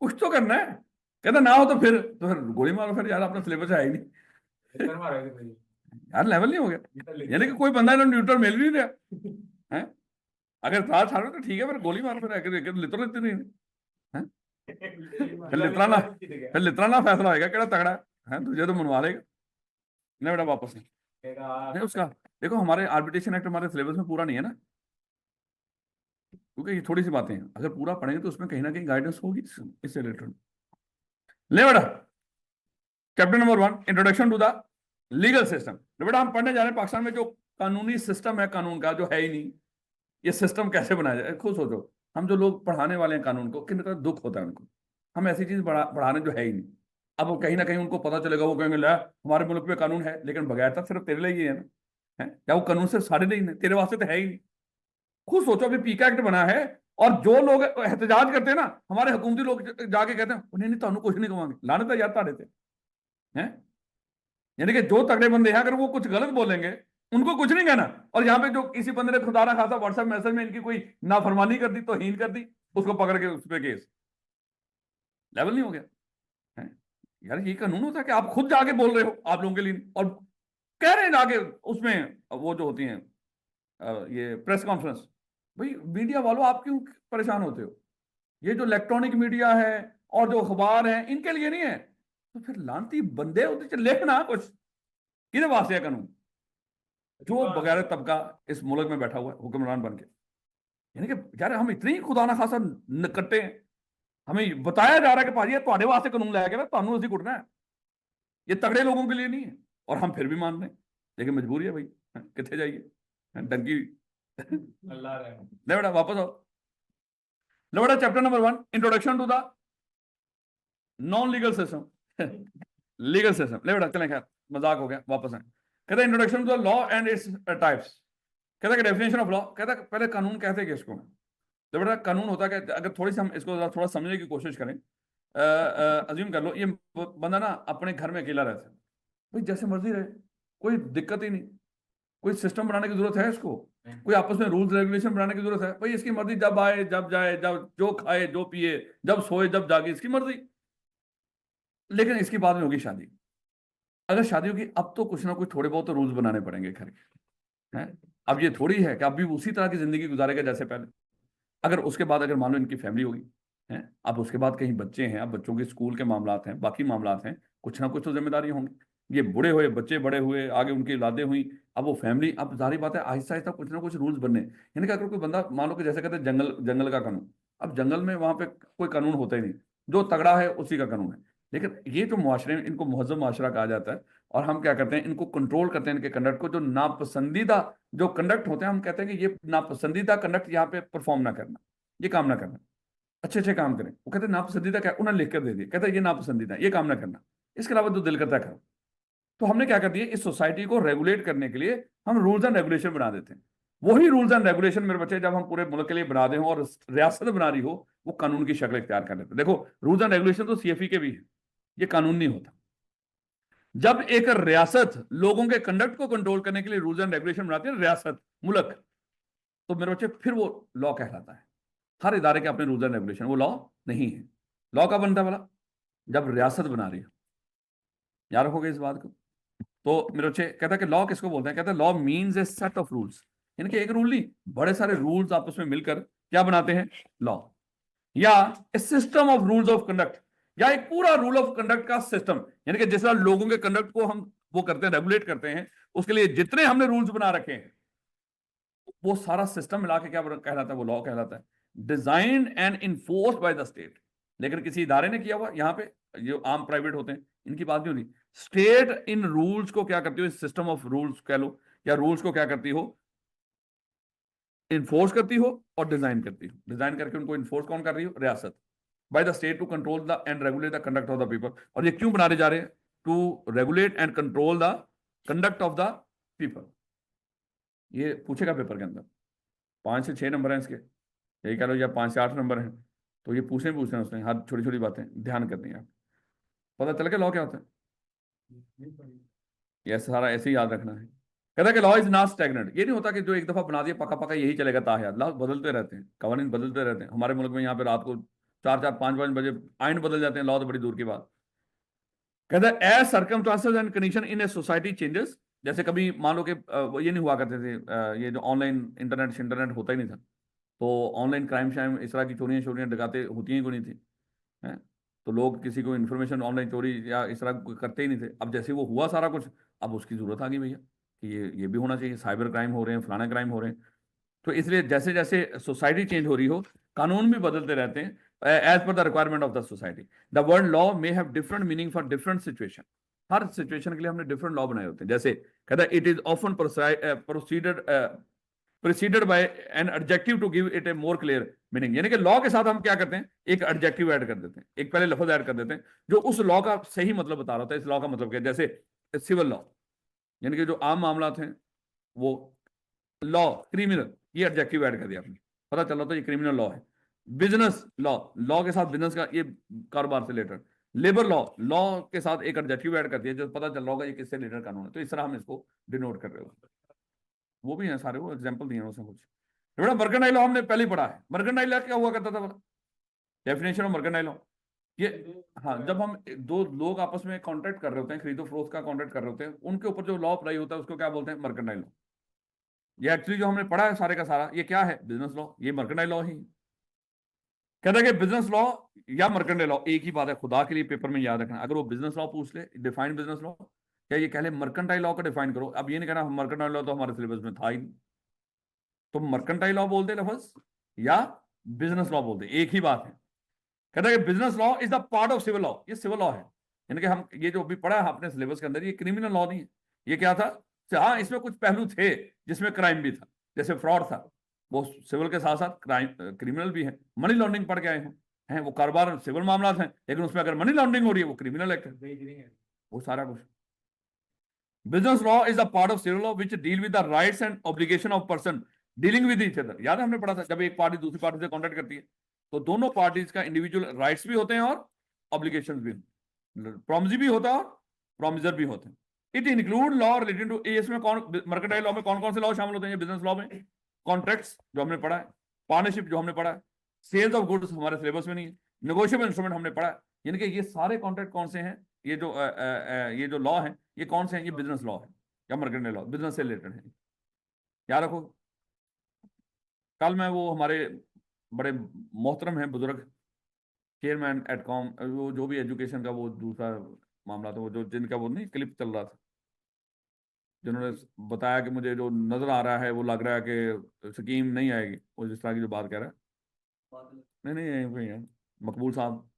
कुछ तो करना है। कहता ना हो तो फिर गोली मारो फिर यार, अपना सिलेबस है ही नहीं। यार लेवल नहीं हो गया, यानी कि कोई बंदा इन्होंने न्यूट्रल मिल भी नहीं रहा है। अगर था छाड़ो तो ठीक है, फिर गोली मारो, फिर लितो लेते नहीं है। फिर लितराना फैसला होएगा केड़ा तगड़ा है, तुझे तो मनवा लेगा। नहीं बेटा वापस नहीं उसका। देखो हमारे आर्बिट्रेशन एक्ट हमारे सिलेबस में पूरा नहीं है ना, क्योंकि ये थोड़ी सी बातें हैं, अगर पूरा पढ़ेंगे तो उसमें कहीं ना कहीं गाइडेंस होगी इससे रिलेटेड। ले बेटा, chapter number 1, introduction to the legal system. बेटा हम पढ़ने जा रहे हैं पाकिस्तान में जो कानूनी सिस्टम है, कानून का जो है ही नहीं, ये सिस्टम कैसे बनाया जाए। खुद सोचो, हम जो लोग पढ़ाने वाले हैं कानून को, किन का दुख होता है उनको, हम ऐसी चीज पढ़ा रहे हैं जो है ही नहीं। अब वो कहीं ना कहीं उनको पता चलेगा, वो कहेंगे ला हमारे मुल्क में कानून है, लेकिन बगैर था सिर्फ तेरे लिए ही है ना, है क्या वो कानून सिर्फ सारे लिए ही नहीं, तेरे वास्ते तो है ही नहीं। खुद सोचो, अभी पीका एक्ट बना है, और जो लोग एहतजाज करते हैं ना, हमारे हुकूमती लोग जाके कहते हैं नहीं नहीं तुहानू कुछ नहीं कहेंगे, लानत है यार ताड़े थे हैं। यानी कि जो तगड़े बंदे हैं, अगर वो कुछ गलत बोलेंगे उनको कुछ नहीं कहना, और यहाँ पे जो किसी बंदे ने खुदा ना खासा व्हाट्सएप मैसेज में इनकी कोई नाफरमानी कर दी, तौहीन कर दी, उसको पकड़ के उस पर केस, लेवल नहीं हो गया है। यार ये कानून होता है कि आप खुद जाके बोल रहे हो आप लोगों के लिए, और कह रहे हैं जाके उसमें, वो जो होती हैं ये प्रेस कॉन्फ्रेंस, भाई मीडिया वालों आप क्यों परेशान होते हो, ये जो इलेक्ट्रॉनिक मीडिया है और जो अखबार है इनके लिए नहीं है, तो फिर लानती बंदे होते लिखना कुछ, किधर वास्ते है कानून, जो बगैर तबका इस मुल्क में बैठा हुआ है हुक्मरान बन के। यानी कि यार हम इतनी खुदा ना खासा कट्टे हैं, हमें बताया जा रहा है कि भाजी तुम्हारे वास्ते कानून लाया गया, ਤੁਹਾਨੂੰ ਅਸੀਂ कुटना है, ये तगड़े लोगों के लिए नहीं है, और हम फिर भी मान रहे हैं, लेकिन मजबूरी है भाई, कितने जाइए डंकी। अल्लाह ले बेटा वापस आओ। ले बेटा chapter number 1, introduction to the non legal system. Legal system, ले बेटा चलें, खैर मजाक हो गया, वापस आए। कहता है introduction to the law and its types. कहता है डेफिनेशन ऑफ लॉ, कहता है पहले कानून कहते हैं किसको। तो बेटा कानून होता है, अगर थोड़ी सी हम इसको थोड़ा समझने की कोशिश करें, अज्यूम कर लो ये बंदा ना अपने घर में अकेला रहता है, भाई जैसे मर्जी रहे, कोई दिक्कत ही नहीं, कोई सिस्टम बनाने की जरूरत है इसको, कोई आपस में रूल्स रेगुलेशन बनाने की जरूरत है, भाई इसकी मर्जी, जब आए जब जाए, जब जो खाए जो पिए, जब सोए जब जागे, इसकी मर्जी। लेकिन इसकी बाद में होगी शादी, अगर शादी होगी अब तो कुछ ना कुछ थोड़े बहुत तो रूल्स बनाने पड़ेंगे घर के, हैं। अब ये थोड़ी है कि अब भी उसी तरह की जिंदगी गुजारेगा जैसे पहले। अगर उसके बाद अगर मान लो इनकी फैमिली होगी, है, अब उसके बाद कहीं बच्चे हैं, अब बच्चों के स्कूल के मामलात हैं, बाकी मामलात हैं, कुछ ना कुछ तो जिम्मेदारी होंगी। ये बूढ़े हुए, बच्चे बड़े हुए, आगे उनकी औलादें हुई, अब वो फैमिली, अब जाहिर बात है आहिस्ता आहिस्ता कुछ ना कुछ रूल्स बनने। यानी कि अगर कोई बंदा मान लो कि जैसे कहते हैं जंगल, जंगल का कानून, अब जंगल में वहां पे कोई कानून होता ही नहीं, जो तगड़ा है उसी का कानून है। लेकिन ये जो मुआशरे में, इनको मुहज्जम मुआशरा कहा जाता है, और हम क्या करते हैं, इनको कंट्रोल करते हैं, इनके कंडक्ट को, जो नापसंदीदा जो कंडक्ट होते हैं, हम कहते हैं कि ये नापसंदीदा कंडक्ट यहाँ पे परफॉर्म ना करना, ये काम ना करना, अच्छे अच्छे काम करें। वो कहते हैं नापसंदीदा क्या, उन्हें लिख कर दे दिया, कहता है ये नापसंदीदा, ये काम ना करना, इसके अलावा जो दिल करता है करो। तो हमने क्या कर दिया, इस सोसाइटी को रेगुलेट करने के लिए हम रूल्स एंड रेगुलेशन बना देते हैं। वही रूल्स एंड रेगुलेशन मेरे बच्चे जब हम पूरे मुल्क के लिए बना दे हो और रियासत बना रही हो, वो कानून की शक्ल इख्तियार कर लेते हैं। देखो रूल्स एंड रेगुलेशन तो सीएफई के भी है, ये कानून नहीं होता। जब एक रियासत लोगों के कंडक्ट को कंट्रोल करने के लिए रूल्स एंड रेगुलेशन बनाती है, रियासत मुल्क, तो मेरे बच्चे फिर वो लॉ कहलाता है। हर इदारे के अपने रूल्स एंड रेगुलेशन, वो लॉ नहीं है। लॉ का बनता है वाला जब रियासत बना रही है, याद रखोगे इस बात को। तो मेरे बच्चे कहता है कि लॉ किसको बोलते हैं, कहता है law means A set of rules, यानी कि एक रूल नहीं, बड़े सारे रूल्स आपस में मिलकर क्या बनाते हैं, लॉ। या a system of rules of conduct, या एक पूरा रूल ऑफ कंडक्ट का सिस्टम, यानी कि जिस तरह लोगों के कंडक्ट को हम वो करते हैं, रेगुलेट करते हैं, उसके लिए जितने हमने रूल्स बना रखे हैं, वो सारा सिस्टम मिला के क्या कहलाता है, वो लॉ कहलाता है। Designed and enforced bye the state, लेकिन किसी इदारे ने किया हुआ, यहां पे जो आम प्राइवेट होते हैं इनकी बात नहीं होती। स्टेट इन रूल्स को क्या करती हो, सिस्टम ऑफ रूल्स कह लो, या रूल्स को क्या करती हो, इन्फोर्स करती हो और डिजाइन करती हो। डिजाइन करके उनको इन्फोर्स कौन कर रही हो, रियासत, by the state to control the and regulate the conduct of the people. और ये क्यों बनाने जा रहे हैं, to regulate and control the conduct of the people. ये पूछेगा पेपर के अंदर, 5 से 6 नंबर हैं इसके, यही कह लो, या 5 से 8 नंबर हैं, तो ये पूछने उसने हर छोटी छोटी बातें ध्यान करनी है। पता चल गया लॉ क्या होता है, ये सारा ऐसे ही याद रखना है। कहता है कि लॉ इज नॉट स्टैग्नेंट, ये नहीं होता कि जो एक दफा बना दिया पक्का पक्का यही चलेगा ताहयात, लॉ बदलते रहते हैं, कवानीन बदलते रहते हैं। हमारे मुल्क में यहाँ पे रात को 4-4 5-5 बजे आइन बदल जाते हैं, लॉ तो बड़ी दूर की बात। कहता है as circumstances and condition in a society changes, जैसे कभी मान लो कि ये नहीं हुआ करते थे, ये जो ऑनलाइन इंटरनेट होता ही नहीं था, तो ऑनलाइन क्राइम शाइम इस तरह की चोरियां शोरियां डकाते होती ही कोई नहीं थी, हैं? तो लोग किसी को इन्फॉर्मेशन ऑनलाइन चोरी या इस तरह कोई करते ही नहीं थे। अब जैसे वो हुआ सारा कुछ, अब उसकी जरूरत आ गई भैया कि ये भी होना चाहिए, साइबर क्राइम हो रहे हैं, फलाना क्राइम हो रहे हैं। तो इसलिए जैसे जैसे सोसाइटी चेंज हो रही हो, कानून भी बदलते रहते हैं as per the requirement of the society. The word law may have different meaning for different situation. हर सिचुएशन के लिए हमने डिफरेंट लॉ बनाए होते हैं। जैसे कहता है it is often proceeded preceded by an adjective to give it a more clear meaning. यानी कि लॉ के साथ हम क्या करते हैं, एक एडजेक्टिव ऐड कर देते हैं, एक पहले लफ्ज ऐड कर देते हैं जो उस लॉ का सही मतलब बता रहा होता है। इस लॉ का मतलब क्या है, जैसे सिविल लॉ, यानी कि जो आम मामला थे वो, लॉ क्रिमिनल, ये एडजेक्टिव ऐड कर दिया आपने, पता चल रहा था ये क्रिमिनल लॉ है। बिजनेस लॉ, लॉ के साथ बिजनेस का, ये कारोबार से रिलेटेड। लेबर लॉ, लॉ के साथ एक एडजेक्टिव ऐड कर दिया जो पता चल रहा होगा ये किससे रिलेटेड कानून है। तो इस तरह हम इसको डिनोट कर रहे हो। वो भी है सारे, वो एग्जाम्पल दिए हैं उसमें कुछ। बेटा मर्केंटाइल लॉ हमने पहले ही पढ़ा है। मर्केंटाइल लॉ क्या हुआ करता था, डेफिनेशन ऑफ मर्केंटाइल लॉ ये, हाँ, जब हम दो लोग आपस में कॉन्ट्रैक्ट कर रहे होते हैं, खरीदो फरोख्त का कॉन्ट्रैक्ट कर रहे होते हैं, उनके ऊपर जो लॉ अप्लाई होता है उसको क्या बोलते हैं, मर्केंटाइल लॉ। ये एक्चुअली जो हमने पढ़ा है सारे का सारा, ये क्या है, बिजनेस लॉ, ये मर्केंटाइल लॉ ही। कहता है कि बिजनेस लॉ या मर्केंटाइल लॉ एक ही बात है, खुदा के लिए पेपर में याद रखना। अगर वो बिजनेस लॉ पूछ ले, डिफाइन बिजनेस लॉ, क्या ये कह ले मर्केंटाइल लॉ का डिफाइन करो, अब ये नहीं कहना मर्केंटाइल लॉ तो हमारे सिलेबस में था ही नहीं, तो मर्केंटाइल लॉ बोलते लफज या बिजनेस लॉ बोलते, एक ही बात है। कहता है कि business law is the part of civil law, ये सिविल लॉ है। यानी कि हम ये जो अभी पढ़ा है अपने सिलेबस के अंदर, ये क्रिमिनल लॉ नहीं है। ये क्या था, हाँ इसमें कुछ पहलू थे जिसमें क्राइम भी था, जैसे फ्रॉड था, वो सिविल के साथ साथ क्राइम क्रिमिनल भी है। मनी लॉन्ड्रिंग पढ़ के आए हैं वो कारोबार सिविल मामला है, लेकिन उसमें अगर मनी लॉन्ड्रिंग हो रही है वो क्रिमिनल एक्ट है, वो सारा कुछ। Business law is the part of civil law which deal with the rights and obligation of person dealing with each other. याद है हमने पढ़ा था, जब एक पार्टी दूसरी पार्टी से कॉन्ट्रैक्ट करती है तो दोनों पार्टीज का इंडिविजुअल राइट्स भी होते हैं और ऑब्लिगेशंस भी, प्रॉमिसी भी होता है और प्रॉमिसर भी होते हैं। It include law related to, इसमें कौन, मर्केंटाइल लॉ में कौन कौन से लॉ शामिल होते हैं बिजनेस लॉ में, कॉन्ट्रैक्ट्स जो हमने पढ़ा है, पार्टनरशिप जो हमने पढ़ा है, सेल्स ऑफ गुड्स हमारे सिलेबस में नहीं है, नेगोशिएबल इंस्ट्रूमेंट हमने पढ़ा है। यानी कि ये सारे कॉन्ट्रैक्ट कौन से हैं, ये जो लॉ है ये कौन से हैं, ये बिजनेस लॉ है या मर्केंटाइल लॉ, बिजनेस से रिलेटेड है। याद रखो, कल मैं वो हमारे बड़े मोहतरम हैं बुजुर्ग, चेयरमैन एटकॉम, वो जो भी एजुकेशन का वो दूसरा मामला था, वो जो जिनका वो नहीं क्लिप चल रहा था, जिन्होंने बताया कि मुझे जो नजर आ रहा है वो लग रहा है कि स्कीम नहीं आएगी, वो जिस तरह की जो बात कह रहा है, नहीं नहीं यहीं पे ही है मकबूल साहब।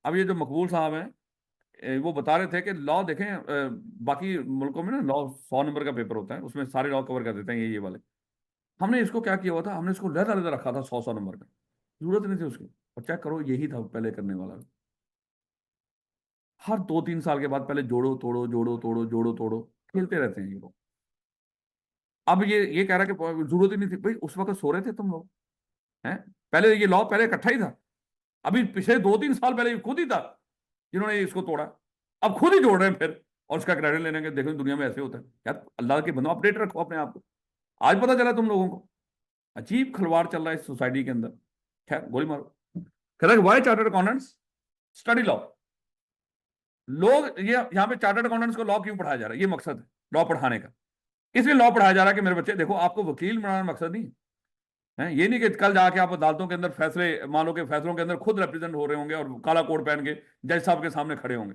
अब ये जो मकबूल साहब हैं, वो बता रहे थे कि लॉ देखें, बाकी मुल्कों में ना लॉ 100 नंबर का पेपर होता है, उसमें सारे लॉ कवर कर देते हैं ये वाले। हमने इसको क्या किया हुआ था, हमने इसको लहदा लहदा रखा था 100-100 नंबर का, जरूरत नहीं थी उसकी। और चेक करो यही था पहले करने वाला, हर 2-3 साल के बाद पहले जोड़ो तोड़ो जोड़ो तोड़ो जोड़ो तोड़ो खेलते रहते हैं ये लोग। अब ये कह रहा है कि जरूरत ही नहीं थी भाई, उस वक्त सो रहे थे तुम लोग, हैं? पहले ये लॉ पहले इकट्ठा ही था, अभी पिछले 2-3 साल पहले ये खुद ही था जिन्होंने इसको तोड़ा, अब खुद ही जोड़ रहे हैं फिर, और उसका क्रेडिट लेने के। देखो दुनिया में ऐसे होता है यार, अल्लाह के बंदो अपडेट रखो अपने आप को। आज पता चला तुम लोगों को, अजीब खलवाड़ चल रहा है इस सोसाइटी के अंदर। खैर गोली मारो। कह रहा है why chartered accountants study law. लोग ये यहाँ पे चार्टर्ड अकाउंटेंट्स को लॉ क्यों पढ़ाया जा रहा है, ये मकसद है लॉ पढ़ाने का। इसलिए लॉ पढ़ाया जा रहा है कि मेरे बच्चे देखो, आपको वकील बनाना मकसद नहीं है, ये नहीं कि कल जाके आप अदालतों के अंदर फैसले, मान लो कि फैसलों के अंदर खुद रिप्रेजेंट हो रहे होंगे और काला कोट पहन के जज साहब के सामने खड़े होंगे।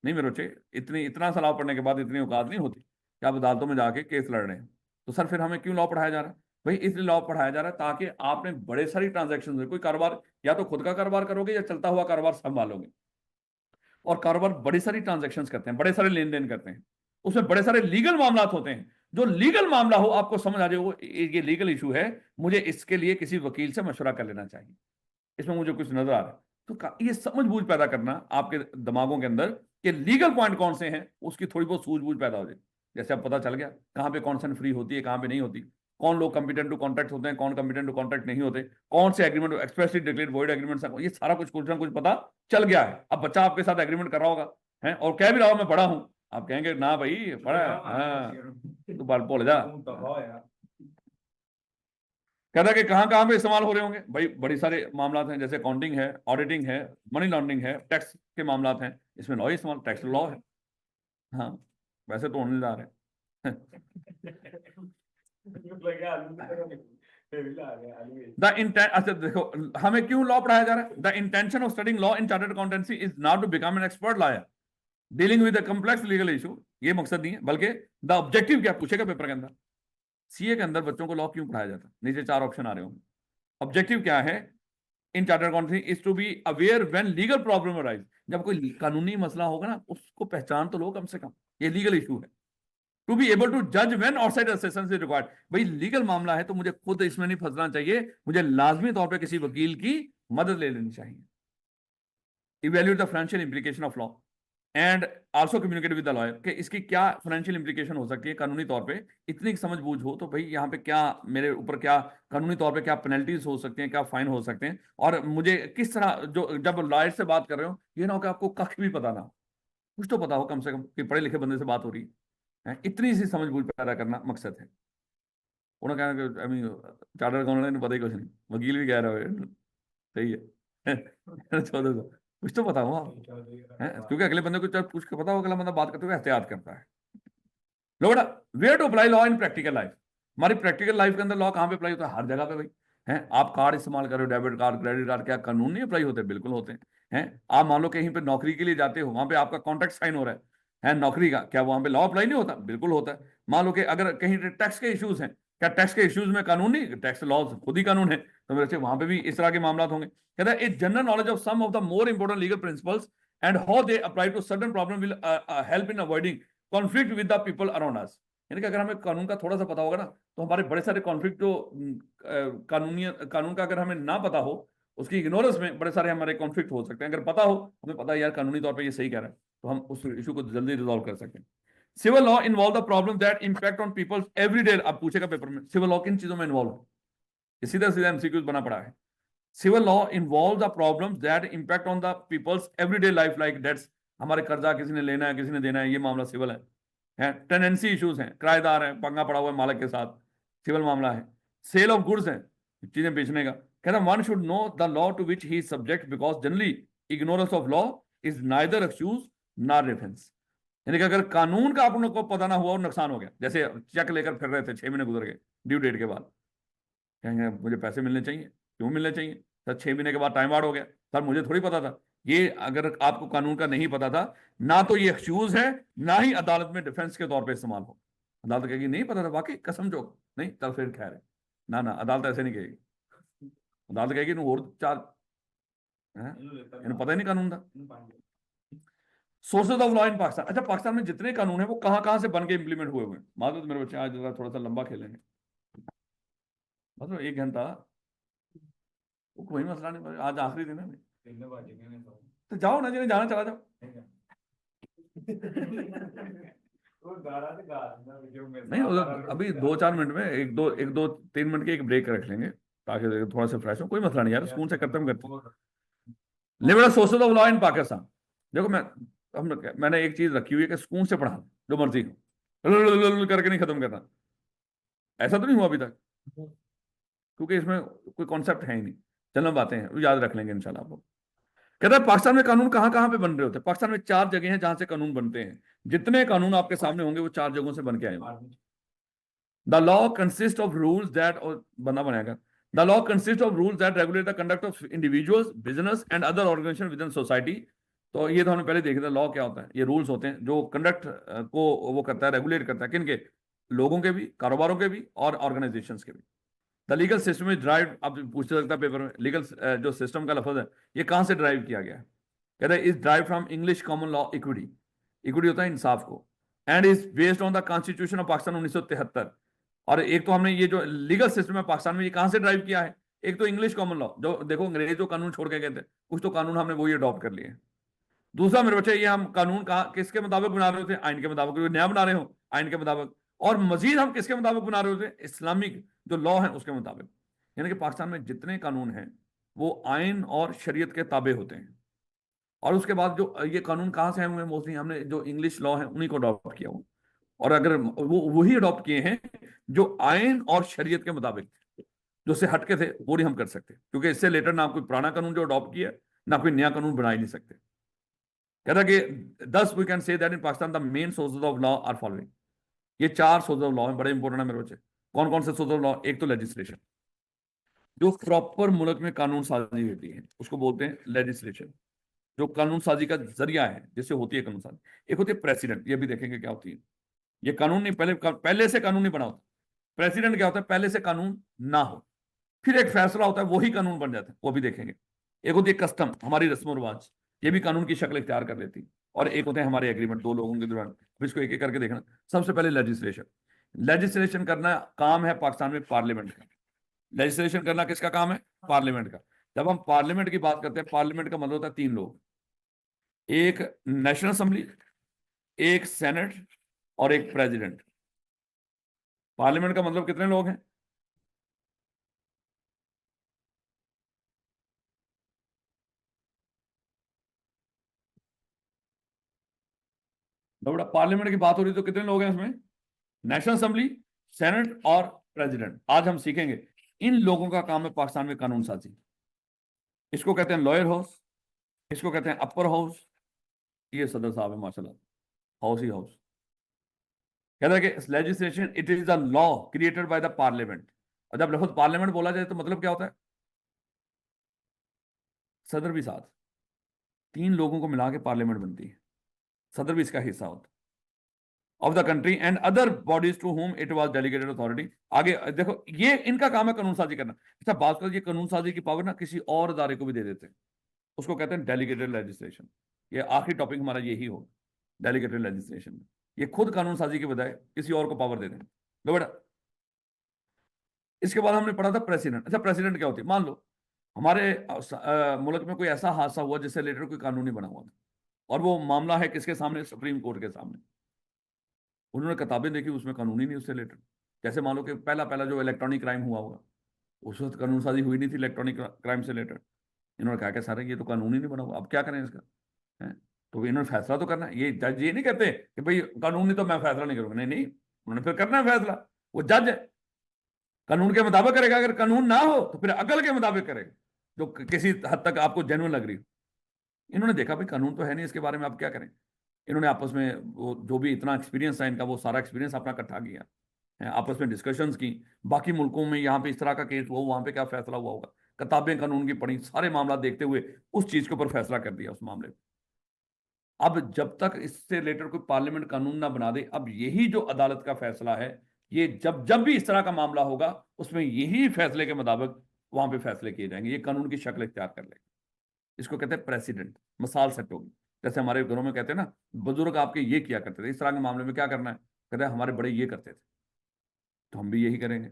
नहीं मेरे बच्चे, इतना सा लॉ पढ़ने के बाद इतनी औकात नहीं होती कि आप अदालतों में जाके केस लड़ रहे हैं। तो सर फिर हमें क्यों लॉ पढ़ाया जा रहा है भाई, इसलिए लॉ पढ़ाया जा रहा है ताकि आपने बड़े सारी ट्रांजेक्शन, कोई कारोबार, या तो खुद का कारोबार करोगे या चलता हुआ कारोबार संभालोगे, और कारोबार बड़ी सारी ट्रांजेक्शन्स करते हैं, बड़े सारे लेन देन करते हैं, उसमें बड़े सारे लीगल मामला होते हैं। जो लीगल मामला हो आपको समझ आ जाए वो ये लीगल इशू है, मुझे इसके लिए किसी वकील से मशवरा कर लेना चाहिए, इसमें मुझे कुछ नजर आ रहा है। तो ये समझ बूझ पैदा करना आपके दिमागों के अंदर कि लीगल पॉइंट कौन से हैं, उसकी थोड़ी बहुत सूझबूझ पैदा हो जाए। जैसे अब पता चल गया कहां पे कॉन्सेंट फ्री होती है, कहां पे नहीं होती, कौन लोग कंपिटेंट टू कॉन्ट्रैक्ट होते हैं, कौन कंपिटेंट टू कॉन्ट्रैक्ट नहीं होते, कौन से agreement expressly declared void agreement, ये सारा कुछ ना कुछ पता चल गया है। अब बच्चा आपके साथ एग्रीमेंट कर रहा होगा है और कह भी रहा हो मैं बड़ा हूं, आप कहेंगे ना भाई बड़ा है, हाँ तू बाल बोल जा। कहता है कि कहाँ कहाँ पे इस्तेमाल हो रहे होंगे भाई, बड़ी सारे मामला हैं, जैसे अकाउंटिंग है, ऑडिटिंग है, मनी लॉन्ड्रिंग है, टैक्स के मामला हैं, इसमें लॉ इस्तेमाल, टैक्स लॉ है। हाँ, वैसे तो होने जा रहे हैं। द इंटेंट, अच्छा देखो, हमें क्यों लॉ पढ़ाया जा रहा है? The intention of studying law in chartered accountancy is not to become an expert lawyer dealing with complex legal issue, ये मकसद नहीं है, बल्कि द ऑब्जेक्टिव क्या पूछेगा पेपर के अंदर, सीए के अंदर बच्चों को लॉ क्यों पढ़ाया जाता है? नीचे 4 ऑप्शन आ रहे होंगे। ऑब्जेक्टिव क्या है in chartered accountancy? Is to be aware when legal problem arise, जब कोई कानूनी मसला होगा ना, उसको पहचान तो लो कम से कम, ये लीगल इशू है। टू बी एबल टू जज when outside assistance is required, भाई लीगल मामला है तो मुझे खुद इसमें नहीं फंसना चाहिए, मुझे लाजमी तौर पे किसी वकील की मदद ले लेनी चाहिए। Evaluate the financial implication of law and also communicate with the lawyer, कि इसकी क्या फाइनेंशियल इंप्लीकेशन हो सकती है कानूनी तौर पे, इतनी समझ बूझ हो तो भाई यहाँ पे क्या मेरे ऊपर क्या कानूनी तौर पे क्या पेनल्टीज हो सकती हैं, क्या फाइन हो सकते हैं, और मुझे किस तरह, जो जब लॉयर से बात कर रहे हो ये ना हो कि आपको कख भी पता ना हो, कुछ तो पता हो कम से कम कि पढ़े लिखे बंदे से बात हो रही है। इतनी सी समझ बूझ पैदा करना मकसद है। उन्होंने कहा कि आई चार्टर अकाउंटेंट ने पता ही कुछ नहीं, वकील भी कह रहे हो सही है। 1400 कुछ तो पता हुआ है, क्योंकि अगले बंदे को जब कुछ पता हो, अगला बंदा बात करते हुए एहतियात करता है। लो बेटा, where to apply law in practical life, हमारी प्रैक्टिकल लाइफ के अंदर लॉ कहाँ पे अप्लाई होता है? हर जगह पे भाई। हैं आप कार्ड इस्तेमाल कर रहे हो, डेबिट कार्ड, क्रेडिट कार्ड, क्या कानून नहीं अप्लाई होते? बिल्कुल होते हैं। हैं आप मान लो कहीं पे नौकरी के लिए जाते हो, वहां पे आपका कॉन्ट्रैक्ट साइन हो रहा है नौकरी का, क्या वहां पे लॉ अप्लाई नहीं होता? बिल्कुल होता है। मान लो कि अगर कहीं टैक्स के इश्यूज हैं, क्या टैक्स के इश्यूज में कानून नहीं? टैक्स लॉ खुद ही कानून है, तो मेरे से वहां पे भी इस तरह के मामला होंगे। कहता है a general knowledge of some of the more important legal principles and how they apply to certain problem will help in avoiding conflict with the people around us. यानी कि अगर हमें कानून का थोड़ा सा पता होगा ना, तो हमारे बड़े सारे कॉन्फ्लिक्ट जो कानून का अगर हमें ना पता हो, उसकी इग्नोरेंस में बड़े सारे हमारे कॉन्फ्लिक्ट हो सकते हैं। अगर पता हो, हमें पता है यार कानूनी तौर पे ये सही कह रहा है, तो हम उस इशू को जल्दी रिजॉल्व कर सकते हैं। Civil law involve the problem that impact on people's everyday. अब पूछेगा पेपर में सिविल लॉ किन चीजों में इन्वॉल्व है, सीधा सीधा एमसीक्यूज बना पड़ा है। Civil law involve the problems that impact on the people's everyday life, like debts, हमारे कर्जा किसी ने लेना है, किसी ने देना है, ये मामला सिविल है। टेनेंसी इश्यूज हैं, किराएदार है, पंगा पड़ा हुआ है मालिक के साथ, सिविल मामला है। सेल ऑफ गुड्स है, चीजें बेचने का। कहता है one should know the law to which he is subject because generally ignorance of law is neither excuse nor defence. यानी कि अगर कानून का आप लोग को पता ना हुआ और नुकसान हो गया, जैसे चेक लेकर फिर रहे थे, 6 महीने गुजर गए ड्यू डेट के बाद, कहेंगे मुझे पैसे मिलने चाहिए, क्यों मिलने चाहिए सर? 6 महीने के बाद टाइम आउट हो गया सर, मुझे थोड़ी पता था। ये अगर आपको कानून का नहीं पता था, ना तो ये एक्सक्यूज है, ना ही अदालत में डिफेंस के तौर पे इस्तेमाल हो। अदालत कहेगी नहीं पता था, वाकई कसम जो नहीं, चल फिर खैर है। ना ना, अदालत ऐसे नहीं कहेगी। अदालत कहेगी और 4 इन्हें पता ही नहीं कानून था। Sources of law in Pakistan, अच्छा पाकिस्तान में जितने कानून है वो कहाँ से बन के इंप्लीमेंट हुए हुए हैं? मान लो मेरे बच्चे आज थोड़ा सा लंबा खेलेंगे, मतलब 1 घंटा, वो कोई मसला नहीं, आज आखिरी दिन है, तो जाओ ना, जिन्हें जाना चला जाओ। नहीं अभी 2-4 मिनट में, 1-2-3 मिनट की एक ब्रेक रख लेंगे, ताकि थोड़ा सा फ्रेश हो। कोई मसला नहीं यार, स्कूल से खत्म करते। Liberal sources of law in Pakistan, देखो मैंने एक चीज रखी हुई है कि स्कूल से पढ़ा जो मर्जी हो, करके नहीं खत्म करना। ऐसा तो नहीं हुआ अभी तक, क्योंकि इसमें कोई कॉन्सेप्ट है ही नहीं, चलना बातें हैं, याद रख लेंगे इंशाल्लाह। आप कहता है पाकिस्तान में कानून कहाँ पे बन रहे होते हैं? पाकिस्तान में 4 जगह हैं जहां से कानून बनते हैं। जितने कानून आपके सामने होंगे वो 4 जगहों से बन के आए। The law consist of rules that, और बंदा बनाएगा, the law consist of rules that regulate the conduct of individuals, business and other organisation within society. तो ये तो हमने पहले देखा था, लॉ क्या होता है? ये रूल्स होते हैं जो कंडक्ट को वो करता है, रेगुलेट करता है, किनके? लोगों के भी, कारोबारों के भी, और ऑर्गेनाइजेशन के भी। The legal system is drive, अब पूछ सकता है पेपर में, लीगल जो सिस्टम का लफ्ज है ये कहां से ड्राइव किया गया है? कहता है is drive from English common law equity, equity होता है इंसाफ को, and is based on the constitution of Pakistan 1973। और एक तो हमने ये जो लीगल सिस्टम है पाकिस्तान में, ये कहां से ड्राइव किया है? एक तो इंग्लिश कॉमन लॉ, जो देखो अंग्रेज जो कानून छोड़ के गए थे, कुछ तो कानून हमने वही अडॉप्ट कर लिए। दूसरा मेरे बच्चे, ये हम कानून कहा किसके मुताबिक बना रहे होते? आइन के मुताबिक, नया बना रहे हो आइन के मुताबिक। और मजीद हम किसके मुताबिक बना रहे होते? इस्लामिक जो लॉ है उसके मुताबिक। यानी कि पाकिस्तान में जितने कानून हैं वो आइन और शरीयत के ताबे होते हैं। और उसके बाद जो ये कानून कहाँ से आए हुए हैं? मोस्टली हमने जो इंग्लिश लॉ है उन्हीं को अडॉप्ट किया हुआ, और अगर वो वही अडॉप्ट किए हैं जो आइन और शरीयत के मुताबिक। जो उससे हटके थे वो नहीं हम कर सकते, क्योंकि इससे लेटर ना कोई पुराना कानून जो अडॉप्ट किया ना कोई नया कानून बना ही नहीं सकते। कहता कि thus we can say that in Pakistan the main sources of law are following. ये चार सोर्सेज ऑफ लॉ है, बड़े इंपॉर्टेंट है मेरे बच्चे। कौन कौन से सोर्सेज ऑफ लॉ? एक तो लेजिस्लेशन, जो प्रॉपर मुल्क में कानून साजी होती है उसको बोलते हैं लेजिस्लेशन, जो कानून साजी का जरिया है जिससे होती है कानून साजी। एक होती है प्रेसिडेंट, ये भी देखेंगे क्या होती है। ये कानून नहीं, पहले से कानून नहीं बना होता। प्रेसिडेंट क्या होता है? पहले से कानून ना हो, फिर एक फैसला होता है, वही कानून बन जाता है, वो भी देखेंगे। एक होती है कस्टम, हमारी रस्म रिवाज, ये भी कानून की शक्ल इख्तियार कर लेती है। और एक होते हैं हमारे एग्रीमेंट, दो लोगों के दौरान। अब इसको एक एक करके देखना। सबसे पहले लेजिस्लेशन। लेजिस्लेशन करना काम है पाकिस्तान में पार्लियामेंट का। लेजिस्लेशन करना किसका काम है? पार्लियामेंट का। जब हम पार्लियामेंट की बात करते हैं, पार्लियामेंट का मतलब होता है तीन लोग, एक नेशनल असेंबली, एक सेनेट और एक प्रेसिडेंट। पार्लियामेंट का मतलब कितने लोग हैं? बड़ा पार्लियामेंट की बात हो रही तो कितने लोग हैं इसमें? नेशनल असेंबली, सेनेट और प्रेसिडेंट। आज हम सीखेंगे इन लोगों का काम है पाकिस्तान में कानून साजी। इसको कहते हैं लॉयर हाउस, इसको कहते हैं अपर हाउस। ये सदर साहब है माशाल्लाह, हाउस ही हाउस। कहता है कि legislation it is a law created by the parliament. और जब लफ्ज पार्लियामेंट बोला जाए तो मतलब क्या होता है? सदर भी साथ, तीन लोगों को मिला के पार्लियामेंट बनती है, सदर भी इसका हिस्सा होता है। Of the country and other bodies to whom it was delegated authority. आगे देखो, ये इनका काम है कानून साजी करना। अच्छा, बात कर, ये कानून साजी की पावर ना किसी और अदारे को भी दे देते हैं, उसको कहते हैं डेलीगेटेड लेजिस्लेशन। ये आखिरी टॉपिक हमारा यही होगा, डेलीगेटेड लेजिस्लेशन। ये खुद कानून साजी के बजाय किसी और को पावर दे दें। लो बेटा, इसके बाद हमने पढ़ा था प्रेसिडेंट। अच्छा, प्रेसिडेंट क्या होती है? मान लो हमारे मुल्क में कोई ऐसा हादसा हुआ जिससे रिलेटेड कोई कानून नहीं बना हुआ था, और वो मामला है किसके सामने? सुप्रीम कोर्ट के सामने। उन्होंने किताबें देखी, उसमें कानून ही नहीं उससे रिलेटेड। जैसे मान लो कि पहला पहला जो इलेक्ट्रॉनिक क्राइम हुआ होगा, उस वक्त कानून साजी हुई नहीं थी इलेक्ट्रॉनिक क्राइम से रिलेटेड। इन्होंने कहा कि सारे ये तो कानून ही नहीं बना हुआ, अब क्या करें इसका? है, तो इन्होंने फैसला तो करना है। ये जज ये नहीं कहते कि भाई कानून नहीं तो मैं फैसला नहीं करूंगा, नहीं नहीं, उन्होंने फिर करना है फैसला। वो जज है, कानून के मुताबिक करेगा। अगर कानून ना हो तो फिर अकल के मुताबिक करेगा, जो किसी हद तक आपको जेन्युइन लग रही हो। इन्होंने देखा भाई कानून तो है नहीं, इसके बारे में आप क्या करें। इन्होंने आपस में वो जो भी इतना एक्सपीरियंस है इनका, वो सारा एक्सपीरियंस अपना इकट्ठा किया है, आपस में डिस्कशंस की। बाकी मुल्कों में यहाँ पे इस तरह का केस हुआ, वहां पे क्या फैसला हुआ होगा, किताबें कानून की पढ़ी, सारे मामला देखते हुए उस चीज के ऊपर फैसला कर दिया उस मामले में। अब जब तक इससे रिलेटेड कोई पार्लियामेंट कानून ना बना दे, अब यही जो अदालत का फैसला है, ये जब जब भी इस तरह का मामला होगा उसमें यही फैसले के मुताबिक वहां पे फैसले किए जाएंगे। ये कानून की शक्ल इख्तियार कर लेगा। इसको कहते हैं प्रेसिडेंट। मिसाल सेट होगी, जैसे हमारे घरों में कहते हैं ना, बुजुर्ग आपके ये किया करते थे, इस तरह के मामले में क्या करना है? कहते हैं हमारे बड़े ये करते थे तो हम भी यही करेंगे।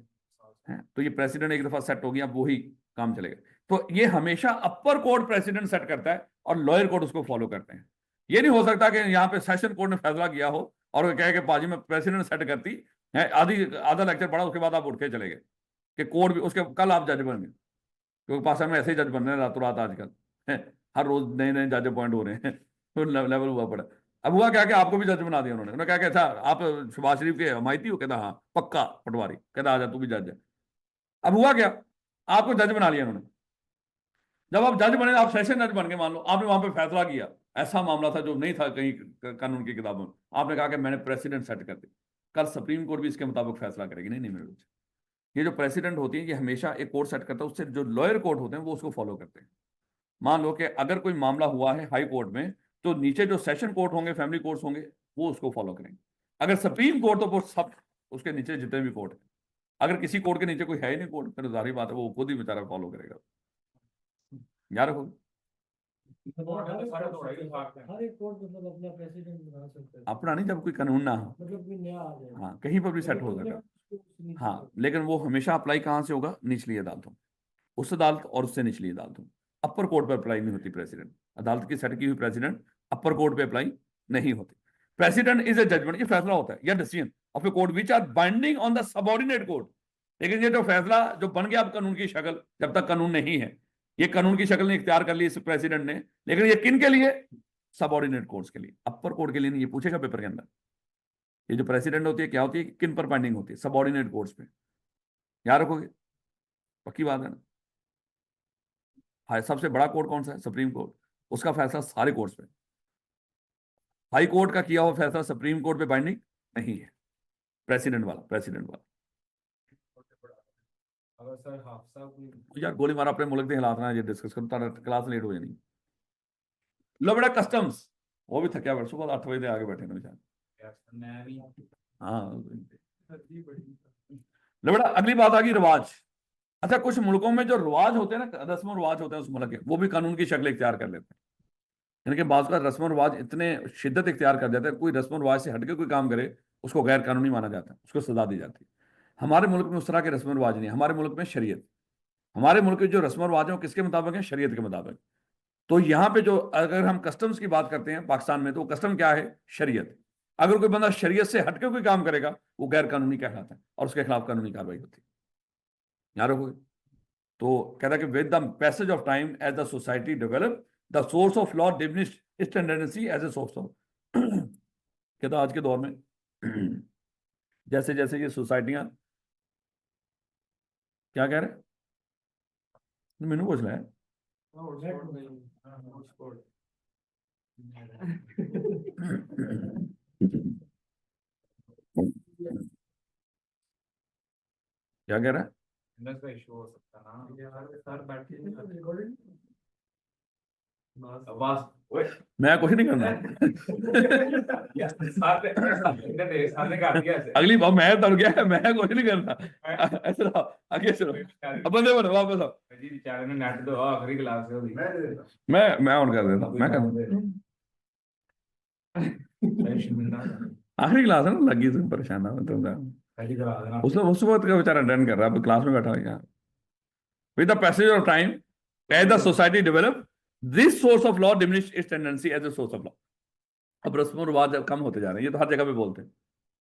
हैं, तो ये प्रेसिडेंट एक दफा सेट हो गया, अब वही काम चलेगा। तो ये हमेशा अपर कोर्ट प्रेसिडेंट सेट करता है और लोअर कोर्ट उसको फॉलो करते हैं। ये नहीं हो सकता कि यहाँ पे सेशन कोर्ट ने फैसला किया हो और वो कहे कि पाजी में प्रेसिडेंट सेट करती है, आधी आधा लेक्चर पढ़ा उसके बाद आप उठ के चले गए कि कोर्ट भी उसके कल आप जज बन गए। क्योंकि पाकिस्तान में ऐसे ही जज बन रहे हैं रातों रात आजकल, हैं, हर रोज नए नए जज अपॉइंट हो रहे हैं। तो लेवल हुआ पड़ा। अब हुआ क्या कि आपको भी जज बना दिया उन्होंने कहा कि अच्छा आप शहबाज शरीफ के हमायती हो? कहता हाँ पक्का पटवारी, कहता आजा तू भी जज है। अब हुआ क्या, आपको जज बना लिया उन्होंने। जब आप जज बने, आप सेशन जज बन गए, मान लो आपने वहां पे फैसला किया, ऐसा मामला था जो नहीं था कहीं कानून की किताबों में, आपने कहा कि मैंने प्रेसिडेंट सेट कर दिया, कल सुप्रीम कोर्ट भी इसके मुताबिक फैसला करेगी। नहीं नहीं मेरे बच्चे, ये जो प्रेसिडेंट होती है ये हमेशा एक कोर्ट सेट करता है, उससे जो लोअर कोर्ट होते हैं वो उसको फॉलो करते हैं। मान लो कि अगर कोई मामला हुआ है हाई कोर्ट में, तो नीचे जो सेशन कोर्ट होंगे, फैमिली कोर्ट्स होंगे, वो उसको फॉलो करेंगे। अगर सुप्रीम कोर्ट, तो वो सब उसके नीचे जितने भी कोर्ट है। अगर किसी कोर्ट के नीचे कोई है ही नहीं कोर्ट, फिर जाहिर बात है वो खुद ही बेचारा फॉलो करेगा। याद रखो, हर एक कोर्ट मतलब अपना प्रेसिडेंट बना सकता है, अपना नहीं, जब कोई कानून ना हो। मतलब कोई नया आ जाए हाँ, कहीं पर भी सेट मतलब हो अपने सकता है। आप उसको नीचे हाँ, कर लेकिन वो हमेशा अप्लाई कहाँ से होगा? निचली अदालतों, उस अदालत और उससे निचली अदालतों। अपर कोर्ट पर अप्लाई नहीं होती प्रेसिडेंट। अदालत की सेट की हुई प्रेसिडेंट अपर कोर्ट पे अप्लाई नहीं होती। प्रेसिडेंट इज ए जजमेंट, ये फैसला होता है या decision of a court which are binding on the subordinate court. लेकिन ये जो फैसला जो बन गया अब कानून की शक्ल, जब तक कानून नहीं है, ये कानून की शक्ल ने इख्तियार कर ली इस प्रेसिडेंट ने, लेकिन ये किन के लिए? सबऑर्डिनेट कोर्ट्स के लिए, अपर कोर्ट के लिए नहीं। ये पूछेगा पेपर के अंदर, ये जो प्रेसिडेंट होती है क्या होती है, किन पर बाइंडिंग होती है? सबऑर्डिनेट कोर्ट्स पे। याद रखोगे। पक्की बात है ना। हाई सबसे बड़ा कोर्ट कौन सा है? Supreme court. उसका फैसला सारे कोर्ट्स पे। हाई कोर्ट का किया हुआ फैसला सुप्रीम कोर्ट पे बाइंडिंग नहीं है। प्रेसिडेंट वाला। अगर सर हादसा कोई यार गोली मारा अपने मुल्क के हालात ना ये डिस्कस करो तारा क्लास लेट हो जानी। लो बेटा कस्टम्स वो भी थकिया बैठ सुबह 8 बजे आगे बैठे ना बेचारे। मैं भी हाँ सर्दी बड़ी लो बेटा अगली बात आ गई रिवाज। अच्छा कुछ मुल्कों में जो रिवाज होते हैं ना रस्म रिवाज होते हैं उस मुल्क के वो भी कानून की शक्ल इख्तियार कर लेते हैं। यानी कि बाज़ का रस्म रिवाज इतने शिद्दत इख्तियार कर जाते हैं कोई रस्म रिवाज से हटके कोई काम करे उसको गैर कानूनी माना जाता है उसको सजा दी जाती है। हमारे मुल्क में उस तरह के रस्म रिवाज नहीं है। हमारे मुल्क में शरीयत। हमारे मुल्क के जो रस्म रिवाज हैं वो किसके मुताबिक है? शरीयत के मुताबिक। तो यहाँ पे जो अगर हम कस्टम्स की बात करते हैं पाकिस्तान में तो कस्टम क्या है? शरीयत। अगर कोई बंदा शरीयत से हटके कोई काम करेगा वो गैर कानूनी कहलाता है और उसके खिलाफ कानूनी कार्रवाई होती है। याद रखोगे। तो कहता है कि with the passage of time as the society develop the source of law diminished its tendency as a source of कहता आज के दौर में जैसे जैसे ये सोसाइटियां क्या कह रहे हैं मैनू पूछ रहा है क्या कह रहा है? का इशू हो सकता ना सर बैठे बस मैं कुछ नहीं करना अगली बार मैं तब गया मैं कुछ नहीं करना ऐसे रहो आगे चलो अब बंदे बनो वापस आओ जी बेचारे ने नेट तो आखिरी क्लास से होगी मैं ऑन कर देता हूँ मैं कर आखिरी क्लास है ना लगी तुम परेशान ना तुम उस वक्त का बेचारा डन कर रहा है क्लास में बैठा हुआ यहाँ with the passage of time as the society develop this source of law diminish its tendency as a source of law. अब रस्म रिवाज कम होते जा रहे हैं ये तो हर जगह पे बोलते हैं।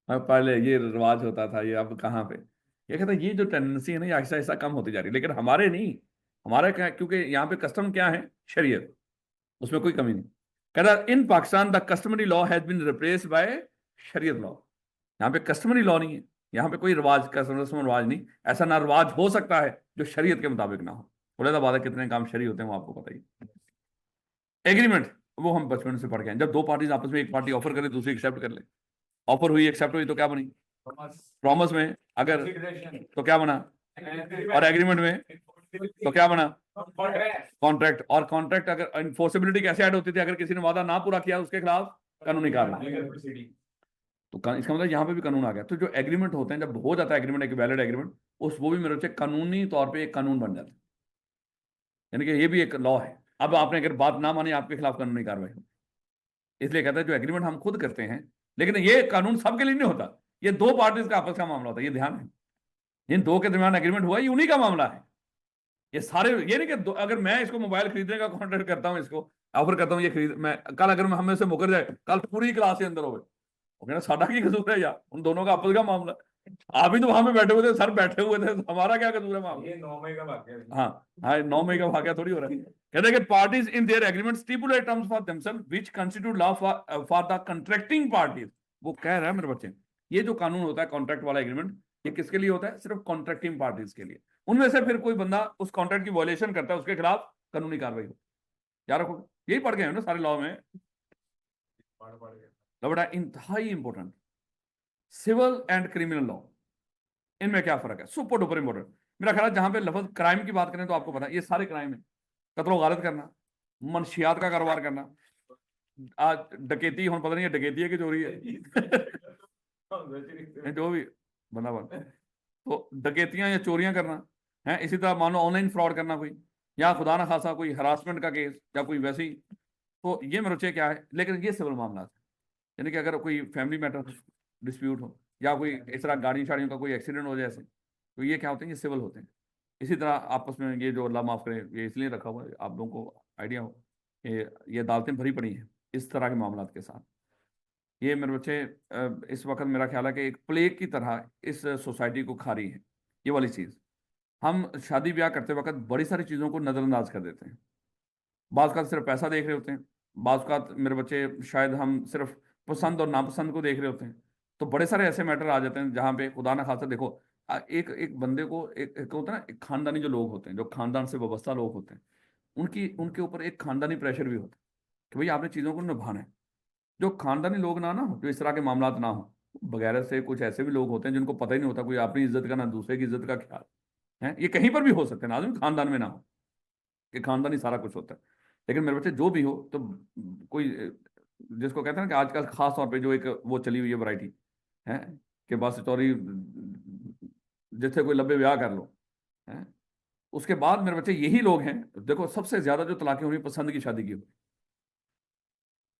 अब पहले ये रिवाज होता था ये अब कहाँ पे ये कहता है ये जो टेंडेंसी है ना ये ऐसा ऐसा कम होती जा रही है लेकिन हमारे नहीं। हमारे क्या क्योंकि यहाँ पे कस्टम क्या है? शरीयत। उसमें कोई कमी नहीं। कहता in Pakistan the customary law has been replaced by शरीयत लॉ। यहाँ पे कस्टमरी लॉ नहीं है। यहाँ पे कोई रिवाज रस्म रिवाज नहीं। ऐसा ना रिवाज हो सकता है जो शरीयत के मुताबिक ना हो। बोले बात कितने काम शरी होते हैं वो आपको पता ही। एग्रीमेंट वो हम बचपन से पढ़ के हैं जब दो पार्टीज आपस में एक पार्टी ऑफर करे दूसरी एक्सेप्ट कर ले। ऑफर हुई एक्सेप्ट हुई तो क्या बनी? प्रॉमिस में अगर तो क्या बना? और एग्रीमेंट में तो क्या बना? कॉन्ट्रैक्ट। और कॉन्ट्रैक्ट अगर इन्फोर्सेबिलिटी कैसे ऐड होती थी? अगर किसी ने वादा ना पूरा किया उसके खिलाफ कानूनी कार्रवाई। तो इसका मतलब यहाँ पे भी कानून आ गया। तो जो एग्रीमेंट होते हैं जब हो जाता है एग्रीमेंट एक वैलिड एग्रीमेंट उस वो भी मेरे से कानूनी तौर पे एक कानून बन जाता है। यानी कि ये भी एक लॉ है। अब आपने अगर बात ना मानी आपके खिलाफ कानूनी कार्रवाई हो। इसलिए कहता है जो एग्रीमेंट हम खुद करते हैं लेकिन ये कानून सबके लिए नहीं होता। ये दो पार्टीज का आपस का मामला होता है। ये ध्यान है इन दो के दरमियान एग्रीमेंट हुआ ये उन्हीं का मामला है। ये सारे ये नहीं कि अगर मैं इसको मोबाइल खरीदने का कॉन्ट्रैक्ट करता हूँ इसको ऑफर करता हूँ ये खरीद मैं कल अगर हम में से मुकर जाए कल पूरी क्लास के अंदर हो गए साडा की कसूर है यार उन दोनों का आपस का मामला। आप ही तो वहां पे बैठे हुए थे सर बैठे हुए थे हमारा क्या कसूर है मामला? ये 9 मई का वाकया है। हाँ हाँ 9 मई का वाकया थोड़ी हो रहा है। कहते हैं कि parties in their agreement stipulate terms for themselves which constitute law for the contracting parties. वो कह रहा है मेरे बच्चे ये जो कानून होता है कॉन्ट्रैक्ट वाला एग्रीमेंट ये किसके लिए होता है? सिर्फ कॉन्ट्रैक्टिंग पार्टीज के लिए। उनमें से फिर कोई बंदा उस कॉन्ट्रैक्ट की वायलेशन करता है उसके खिलाफ कानूनी कार्रवाई हो। याद रखो यही पढ़ गए ना सारे लॉ में। बड़ा इंतहाई important civil and criminal law इनमें क्या फर्क है? Super duper important. मेरा ख्याल है जहां पे लफ्ज क्राइम की बात करें तो आपको पता है ये सारे क्राइम है। कत्ल गारत करना मनशियात का कारोबार करना आज डकैती हम पता नहीं है डकैती है कि चोरी है जो भी बंदा बन तो डकैतियां या चोरियां करना है। इसी तरह मान लो ऑनलाइन फ्रॉड करना कोई या खुदा ना खासा कोई हरासमेंट का केस या कोई वैसे ही। तो ये मेरे बच्चे क्या है लेकिन ये सिविल मामला है। यानी कि अगर कोई फैमिली मैटर डिस्प्यूट हो या कोई इस तरह गाड़ी शाड़ियों का कोई एक्सीडेंट हो जाए ऐसे तो ये क्या होते हैं? ये सिविल होते हैं। इसी तरह आपस में ये जो अल्लाह माफ़ करे ये इसलिए रखा हुआ है आप लोगों को आइडिया हो कि ये अदालतें भरी पड़ी हैं इस तरह के मामला के साथ। ये मेरे बच्चे इस वक्त मेरा ख्याल है कि एक प्लेग की तरह इस सोसाइटी को खा रही है ये वाली चीज़। हम शादी ब्याह करते वक्त बड़ी सारी चीज़ों को नज़रअंदाज कर देते हैं। बाज़ का सिर्फ पैसा देख रहे होते हैं। बाज़ का मेरे बच्चे शायद हम सिर्फ पसंद और नापसंद को देख रहे होते हैं। तो बड़े सारे ऐसे मैटर आ जाते हैं जहाँ पे खुदा ना खासा देखो एक एक बंदे को एक होता है ना, एक खानदानी जो लोग होते हैं, जो खानदान से वाबस्ता लोग होते हैं, उनके ऊपर एक खानदानी प्रेशर भी होता है कि भाई आपने चीजों को निभाना है। जो खानदानी लोग ना हो, जो इस तरह के मामला ना हो, वगैरह से कुछ ऐसे भी लोग होते हैं जिनको पता ही नहीं होता कोई अपनी इज्जत का ना दूसरे की इज्जत का ख्याल है। ये कहीं पर भी हो सकते हैं, लाजिम खानदान में ना हो कि खानदानी सारा कुछ होता है। लेकिन मेरे बच्चे जो भी हो, तो कोई जिसको कहते हैं ना कि आजकल खास तौर पे जो एक वो चली हुई है वैरायटी है कि बस चौरी जिससे कोई लंबे ब्याह कर लो है। उसके बाद मेरे बच्चे यही लोग हैं, देखो सबसे ज्यादा जो तलाकें हुई पसंद की शादी की हुई,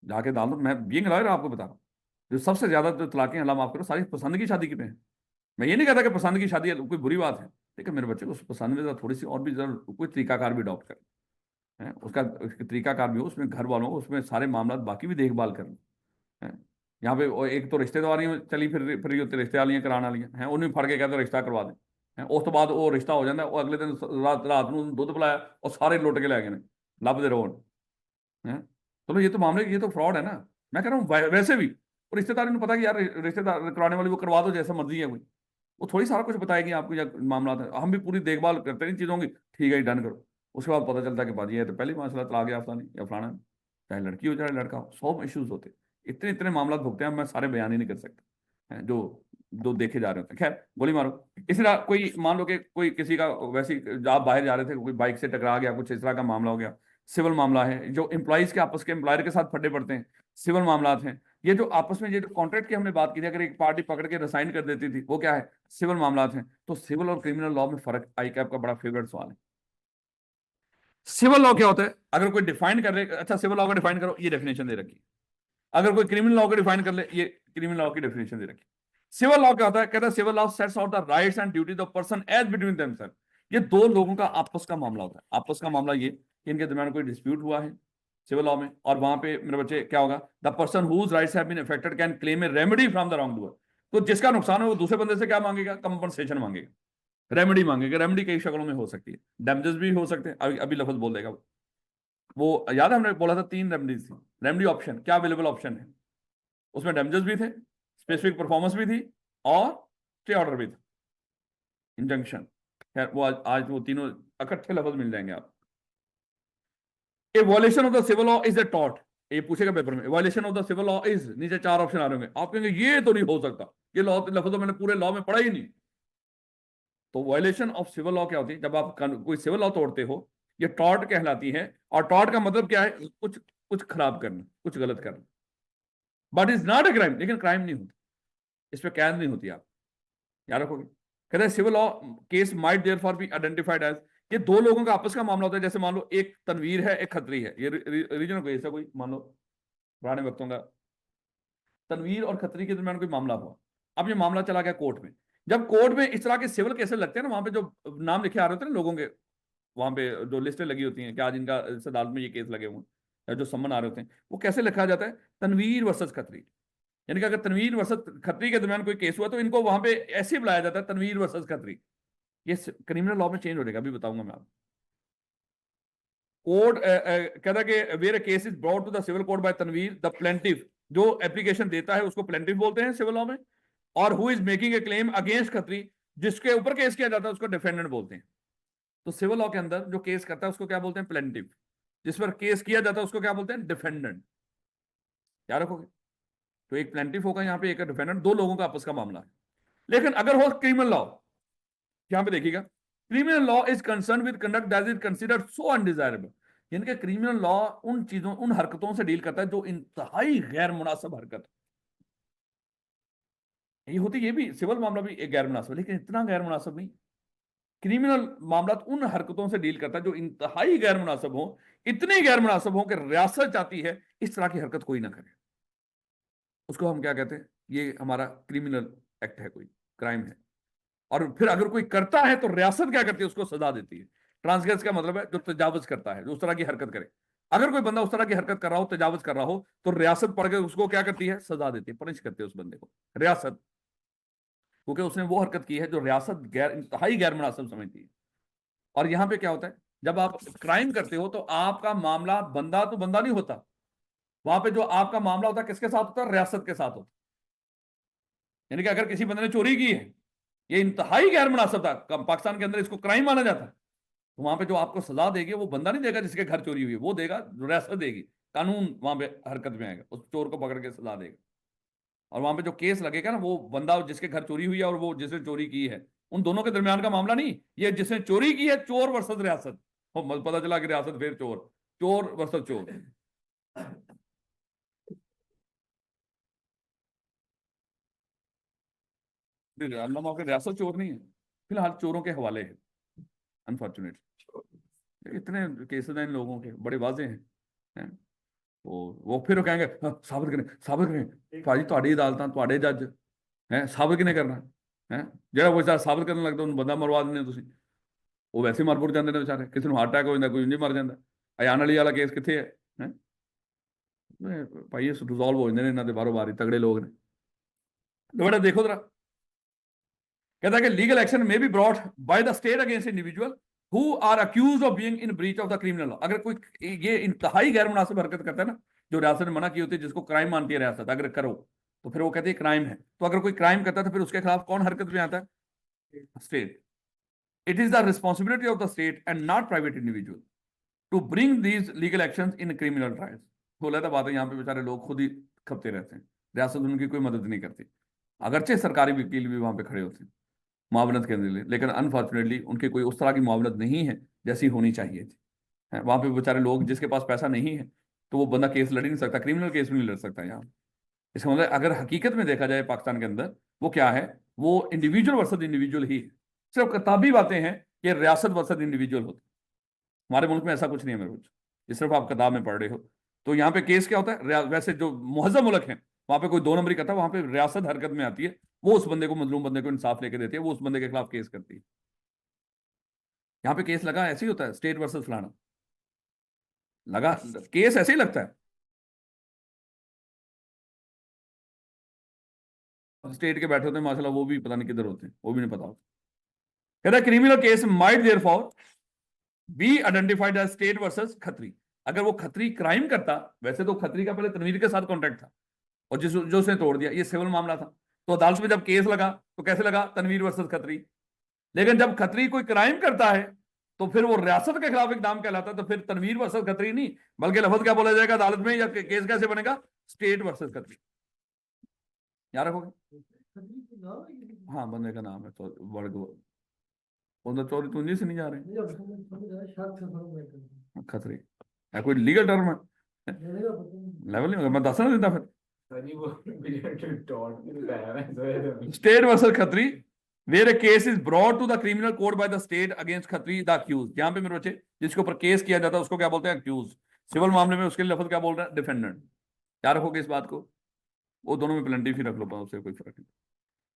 जाके डाल दो, मैं बीइंग लॉयर आपको बता रहा हूँ, जो सबसे ज्यादा जो तलाकें अल्लाह माफ करो सारी पसंद की शादी की पे हैं। मैं ये नहीं कहता कि पसंद की शादी कोई बुरी बात है, लेकिन मेरे बच्चे को उस पसंद में जरा थोड़ी सी और भी जरा कोई तरीकाकार भी अडॉप्ट करें है, उसका तरीकाकार भी हो, उसमें घर वालों को उसमें सारे मामला बाकी भी देखभाल करें है। यहाँ पे एक तो रिश्तेदारियां चली फिर रही होती, रिश्तेदारियां कराने वाली हैं, उन्हें फड़ के कहते रिश्ता करवा दें हैं, उस तो बाद वो रिश्ता हो जाता है, वो अगले दिन रात ਨੂੰ ਦੁੱਧ पिलाया और सारे लुट के ले गए ਲੱਭਦੇ ਰਹੋ हैं। चलो ये तो मामले, ये तो फ्रॉड है ना। मैं कह रहा हूँ वैसे भी रिश्तेदारी ने पता कि यार रिश्तेदार कराने वाली वो करवा दो जैसा मर्जी है कोई, वो थोड़ी सारा कुछ बताएगी आपको या मामला है। हम भी पूरी देखभाल करते हैं इन चीज़ों की, ठीक है डन करो। उसके बाद पता चलता है कि बाजी है तो पहली मसला तलाक याफ्ता नहीं या फलाना, चाहे लड़की हो चाहे लड़का हो, 100 इश्यूज होते, इतने इतने मामला भुगते हैं, मैं सारे बयान ही नहीं कर सकता हैं, जो जो देखे जा रहे होते हैं। खैर गोली मारो। इसी तरह कोई मान लो कि कोई किसी का वैसे आप बाहर जा रहे थे, कोई बाइक से टकरा गया, कुछ इस तरह का मामला हो गया, सिविल मामला है। जो एम्प्लॉइज के आपस के एम्प्लॉयर के साथ फड्डे पड़ते हैं, सिविल मामला हैं। ये जो आपस में ये जो कॉन्ट्रैक्ट की हमने बात की थी, अगर एक पार्टी पकड़ के रिसाइन कर देती थी, वो क्या है, सिविल मामला हैं। तो सिविल और क्रिमिनल लॉ में फर्क, आई कैप का बड़ा फेवरेट सवाल है। सिविल लॉ क्या होता है, अगर कोई डिफाइन कर ले, अच्छा सिविल लॉ को डिफाइन करो, ये डेफिनेशन दे रखी। अगर कोई क्रिमिनल लॉ को डिफाइन कर ले, ये क्रिमिनल लॉ की डेफिनेशन दे रखी। सिविल लॉ क्या होता है, कहता है civil law sets out the rights and duties of person as between themselves. ये दो लोगों का आपस का मामला होता है। आपस का मामला ये कि इनके दरमियान कोई डिस्प्यूट हुआ है सिविल लॉ में, और वहां पे मेरे बच्चे क्या होगा, the person whose rights have been affected can claim a remedy from the wrong doer. तो जिसका नुकसान है वो दूसरे बंदे से क्या मांगेगा, कंपनसेशन मांगेगा, रेमेडी मांगेगा। रेमेडी कई शक्लों में हो सकती है, डैमेजेस भी हो सकते हैं, अभी अभी लफ्ज बोल देगा वो याद है हमने बोला था 3 रेमेडीज थी। रेमेडी ऑप्शन क्या अवेलेबल ऑप्शन है, उसमें डैमेजेस भी थे, स्पेसिफिक परफॉर्मेंस भी थी, और स्टे ऑर्डर भी था, इंजंक्शन। खैर वो आज वो तीनों इकट्ठे लफ्ज मिल जाएंगे आप। A violation of the civil law is a tort, ये पूछेगा पेपर में, violation of the civil law is, नीचे 4 ऑप्शन आ रहे होंगे, आप कहेंगे ये तो नहीं हो सकता, ये लॉ लफ्ज तो मैंने पूरे लॉ में पढ़ा ही नहीं। तो वायलेशन ऑफ सिविल लॉ क्या होती है, जब आप कोई सिविल लॉ तोड़ते हो, ये टॉर्ट कहलाती है। और टॉर्ट का मतलब क्या है, कुछ कुछ खराब करना, कुछ गलत करना, but is not a crime, लेकिन क्राइम नहीं होती, इस पर कैद नहीं होती। आप याद रखोगे। कहते हैं civil law case might therefore be identified as, ये दो लोगों का आपस का मामला होता है। जैसे मान लो एक तनवीर है एक खत्री है, ये रीजनल केस है, कोई मान लो पुराने वक्तों का, तनवीर और खत्री के दरमियान कोई मामला हुआ। अब ये मामला चला गया कोर्ट में। जब कोर्ट में इस तरह के सिविल केसेस लगते हैं ना, वहां पे जो नाम लिखे आ रहे होते हैं ना लोगों के, वहां पे जो लिस्टें लगी होती हैं कि आज इनका इस अदालत में ये केस लगे हुए हैं, या जो सम्मन आ रहे होते हैं, वो कैसे लिखा जाता है, तनवीर वर्सेस खत्री। यानी कि अगर तनवीर वर्सेस खत्री के दरमियान कोई केस हुआ तो इनको वहां पे ऐसे बुलाया जाता है, तनवीर वर्सेस खत्री। ये क्रिमिनल लॉ में चेंज हो जाएगा, अभी बताऊंगा मैं आपको। कोर्ट कहता है कि where a case is brought to the civil court by Tanveer the plaintiff, जो एप्लीकेशन देता है उसको प्लेंटिफ बोलते हैं सिविल लॉ में, और who is making a claim against Khatri, जिसके ऊपर केस किया जाता है उसको डिफेंडेंट बोलते हैं। तो सिविल लॉ के अंदर जो केस करता है उसको क्या बोलते हैं, प्लेंटिफ। जिस पर केस किया जाता है उसको क्या बोलते हैं, डिफेंडेंट। याद रखोगे। तो एक प्लेंटिफ होगा यहाँ पे, एक डिफेंडेंट, दो लोगों का आपस का मामला है। लेकिन अगर हो क्रिमिनल लॉ, यहां पे देखिएगा, criminal law is concern with conduct that is considered so undesirable. यानी कि क्रिमिनल लॉ उन चीजों, उन हरकतों से डील करता है जो इंतहाई गैर मुनासिब हरकत है। ये होती, ये भी सिविल मामला भी एक गैर मुनासिब, लेकिन इतना गैर मुनासिब नहीं। क्रिमिनल मामला उन हरकतों से डील करता है जो इंतहाई गैर मुनासिब हो, इतनी गैर मुनासिब हो कि रियासत चाहती है इस तरह की हरकत कोई ना करे। उसको हम क्या कहते हैं, ये हमारा क्रिमिनल एक्ट है, कोई क्राइम है। और फिर अगर कोई करता है तो रियासत क्या करती है, उसको सजा देती है। ट्रांसग्रेस का मतलब है जो तजावज करता है, जो उस तरह की हरकत करे। अगर कोई बंदा उस तरह की हरकत कर रहा हो, तजावज कर रहा हो, तो रियासत पढ़ के उसको क्या करती है, सजा देती है, पनिश करती है उस बंदे को रियासत, क्योंकि उसने वो हरकत की है जो रियासत इंतहाई गैर मुनासिब समझती है। और यहां पे क्या होता है, जब आप क्राइम करते हो तो आपका मामला बंदा तो बंदा नहीं होता, वहां पे जो आपका मामला होता है किसके साथ होता है, रियासत के साथ होता है। यानी कि अगर किसी बंदे ने चोरी की है ये इंतहाई गैर मुनासिब था। पाकिस्तान के अंदर इसको क्राइम माना जाता है। तो वहां पे जो आपको सजा देगी वो बंदा नहीं देगा जिसके घर चोरी हुई है, वो देगा जो रियासत देगी, कानून वहां पे हरकत में आएगा, उस चोर को पकड़ के सजा देगा। और वहां पे जो केस लगेगा ना, वो बंदा जिसके घर चोरी हुई है और वो जिसने चोरी की है, उन दोनों के दरमियान का मामला नहीं, ये जिसने चोरी की है, चोर वर्सेस रियासत। और पता चला कि रियासत फिर चोर, चोर वर्सेस चोर। अल्लाह माफ करे, रियासत चोर नहीं है, फिलहाल चोरों के हवाले है अनफॉर्चुनेट। इतने केसेस हैं इन लोगों के, बड़े वाजे हैं। वो फिर कहेंगे हाँ, साबित करें साबित करें। भाजी ਤੁਹਾਡੀ ਅਦਾਲਤਾਂ ਤੁਹਾਡੇ ਜੱਜ ਹੈ, ਸਾबित ਕਿਨੇ ਕਰਨਾ ਹੈ? ਜਿਹੜਾ ਕੋਈ ਸਾबित ਕਰਨ ਲੱਗਦਾ ਉਹਨੂੰ ਬੰਦਾ ਮਰਵਾ ਦਿੰਦੇ ਤੁਸੀਂ। ਉਹ ਵੈਸੇ ਮਰ ਮੁਰ ਜਾਂਦੇ ਨੇ ਵਿਚਾਰੇ, ਕਿਸੇ ਨੂੰ ਹਾਰਟ ਅਟੈਕ ਹੋ ਜਾਂਦਾ, ਕੋਈ ਇੰਜ ਮਰ ਜਾਂਦਾ। ਅਯਾਨ ਅਲੀ ਵਾਲਾ ਕੇਸ ਕਿੱਥੇ ਹੈ? ਭਾਈ ਇਹ ਰਿਜ਼ੋਲਵ ਹੋ ਜਾਂਦੇ ਨੇ ਇਹਨਾਂ ਦੇ ਬਾਹਰੋਂ ਬਾਹਰ ਹੀ, ਤਗੜੇ ਲੋਕ ਨੇ। ਬੜਾ ਦੇਖੋ जरा, कहता है कि legal action may be brought by the state against individual who are accused of being in breach of the criminal law. अगर कोई ये इंतहाई गैर मुनासिब हरकत करता है ना, जो रियासत ने मना की होती है, जिसको क्राइम मानती है रियासत, अगर करो तो फिर वो कहती है क्राइम है। तो अगर कोई क्राइम करता है तो फिर उसके खिलाफ कौन हरकत में आता है? State. It is the responsibility of the state and not private individual to bring these legal action in criminal trials. बोला था बात है, यहाँ पे बेचारे लोग खुद ही खपते रहते हैं, रियासत उनकी कोई मदद नहीं करती, अगरचे सरकारी वकील भी वहां पे खड़े होते हैं मुआवनत के लिए, लेकिन अनफॉर्चुनेटली उनकी कोई उस तरह की मुआवनत नहीं है जैसी होनी चाहिए थी। वहां पे बेचारे लोग, जिसके पास पैसा नहीं है तो वो बंदा केस लड़ ही नहीं सकता, क्रिमिनल केस भी नहीं लड़ सकता यहाँ। इसका मतलब अगर हकीकत में देखा जाए पाकिस्तान के अंदर, वो क्या है, वो इंडिविजुअल वर्सेस इंडिविजुअल ही है। सिर्फ किताबी बातें हैं कि रियासत वर्सेस इंडिविजुअल होती। हमारे मुल्क में ऐसा कुछ नहीं है मेरे कुछ, ये सिर्फ आप किताब में पढ़ रहे हो। तो यहाँ पे केस क्या होता है, वैसे जो मुहज्जम मुल्क है वहां पे कोई दो नंबरी करता है, वहां पे रियासत हरकत में आती है, वो उस बंदे को, मजलूम बंदे को इंसाफ लेके देती है, वो उस बंदे के खिलाफ केस करती है। यहाँ पे केस लगा ऐसे ही होता है, स्टेट वर्सेस फलाना लगा, केस ऐसे ही लगता है। स्टेट के बैठे होते हैं माशाल्लाह, वो भी पता नहीं किधर होते हैं, वो भी नहीं पता होता। कहता है criminal case might therefore be identified as state versus Khatri. अगर वो खत्री क्राइम करता, वैसे तो खत्री का पहले तनवीर के साथ कॉन्ट्रैक्ट था और जो उसने तोड़ दिया, ये सिविल मामला था, तो अदालत में जब केस लगा तो कैसे लगा, तनवीर वर्सेस खत्री। लेकिन जब खत्री कोई क्राइम करता है तो फिर वो रियासत के खिलाफ एक नाम कहलाता है, तो फिर तनवीर वर्सेस खत्री नहीं, बल्कि लफ्ज क्या बोला जाएगा अदालत में, या केस कैसे बनेगा, स्टेट वर्सेस खत्री। याद रखोगे? हाँ, बंदे का नाम है तो चोरी तुंजी से नहीं जा रहे खतरे है, कोई लीगल टर्म है, लेवल नहीं होगा, मैं दस ना देता फिर। State versus Khatri where a case is brought to the criminal court by the state against Khatri the accused. यहाँ पे मेरे बच्चे, जिसके ऊपर केस किया जाता है उसको क्या बोलते हैं, अक्यूज। सिविल मामले में उसके लिए लफ्ज क्या बोल रहा है, डिफेंडेंट। क्या रखोगे इस बात को, वो दोनों में प्लेंटिफ ही रख लो, उससे कोई फर्क नहीं।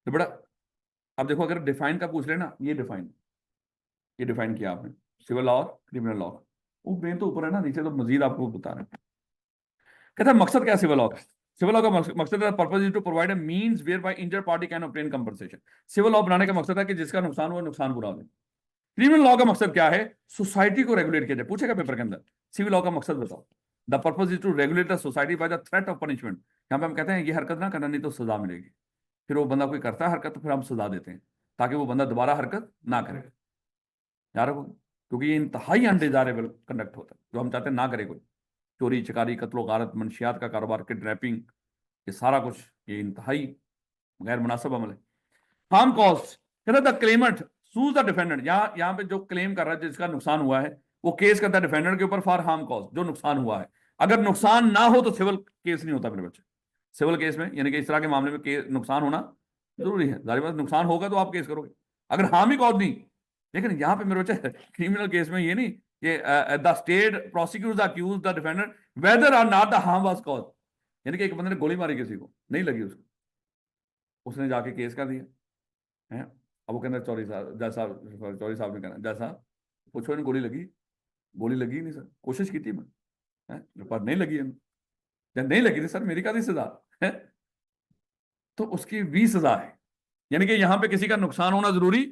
तो बड़ा, अब देखो अगर डिफाइन का पूछ लेना, ये डिफाइन किया आपने, सिविल लॉ और क्रिमिनल लॉ। वो मेन तो ऊपर है ना, नीचे तो मजीद आपको बता रहे हैं। कहता है मकसद क्या है सिविल लॉ का? सिविल लॉ का मकसद purpose is to provide a means whereby injured party can obtain compensation. Civil law बनाने का मकसद है कि जिसका नुकसान हुआ नुकसान पूरा हो। क्रिमिनल लॉ का मकसद क्या है, सोसाइटी को रेगुलेट किया जाए। पूछेगा पेपर के अंदर, सिविल लॉ का मकसद बताओ। The purpose is to regulate the society by the threat of punishment. यहाँ पे हम कहते हैं ये हरकत ना करना, नहीं तो सजा मिलेगी। फिर वो बंदा कोई करता है हरकत तो फिर हम सजा देते हैं ताकि वो बंदा दोबारा हरकत ना करे। यार क्योंकि ये इंतहाई अनडिजायरेबल कंडक्ट होता है, जो हम चाहते हैं ना करे कोई। चोरी चकारी, कत्लो गारत, मनशियात का कारोबार, किडनैपिंग, ये सारा कुछ ये इंतहाई गैर मुनासिब अमल है। हार्म कॉस्ट, कहता the Clement shoes the defendant. यहाँ पे जो क्लेम कर रहा है, जिसका नुकसान हुआ है, वो केस करता है डिफेंडेंट के ऊपर फॉर हार्म कॉस्ट, जो नुकसान हुआ है। अगर नुकसान ना हो तो सिविल केस नहीं होता मेरे बच्चे। सिविल केस में यानी कि इस तरह के मामले में नुकसान होना जरूरी है, जाहिर बात नुकसान होगा तो आप केस करोगे, अगर हार्म ही कॉज नहीं। लेकिन यहाँ पे मेरे बच्चे क्रिमिनल केस में ये नहीं, ये the state prosecute the accused the defendant whether or not the harm was cause. यानी कि एक बंदे ने गोली मारी किसी को, नहीं लगी उसको, उसने जाके केस कर दिया है। अब वो कहना चौधरी साहब, जज साहब, चौधरी साहब ने कहना, जज साहब पूछो गोली लगी नहीं सर, कोशिश की थी मैं, पर नहीं लगी है, जब नहीं लगी थी सर मेरी का सजा है, तो उसकी भी सजा है। यानी कि यहां पे किसी का नुकसान होना जरूरी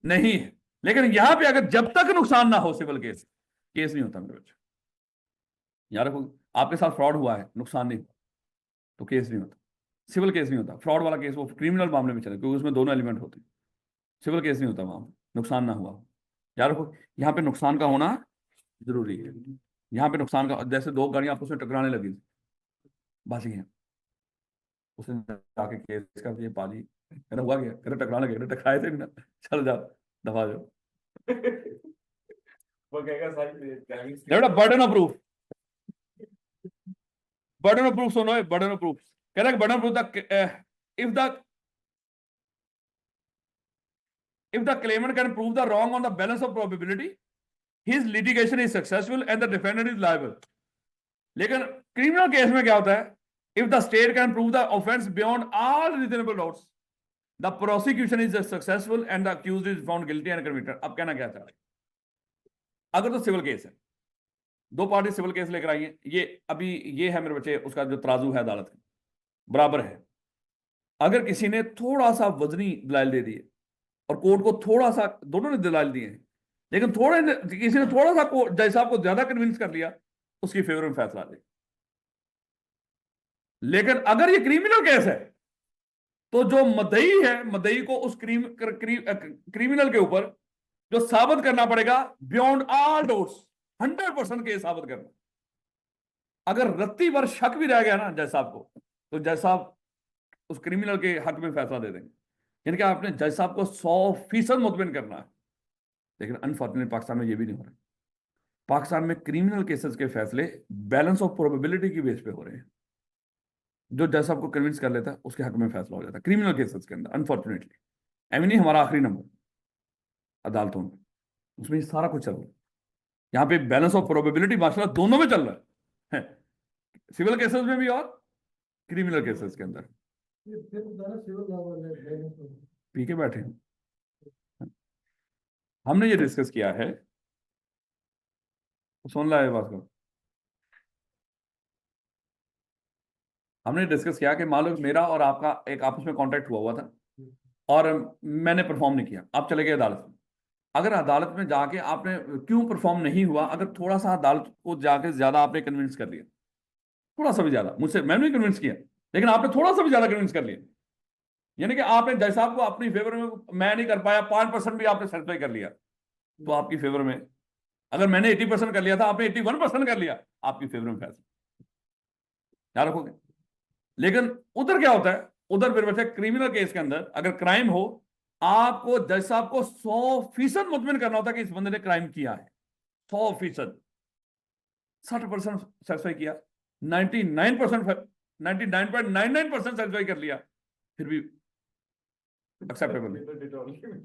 नहीं है। लेकिन यहां पे अगर जब तक नुकसान ना हो सिविल केस नहीं होता मेरे बच्चे। यार आपके साथ फ्रॉड हुआ है, नुकसान नहीं हुआ तो केस नहीं होता, सिविल केस नहीं होता। फ्रॉड वाला केस वो क्रिमिनल मामले में चले, क्योंकि उसमें दोनों एलिमेंट होते हैं। सिविल केस नहीं होता वहां पे, नुकसान ना हुआ। याद रखो, यहाँ पे नुकसान का होना जरूरी है। यहाँ पे नुकसान का, जैसे दो गाड़ियां आपस में टकराने लगी, बच गई, उसने जाके केस कर दिया, पाजी कहना हुआ क्या, कहना टकराने लगे, कहना टकराए थे भी ना, चल जाओ दफा जाओ। वो कहेगा सारी टाइमिंग बेटा burden of proof, burden of proof सुनो, बर्डन ऑफ प्रूफ कह रहा है, burden of proof if the claimant can prove the wrong on the balance of probability, his litigation is successful and the defendant is liable. लेकिन criminal case में क्या होता है, if the state can prove the offense beyond all reasonable doubts, the prosecution is successful and the accused is found guilty and convicted. अब कहना क्या चाह रहे हैं, अगर तो सिविल केस है, दो पार्टी सिविल केस लेकर आई है, ये अभी ये है मेरे बच्चे उसका जो तराजू है अदालत का बराबर है, अगर किसी ने थोड़ा सा वजनी दलाइल दे दिए और कोर्ट को थोड़ा सा, दोनों ने दलाइल दिए हैं, लेकिन किसी ने थोड़ा सा जज साहब को ज्यादा कन्विंस कर लिया, उसकी फेवर में फैसला दे। लेकिन अगर ये क्रिमिनल केस है तो जो मदई है, मदई को उस क्रिमिनल के ऊपर जो साबित करना पड़ेगा बियॉन्ड ऑल डाउट्स, 100% केस साबित करना। अगर रत्ती भर शक भी रह गया ना जज साहब को, तो जज साहब उस क्रिमिनल के हक में फैसला दे देंगे। यानी कि आपने जज साहब को 100% मुतमिन करना है। लेकिन अनफॉर्चुनेट पाकिस्तान में ये भी नहीं हो रहा। पाकिस्तान में क्रिमिनल केसेस के फैसले बैलेंस ऑफ प्रोबेबिलिटी की बेस पे हो रहे हैं। जो जज साहब को कन्विंस कर लेता है उसके हक में फैसला हो जाता है क्रिमिनल केसेस के अंदर, अनफॉर्चुनेटली। एमनी हमारा आखिरी नंबर अदालतों में, उसमें ये सारा कुछ चल रहा है। यहाँ पे बैलेंस ऑफ प्रोबेबिलिटी माशाल्लाह दोनों में चल रहा है, सिविल केसेस में भी और क्रिमिनल केसेस के अंदर। फिर दोबारा सिविल लॉ वाले पी के बैठे हैं, हमने ये डिस्कस किया है, सुन ला ये बात को, हमने डिस्कस किया कि मान लो मेरा और आपका एक आपस में कॉन्ट्रैक्ट हुआ था और मैंने परफॉर्म नहीं किया, आप चले गए अदालत में। अगर अदालत में जाके आपने क्यों परफॉर्म नहीं हुआ, अगर थोड़ा सा अदालत को जाके ज्यादा आपने कन्विंस कर लिया, थोड़ा सा भी ज्यादा, मुझसे मैंने भी कन्विंस किया लेकिन आपने थोड़ा सा भी ज्यादा कन्विंस कर लिया, यानी कि आपने जज साहब को अपनी फेवर में, मैं नहीं कर पाया, 5% भी आपने सेटिस्फाई कर लिया तो आपकी फेवर में, अगर मैंने 80% कर लिया था, आपने 81% कर लिया, आपकी फेवर में फैसला, याद रखोगे। लेकिन उधर क्या होता है, उधर फिर बच्चे क्रिमिनल केस के अंदर अगर क्राइम हो, आपको जज साहब को 100% मुतमिन करना होता है कि इस बंदे ने क्राइम किया है, 100%। 60% सेटिस्फाई किया, 99.99% सेटिस्फाई कर लिया, फिर भी एक्सेप्टेबल।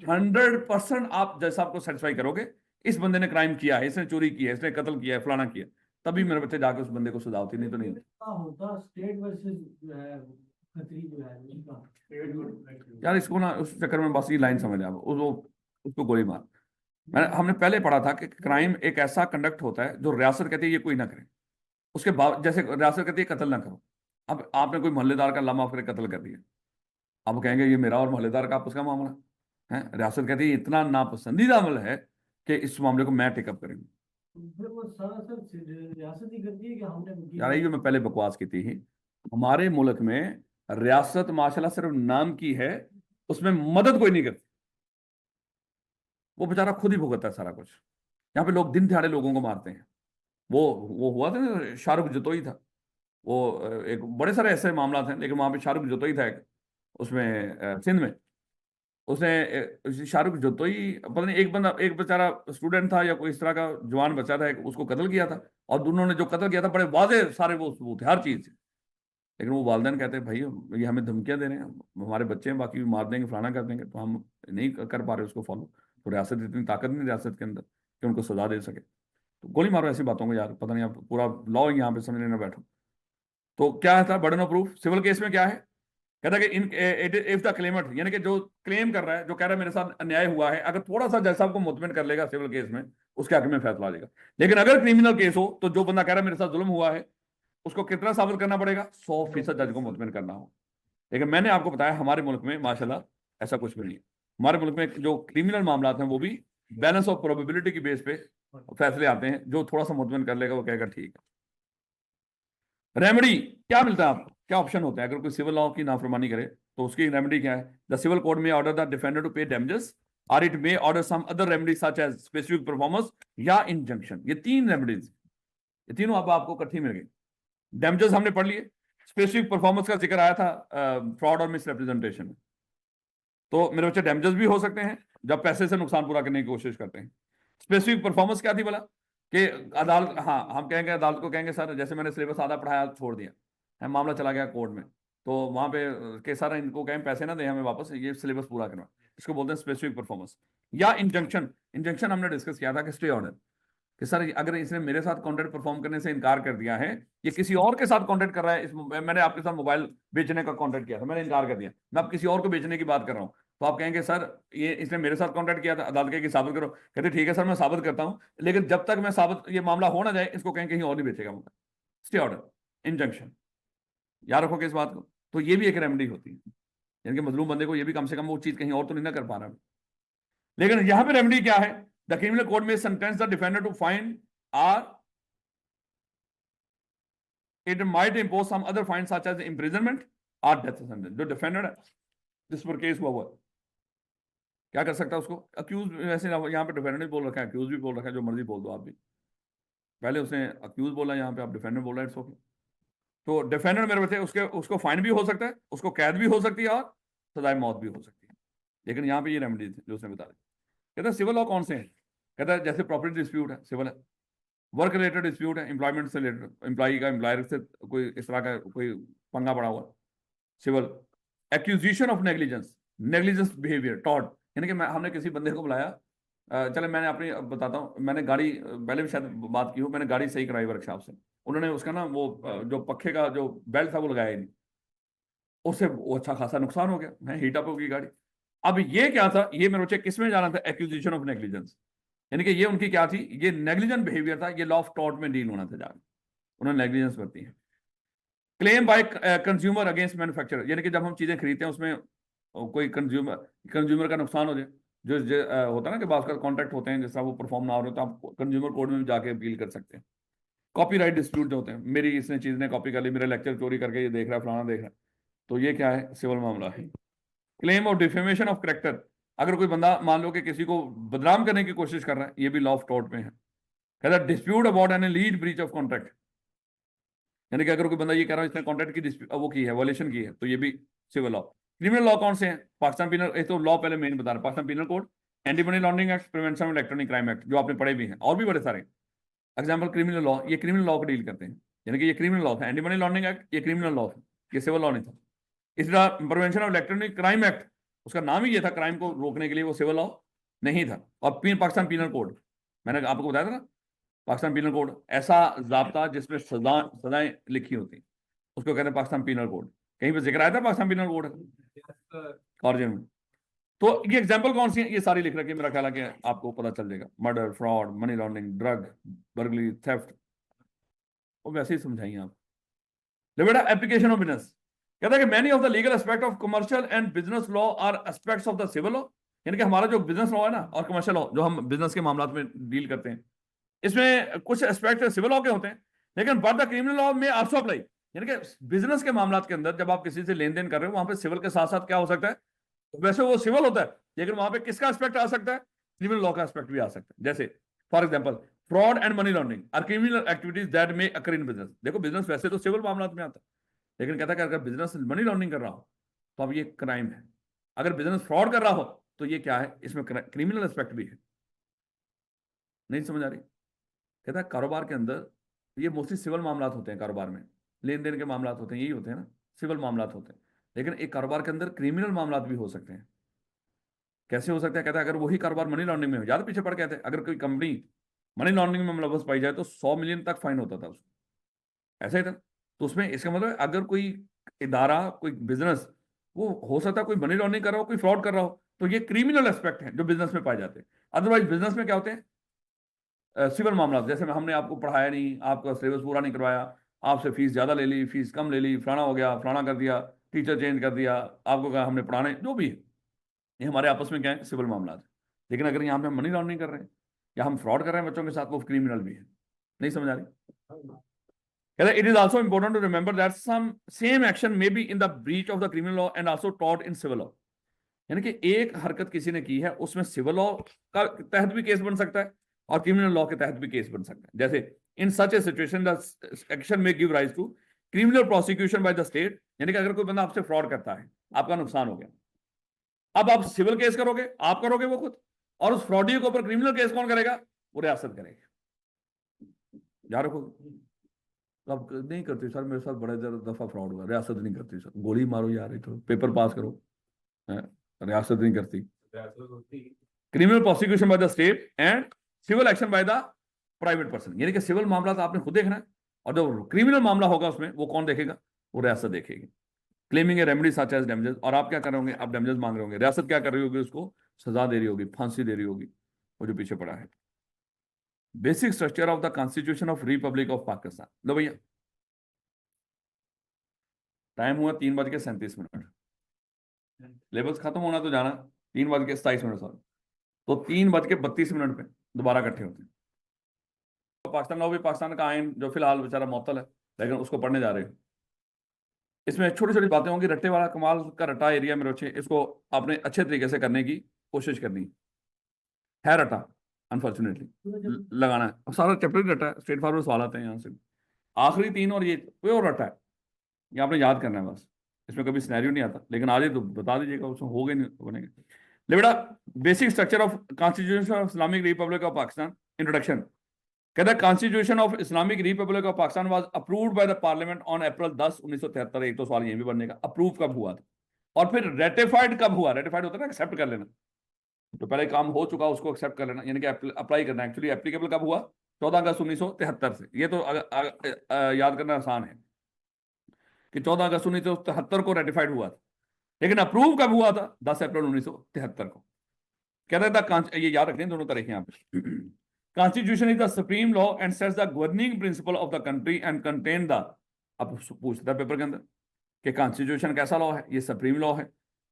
100% आप जज साहब को सेटिस्फाई करोगे इस बंदे ने क्राइम किया है, इसने चोरी की है, इसने कत्ल किया है, फलाना किया, तभी मेरे बच्चे जाके उस बंदे को सजा होती, नहीं तो नहीं। होता स्टेट वर्सेस जो है खतरी जो है उनका, यार इसको ना उस चक्कर में बस ये लाइन समझ आ, उसको गोली मार। हमने पहले पढ़ा था कि क्राइम एक ऐसा कंडक्ट होता है जो रियासत कहती है ये कोई ना करे, उसके बाद जैसे रियासत कहती है कत्ल ना करो, अब आपने कोई मोहल्लेदार का लामा फिर कत्ल कर दिया, अब कहेंगे ये मेरा और मोहल्लेदार का आपस का मामला है, रियासत कहती है इतना नापसंदीदा अमल है कि इस मामले को मैं टेकअप करेंगे। फिर वो सारा सब रियासत ही करती है कि हमने यार ये मैं पहले बकवास की थी, हमारे मुल्क में रियासत माशाल्लाह सिर्फ नाम की है, उसमें मदद कोई नहीं करती, वो बेचारा खुद ही भुगतता है सारा कुछ। यहाँ पे लोग दिन दिहाड़े लोगों को मारते हैं, वो हुआ था ना, शाहरुख जतोई था, वो एक बड़े सारे ऐसे मामला थे, लेकिन वहां पे शाहरुख जतोई था एक, उसमें सिंध में, उसने शाहरुख जतोई पता नहीं एक बंदा, एक बेचारा स्टूडेंट था या कोई इस तरह का जवान बच्चा था, उसको कत्ल किया था, और उन्होंने जो कत्ल किया था बड़े वाजे सारे वो सबूत थे हर चीज से, लेकिन वो वालिदैन कहते हैं भाई ये हमें धमकियां दे रहे हैं, हमारे बच्चे हैं, बाकी मार देंगे, फलाना कर देंगे, तो हम नहीं कर पा रहे उसको फॉलो, तो रियासत इतनी ताकत नहीं रियासत के अंदर कि उनको सजा दे सके, तो गोली मारो ऐसी बातों को यार, पता नहीं आप पूरा लॉ यहाँ पे समझने ना बैठो। तो क्या था burden of proof civil case में, क्या है, कहता है कि इफ द क्लेमेंट, यानी कि जो क्लेम कर रहा है, जो कह रहा है मेरे साथ अन्याय हुआ है, अगर थोड़ा सा जज साहब को मुतमिन कर लेगा सिविल केस में, उसके हक में फैसला आ जाएगा। लेकिन अगर क्रिमिनल केस हो तो जो बंदा कह रहा है मेरे साथ जुल्म हुआ है, उसको कितना साबित करना पड़ेगा, 100% जज को मुतमिन करना हो। लेकिन मैंने आपको बताया हमारे मुल्क में माशाल्लाह ऐसा कुछ भी नहीं है। हमारे मुल्क में जो क्रिमिनल मामला हैं वो भी बैलेंस ऑफ प्रोबेबिलिटी की बेस पे फैसले आते हैं, जो थोड़ा सा मुतमिन कर लेगा वो कहेगा ठीक है। रेमेडी क्या मिलता है आपको, क्या ऑप्शन होता है अगर कोई सिविल लॉ की नाफरमानी करे तो उसकी रेमेडी क्या है, द सिविल कोर्ट में order the defender to pay damages और it may order some other remedies such as specific performance या इंजंक्शन। ये तीन रेमेडीज, ये तीनों अब आपको इकट्ठी मिल गई। डैमेजेस हमने पढ़ लिए, स्पेसिफिक परफॉर्मेंस का जिक्र आया था फ्रॉड और मिसरिप्रेजेंटेशन में। तो मेरे बच्चे डैमेजेस भी हो सकते हैं जब पैसे से नुकसान पूरा करने की कोशिश करते हैं। स्पेसिफिक परफॉर्मेंस क्या थी बोला कि अदालत, हाँ हम कहेंगे अदालत को कहेंगे सर जैसे मैंने सिलेबस आधा पढ़ाया छोड़ दिया है, मामला चला गया कोर्ट में, तो वहां पे के सर इनको कहें पैसे ना दें हमें वापस, ये सिलेबस पूरा करना, इसको बोलते हैं स्पेसिफिक परफॉर्मेंस। या इंजंक्शन, इंजंक्शन हमने डिस्कस किया था कि स्टे ऑर्डर, कि सर अगर इसने मेरे साथ कॉन्ट्रैक्ट परफॉर्म करने से इनकार कर दिया है, ये किसी और के साथ कॉन्ट्रैक्ट कर रहा है, मैंने आपके साथ मोबाइल बेचने का कॉन्ट्रैक्ट किया था, मैंने इनकार कर दिया, मैं अब किसी और को बेचने की बात कर रहा हूँ, तो आप कहेंगे सर ये इसने मेरे साथ कॉन्ट्रैक्ट किया था, अदालत कहेगी साबित करो, कहते ठीक है सर मैं साबित करता हूँ, लेकिन जब तक मैं साबित ये मामला हो ना जाए इसको कहें कहीं और नहीं बेचेगा मुझे। स्टे ऑर्डर, इंजंक्शन, याद रखोगे इस बात को। तो ये भी एक रेमेडी होती है, यानी कि मजलूम बंदे को ये भी कम से कम वो चीज कहीं और तो नहीं ना कर पा रहा। लेकिन यहां पे रेमेडी क्या है, द क्रिमिनल कोड में sentence the defender to fine or it might impose some other fine such as imprisonment or death sentence। जो डिफेंडर है जिस पर केस हुआ क्या कर सकता है उसको, अक्यूज, वैसे यहाँ पे डिफेंडर भी बोल रखा है, अक्यूज भी बोल रखा है, जो मर्जी बोल दो आप भी, पहले उसने अक्यूज बोला, यहाँ पे आप डिफेंडर बोल रहे हैं, इट्स ओके। तो डिफेंडर मेरे बच्चे उसके उसको फाइन भी हो सकता है, उसको कैद भी हो सकती है और सजाए मौत भी हो सकती है। लेकिन यहाँ पे ये रेमेडी थी जो उसने बता दी। कहता है सिविल लॉ कौन से हैं, कहता है जैसे प्रॉपर्टी डिस्प्यूट है सिविल है, वर्क रिलेटेड डिस्प्यूट है, एम्प्लॉयमेंट से रिलेटेड, एम्प्लॉई का एम्प्लॉयर से कोई इस तरह का कोई पंगा पड़ा हुआ civil. Accusation of negligence, negligence behaviour टॉट, यानी कि हमने किसी बंदे को बुलाया, चले मैंने अपनी बताता हूँ, मैंने गाड़ी पहले भी शायद बात की हो, मैंने गाड़ी सही कराई वर्कशॉप से, उन्होंने उसका ना वो जो पखे का जो बेल्ट था वो लगाया ही नहीं, उससे वो अच्छा खासा नुकसान हो गया, मैं हीट अप होगी गाड़ी। अब ये क्या था, ये मेरे बच्चे किस में जाना था, एक्यूजिशन ऑफ नेग्लिजेंस, यानी कि ये उनकी क्या थी, ये नेग्लिजेंट बिहेवियर था, ये लॉ ऑफ टॉर्ट में डील होना था जाकर, उन्होंने नेग्लिजेंस बरती है। Claim by consumer against manufacturer, यानी कि जब हम चीजें खरीदते हैं उसमें कोई कंज्यूमर का नुकसान हो जाए, जो होता है ना कि बात का कॉन्ट्रैक्ट होते हैं जैसा वो परफॉर्म ना हो रहे, तो आप कंज्यूमर कोर्ट में भी जाके अपील कर सकते हैं। कॉपीराइट डिस्प्यूट जो होते हैं, मेरी इसने चीज ने कॉपी कर ली, मेरा लेक्चर चोरी करके ये देख रहा है, फलाना देख रहा है, तो ये क्या है, सिविल मामला है। Claim of defamation of character, अगर कोई बंदा मान लो कि किसी को बदनाम करने की कोशिश कर रहा है, ये भी लॉ ऑफ टॉर्ट में है। कहता है dispute about an lead breach of contract, यानी कि अगर कोई बंदा ये कह रहा है इसने कॉन्ट्रैक्ट की वो की है, वॉयलेशन की है, तो ये भी सिविल लॉ। क्रिमिनल लॉ कौन से हैं, पाकिस्तान पिनल, एक तो लॉ पहले मेन बता रहा, Pakistan penal code, anti money laundering act, prevention of electronic crime act, जो आपने पढ़े भी हैं, और भी बड़े सारे एग्जाम्पल। क्रिमिनल लॉ, ये क्रिमिनल लॉ को डील करते हैं, यानी कि ये क्रिमिनल लॉ था, एंटी मनी लॉन्ड्रिंग एक्ट ये क्रिमिनल लॉ था, ये सिविल लॉ नहीं था। इस तरह prevention of electronic crime act, उसका नाम ही ये था, क्राइम को रोकने के लिए, वो सिविल लॉ नहीं था। और पाकिस्तान पिनल कोड, मैंने आपको बताया था ना, पाकिस्तान पिनल कोड ऐसा जाब्ता जिसमें सजाएं लिखी होती, उसको कहते हैं पाकिस्तान पिनल कोड। कहीं पे जिक्र आया था पाकिस्तान पिनल कोड ऑरिजिन में। तो ये एग्जांपल कौन सी है, ये सारी लिख रखी है, मेरा ख्याल है कि आपको पता चल जाएगा। Murder, fraud, money laundering, drug, burglary, theft, वो वैसे ही समझाइए आप। बेटा एप्लीकेशन ऑफ बिजनेस, कहता है कि many of the legal aspect of commercial and business law are aspects of the civil law, यानी कि हमारा जो बिजनेस लॉ है ना और कमर्शियल लॉ जो हम बिजनेस के मामलों में डील करते हैं, इसमें कुछ एस्पेक्ट सिविल लॉ के होते हैं, लेकिन बट द क्रिमिनल लॉ में आल्सो अप्लाई, यानी कि बिजनेस के मामलों के अंदर जब आप किसी से लेन देन कर रहे हो वहां पे सिविल के साथ साथ क्या हो सकता है, वैसे वो सिविल होता है, लेकिन वहां पे किसका एस्पेक्ट आ सकता है, क्रिमिनल लॉ का एस्पेक्ट भी आ सकता है। जैसे for example fraud and money laundering are criminal activities that may occur in business. देखो बिजनेस वैसे तो सिविल मामला में आता है, लेकिन कहता है कि अगर बिजनेस मनी लॉन्ड्रिंग कर रहा हो तो अब ये क्राइम है, अगर बिजनेस फ्रॉड कर रहा हो तो ये क्या है, इसमें क्रिमिनल एस्पेक्ट भी है। नहीं समझ आ रही, कहता है कारोबार के अंदर ये मोस्टली सिविल मामला होते हैं, कारोबार में लेन देन के मामला होते हैं, यही होते हैं ना, सिविल मामला होते हैं, लेकिन एक कारोबार के अंदर क्रिमिनल मामला भी हो सकते हैं। कैसे हो सकता है, कहता है अगर वही कारोबार मनी लॉन्ड्रिंग में हो, ज्यादा पीछे पड़ गए थे, अगर कोई कंपनी मनी लॉन्ड्रिंग में मुलव्वस पाई जाए तो 100 मिलियन तक फाइन होता था उसको, ऐसा ही था। तो उसमें इसका मतलब अगर कोई इदारा, कोई बिजनेस, वो हो सकता है कोई मनी लॉन्ड्रिंग कर रहा हो, कोई फ्रॉड कर रहा हो, तो ये क्रिमिनल एस्पेक्ट है जो बिजनेस में पाए जाते हैं। अदरवाइज बिजनेस में क्या होते हैं, सिविल मामला, जैसे हमने आपको पढ़ाया नहीं, आपका सिलेबस पूरा नहीं करवाया, आपसे फीस ज्यादा ले ली, फीस कम ले ली, फलाना हो गया, फलाना कर दिया, टीचर चेंज कर दिया, आपको कहा हमने पढ़ाने, जो भी है, ये हमारे आपस में क्या है, सिविल मामला है। लेकिन अगर यहाँ पे हम मनी लॉन्ड्रिंग कर रहे हैं या हम फ्रॉड कर रहे हैं बच्चों के साथ, वो क्रिमिनल भी है। नहीं समझ आ रही, it is also important to remember that some same action may be in the breach of the criminal law and also टॉट इन सिविल लॉ। यानी कि एक हरकत किसी ने की है उसमें सिविल लॉ का तहत भी केस बन सकता है और क्रिमिनल लॉ के तहत भी केस बन सकता है। जैसे in such a situation the action may give rise to criminal prosecution by the state, यानी कि अगर कोई बंदा आपसे फ्रॉड करता है, आपका नुकसान हो गया, अब आप सिविल केस करोगे, आप करोगे वो खुद, और उस फ्रॉडी के ऊपर क्रिमिनल केस कौन करेगा? वो रियासत करेगी। याद रखो। अब नहीं करती सर, मेरे साथ बड़े दफा फ्रॉड हुआ, रियासत नहीं करती सर, गोली मारो यार, तो पेपर पास करो, रियासत नहीं करती। Criminal prosecution by the state and civil action by the private person, यानी कि सिविल मामला तो आपने खुद देखना है, और जो क्रिमिनल मामला होगा उसमें वो कौन देखेगा? वो रियासत देखेगी। Claiming a remedy such as damages, और आप क्या कर रहे होंगे? आप डैमेजेस मांग रहे होंगे, रियासत क्या कर रही होगी? उसको सजा दे रही होगी, फांसी दे रही होगी, वो जो पीछे पड़ा है। Basic structure of the constitution of republic of Pakistan. लो भैया, टाइम हुआ 3:37। लेवल्स खत्म होना तो जाना 3:27 सॉरी, तो 3:32 पे दोबारा इकट्ठे होते हैं। तो पाकिस्तान लॉ भी, पाकिस्तान का आइन जो फिलहाल बेचारा मुअत्तल है, लेकिन उसको पढ़ने जा रहे हैं। इसमें छोटी छोटी बातें होंगी। रट्टे वाला कमाल का रट्टा एरिया में बच्चे, इसको आपने अच्छे तरीके से करने की कोशिश करनी है। रट्टा अनफॉर्चुनेटली लगाना है, सारा चैप्टर ही रट्टा है, स्ट्रेट फॉरवर्ड सवाल आते हैं यहाँ से। आखिरी 3 और ये प्योर रट्टा है, ये आपने याद करना है बस, इसमें कभी सिनेरियो नहीं आता, लेकिन आज तो बता दीजिएगा, उसमें हो गए नहीं बनेंगे। ले बेटा, basic structure of constitution of Islamic Republic of Pakistan, introduction. कहता है constitution of Islamic Republic of Pakistan was approved by the parliament on April 10, 1973। एक तो सवाल ये भी बनने का, अप्रूव कब हुआ था और फिर रेटिफाइड कब हुआ? रेटिफाइड होता है ना एक्सेप्ट कर लेना, तो पहले काम हो चुका उसको एक्सेप्ट कर लेना, यानी कि अप्लाई करना। एक्चुअली एप्लीकेबल कब हुआ? 14 अगस्त 1973 से। ये तो याद करना आसान है कि 14 अगस्त 1973 को रेटिफाइड हुआ था, लेकिन अप्रूव कब हुआ था? 10 अप्रैल 1973 को। कहता था, ये याद रखने दोनों तरह के यहाँ पे। Constitution is the supreme law and sets the governing principle of the country and contain the, अब पूछता है पेपर के अंदर कि कॉन्स्टिट्यूशन कैसा लॉ है? ये सुप्रीम लॉ है,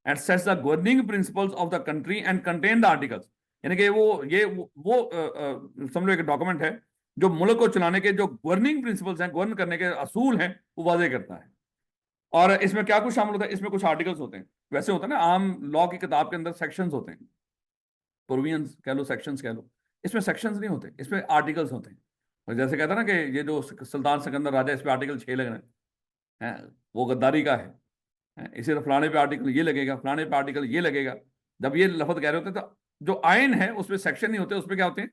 and sets the governing principles of the country and contain the articles, यानी कि वो समझ लो एक डॉक्यूमेंट है जो मुल्क को चलाने के जो गवर्निंग प्रिंसिपल्स हैं, गवर्न करने के असूल हैं, वो वाजे करता है। और इसमें क्या कुछ शामिल होता है? इसमें कुछ आर्टिकल्स होते हैं, वैसे होता है ना आम लॉ की किताब के अंदर सेक्शंस होते हैं, प्रोविजंस कह लो, सेक्शंस कह लो, इसमें सेक्शंस नहीं होते, इसमें आर्टिकल्स होते हैं। और जैसे कहता है ना कि ये जो सुल्तान सिकंदर राजा, इस पे आर्टिकल 6 लगना है, वो गद्दारी का है, इसी तरह फलाने पे आर्टिकल ये लगेगा, फलाने पे आर्टिकल ये लगेगा। जब ये लफ्ज कह रहे होते हैं तो जो आइन है उसमें सेक्शन नहीं होते, उसमें क्या होते हैं?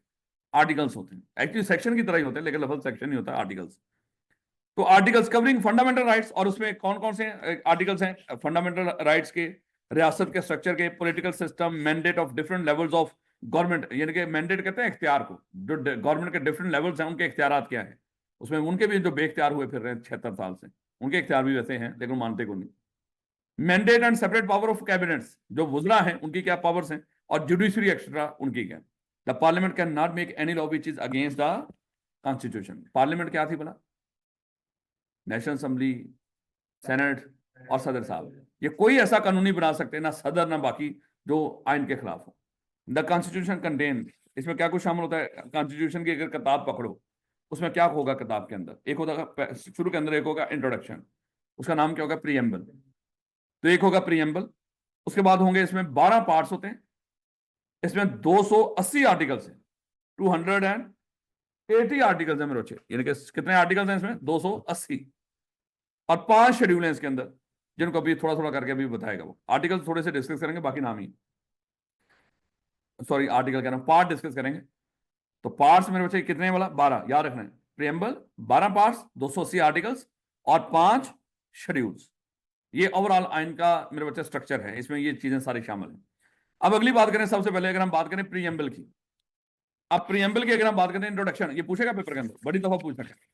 आर्टिकल्स होते हैं। एक्चुअली सेक्शन की तरह ही होते हैं, लेकिन लफ्ज सेक्शन नहीं होता, आर्टिकल्स। तो आर्टिकल्स कवरिंग फंडामेंटल राइट्स, और उसमें कौन कौन से आर्टिकल्स हैं फंडामेंटल राइट्स के? रियासत के स्ट्रक्चर के, political system, mandate of different levels of government, यानी कि मैंडेट कहते हैं इख्तियार को, जो गवर्नमेंट के डिफरेंट लेवल्स हैं उनके इख्तियारात क्या है, उसमें उनके भी जो बेख्तियार हुए फिर रहे हैं 76 साल से, उनके इख्तियार भी वैसे हैं, लेकिन मानते को नहीं। Mandate and separate power of cabinets, जो वुज़रा हैं उनकी क्या पावर्स हैं, और जुडिशरी एक्स्ट्रा उनकी क्या। The parliament can not make any law which is against the constitution. Parliament क्या थी भला? नेशनल असेंबली, सेनेट और सदर साहब, ये कोई ऐसा कानून नहीं बना सकते, ना सदर ना बाकी, जो आइन के खिलाफ हो। द कॉन्स्टिट्यूशन कंटेन, इसमें क्या कुछ शामिल होता है? कॉन्स्टिट्यूशन की अगर किताब पकड़ो, उसमें क्या होगा किताब के अंदर? एक होगा शुरू के अंदर, एक होगा इंट्रोडक्शन, उसका नाम क्या होगा? प्रीएम्बल। तो एक होगा प्रीएम्बल, उसके बाद होंगे इसमें 12 पार्ट्स होते हैं, इसमें 280 आर्टिकल्स हैं, 280 आर्टिकल्स हैं मेरे बच्चे, यानी कि कितने आर्टिकल्स हैं इसमें? 280, और 5 शेड्यूल हैं इसके अंदर, जिनको अभी थोड़ा थोड़ा करके अभी बताएगा वो। आर्टिकल थोड़े से डिस्कस करेंगे, बाकी नाम ही, सॉरी आर्टिकल कह रहा हूं, पार्ट डिस्कस करेंगे। तो पार्ट्स मेरे बच्चे कितने वाला? 12, याद रखना है। प्रीएम्बल 12 पार्ट्स, 280 आर्टिकल्स और 5 शेड्यूल्स। ये ओवरऑल आइन का मेरे बच्चे स्ट्रक्चर है, इसमें ये चीजें सारी शामिल हैं। अब अगली बात करें, सबसे पहले अगर हम बात करें प्रीएम्बल की, अब प्रीएम्बल की अगर हम बात करें, इंट्रोडक्शन, ये पूछेगा पेपर के अंदर, बड़ी दफा पूछ सकता है।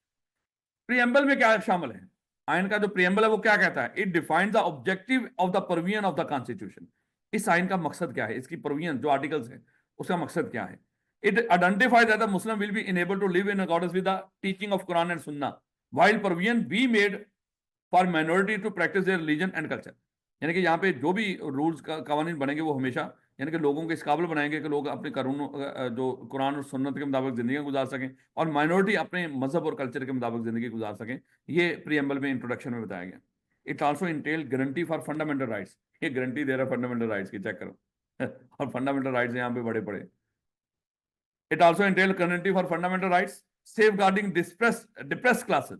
प्रीएम्बल में क्या शामिल है? आइन का जो प्रीएम्बल है वो क्या कहता है? It defines the objective of the provision of the constitution. इस आइन का मकसद क्या है? इसकी प्रोविजन जो आर्टिकल्स है उसका मकसद क्या है? It identifies that the Muslim will be enable to live in accordance with the teaching of Quran and Sunnah while provision be made for minority to practice their religion and culture. यानी कि यहाँ पे जो भी rules का कानून बनेंगे वो हमेशा यानी कि लोगों को इस काबिल बनाएंगे कि लोग अपने कानून जो कुरान और सुन्नत के मुताबिक जिंदगी गुजार सकें, और माइनॉरिटी अपने मजहब और कल्चर के मुताबिक जिंदगी गुजार सकें। ये प्रीएम्बल में इंट्रोडक्शन में बताया गया। It also Intel guarantee for fundamental rights, ये गारंटी दे रहा है फंडामेंटल राइट्स की, चेक करो। और फंडामेंटल राइट्स यहाँ पे बड़े पड़े। It also entail community for fundamental rights, safeguarding depressed classes,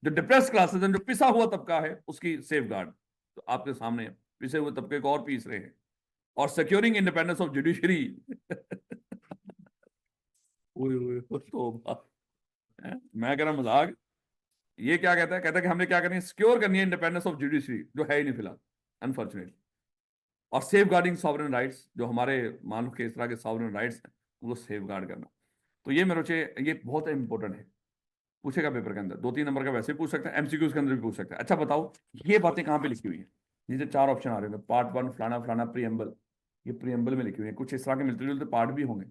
जो डिप्रेस क्लासेस हैं, जो पिसा हुआ तबका है, उसकी सेफ गार्ड। तो आपके सामने है, पिसे हुए तबके को और पीस रहे हैं। और सिक्योरिंग इंडिपेंडेंस ऑफ जुडिशरी। तो मैं कह रहा मजाक, ये क्या कहता है, कहता है कि हमने क्या करनी है, सिक्योर करनी है इंडिपेंडेंस ऑफ जुडिशरी, जो है ही नहीं फिलहाल अनफॉर्चुनेटली। और सेफ गार्डिंग सॉवरेन राइट्स, जो हमारे मान लो कि इस तरह के सॉवरेन राइट्स हैं, उनको सेफ गार्ड करना। तो ये मेरे से ये बहुत इंपॉर्टेंट है, पूछेगा पेपर के अंदर, 2-3 नंबर का वैसे ही पूछ सकता है, एमसीक्यूज के अंदर भी पूछ सकता है। अच्छा बताओ, ये बातें कहाँ पे लिखी हुई है? ये जो 4 ऑप्शन आ रहे हैं, पार्ट 1 फलाना फलाना प्रीएम्बल, ये प्रीएम्बल में लिखी हुई है। कुछ इस तरह के मिलते जुलते पार्ट भी होंगे।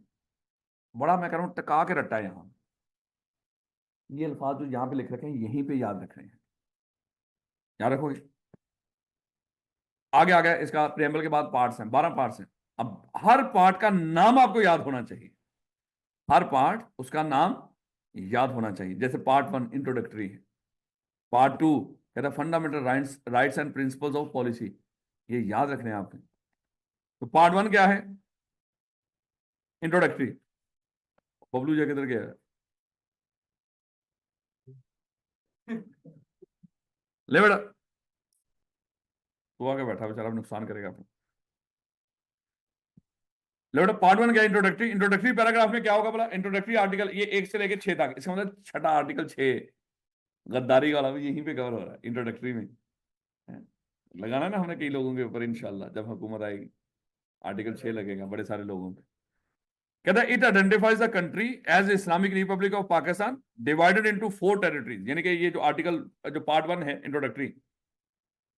बड़ा मैं कह रहा हूँ टका के रट्टा है यहाँ। ये अल्फाज जो यहाँ पे लिख रखे हैं, यहीं पे याद रख रहे हैं, याद रखोगे। आगे आ गया, इसका प्रीएम्बल के बाद पार्ट्स हैं, 12 पार्ट्स हैं। अब हर पार्ट का नाम आपको याद होना चाहिए, हर पार्ट उसका नाम याद होना चाहिए। जैसे पार्ट 1 इंट्रोडक्टरी है, पार्ट 2 कहता है fundamental rights and principles of policy, ये याद रखने हैं आपने। तो पार्ट 1 क्या है? इंट्रोडक्टरी। बबलू जी किधर गया है? ले बेटा, तू आके बैठा बेचारा, नुकसान करेगा आपको। ले बेटा, पार्ट 1 क्या है? इंट्रोडक्टरी। इंट्रोडक्टरी पैराग्राफ में क्या होगा बोला? इंट्रोडक्टरी आर्टिकल, ये 1 से लेके 6 तक, इसका मतलब छठा आर्टिकल 6 गद्दारी वाला भी यहीं पे कवर हो रहा है इंट्रोडक्टरी में। है? लगाना ना हमने कई लोगों के ऊपर, इंशाल्लाह जब हुकूमत आएगी आर्टिकल 6 लगेगा बड़े सारे लोगों पे। कहता है it identifies the country as Islamic Republic of Pakistan divided into 4 territories. यानी कि ये जो आर्टिकल, जो पार्ट 1 है इंट्रोडक्टरी,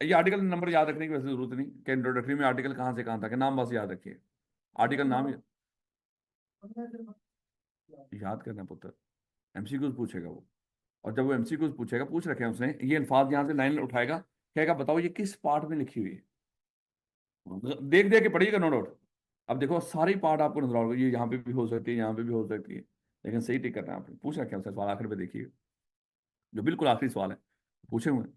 ये आर्टिकल नंबर याद रखने की वैसे जरूरत नहीं कि इंट्रोडक्टरी में आर्टिकल कहां से कहां तक है, नाम बस याद रखिए, आर्टिकल नाम याद करना पुत्र। एमसीक्यूज पूछेगा वो, और जब वो एमसीक्यूज पूछेगा, पूछ रखे हैं उसने, ये अल्फाज यहां से लाइन उठाएगा, कहेगा बताओ ये किस पार्ट में लिखी हुई है, देख देख के पढ़िएगा, नो डाउट। अब देखो सारी पार्ट आपको नजर आओगे, ये यहाँ पे भी हो सकती है, यहाँ पे भी हो सकती है, लेकिन सही टिक करना है आपने। पूछ रखे हैं उसने सवाल, आखिर पे देखिए, जो बिल्कुल आखिरी सवाल है पूछे हुए हैं।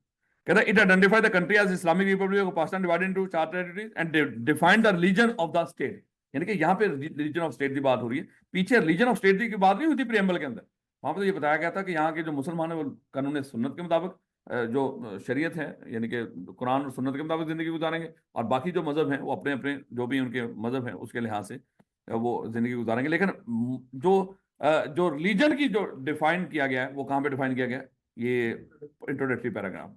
कहता है it identify the country as Islamic Republic of Pakistan divided into 4 territories and define the region of the state. यानी कि यहाँ पे रीजन ऑफ स्टेट की बात हो रही है, पीछे रीजन ऑफ स्टेट की बात नहीं हुई थी प्रीएम्बल के अंदर। वहां पर तो ये बताया गया था कि यहाँ के जो मुसलमान है वो कानून सुन्नत के मुताबिक, जो शरीयत है यानी कि कुरान और सुन्नत के मुताबिक जिंदगी गुजारेंगे, और बाकी जो मजहब हैं वो अपने अपने जो भी उनके मजहब हैं उसके लिहाज से वो जिंदगी गुजारेंगे। लेकिन जो रिलीजन की जो डिफाइन किया गया है, वो कहाँ पे डिफाइन किया गया है? ये इंट्रोडक्टरी पैराग्राफ,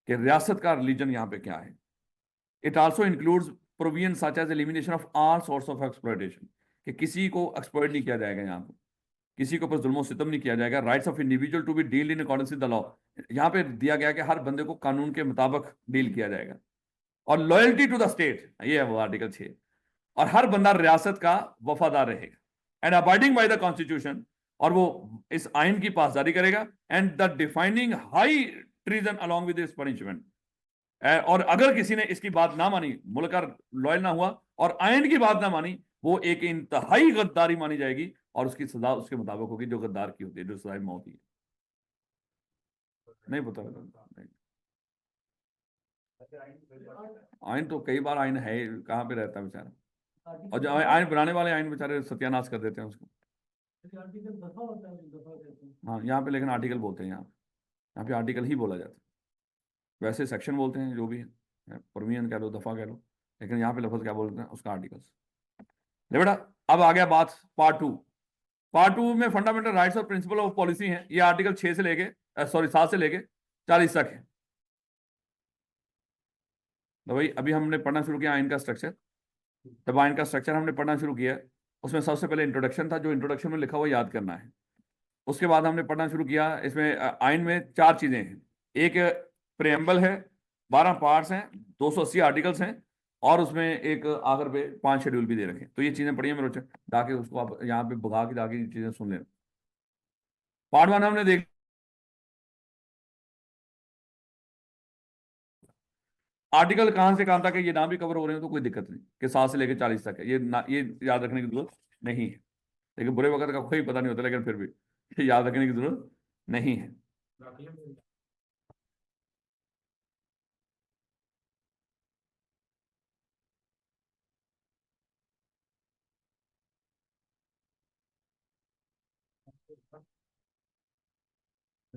कि रियासत का रिलीजन यहाँ पे क्या है। It also includes provision such as elimination of all source of exploitation, कि किसी को एक्सप्लॉयट नहीं किया जाएगा यहाँ पे, किसी के ऊपर जुल्म सितम नहीं किया जाएगा। Rights of individual to be deal in accordance with the law, यहाँ पे दिया गया कि हर बंदे को कानून के मुताबिक डील किया जाएगा। और लॉयल्टी टू द स्टेट, ये है वो आर्टिकल 6, और हर बंदा रियासत का वफादार रहेगा and abiding by the constitution, और वो इस आइन की पासदारी करेगा, and the defining high treason along with its punishment. और अगर किसी ने इसकी बात ना मानी, मुल्क लॉयल ना हुआ और आइन की बात ना मानी, वो एक इंतहाई गद्दारी मानी जाएगी, और उसकी सजा उसके मुताबिक होगी जो गद्दार की होती है, जो सजा मौत की है। नहीं पता नहीं। आइन तो कई बार आइन है, कहाँ पे रहता है बेचारा, और जो आइन बनाने वाले आइन बेचारे सत्यानाश कर देते हैं उसको। आर्टिकल दफा होता है, दफा कहते हैं। हाँ यहाँ पे लेकिन आर्टिकल बोलते हैं, यहाँ पे आर्टिकल ही बोला जाता है, वैसे सेक्शन बोलते हैं जो भी है, परमियन कह लो, दफा कह लो, लेकिन यहाँ पे लफ्ज क्या बोलते हैं उसका, आर्टिकल्स। ले बेटा, अब आ गया बात पार्ट 2। पार्ट 2 में फंडामेंटल राइट्स और प्रिंसिपल ऑफ पॉलिसी हैं, ये आर्टिकल 6 से लेके 7 से लेके 40 तक है। तो भाई अभी हमने पढ़ना शुरू किया आइन का स्ट्रक्चर। जब आइन का स्ट्रक्चर हमने पढ़ना शुरू किया, उसमें सबसे पहले इंट्रोडक्शन था, जो इंट्रोडक्शन में लिखा हुआ याद करना है। उसके बाद हमने पढ़ना शुरू किया, इसमें आइन में 4 चीजें हैं। एक प्रेम्बल है, 12 पार्ट्स हैं, 280 आर्टिकल्स हैं, और उसमें एक आखिर पे 5 शेड्यूल भी दे रखे हैं। तो ये चीजें पढ़िए मेरे बच्चे, ताकि उसको आप यहाँ पे भगा के ताकि चीजें सुन लें। पार्ट 1 हमने देख, आर्टिकल कहां से कहां तक है ये ना भी कवर हो रहे हैं तो कोई दिक्कत नहीं, कि 7 से लेकर 40 तक है, ये याद रखने की जरूरत नहीं है। लेकिन बुरे वक्त का कोई पता नहीं होता, लेकिन फिर भी ये याद रखने की जरूरत नहीं है। अरे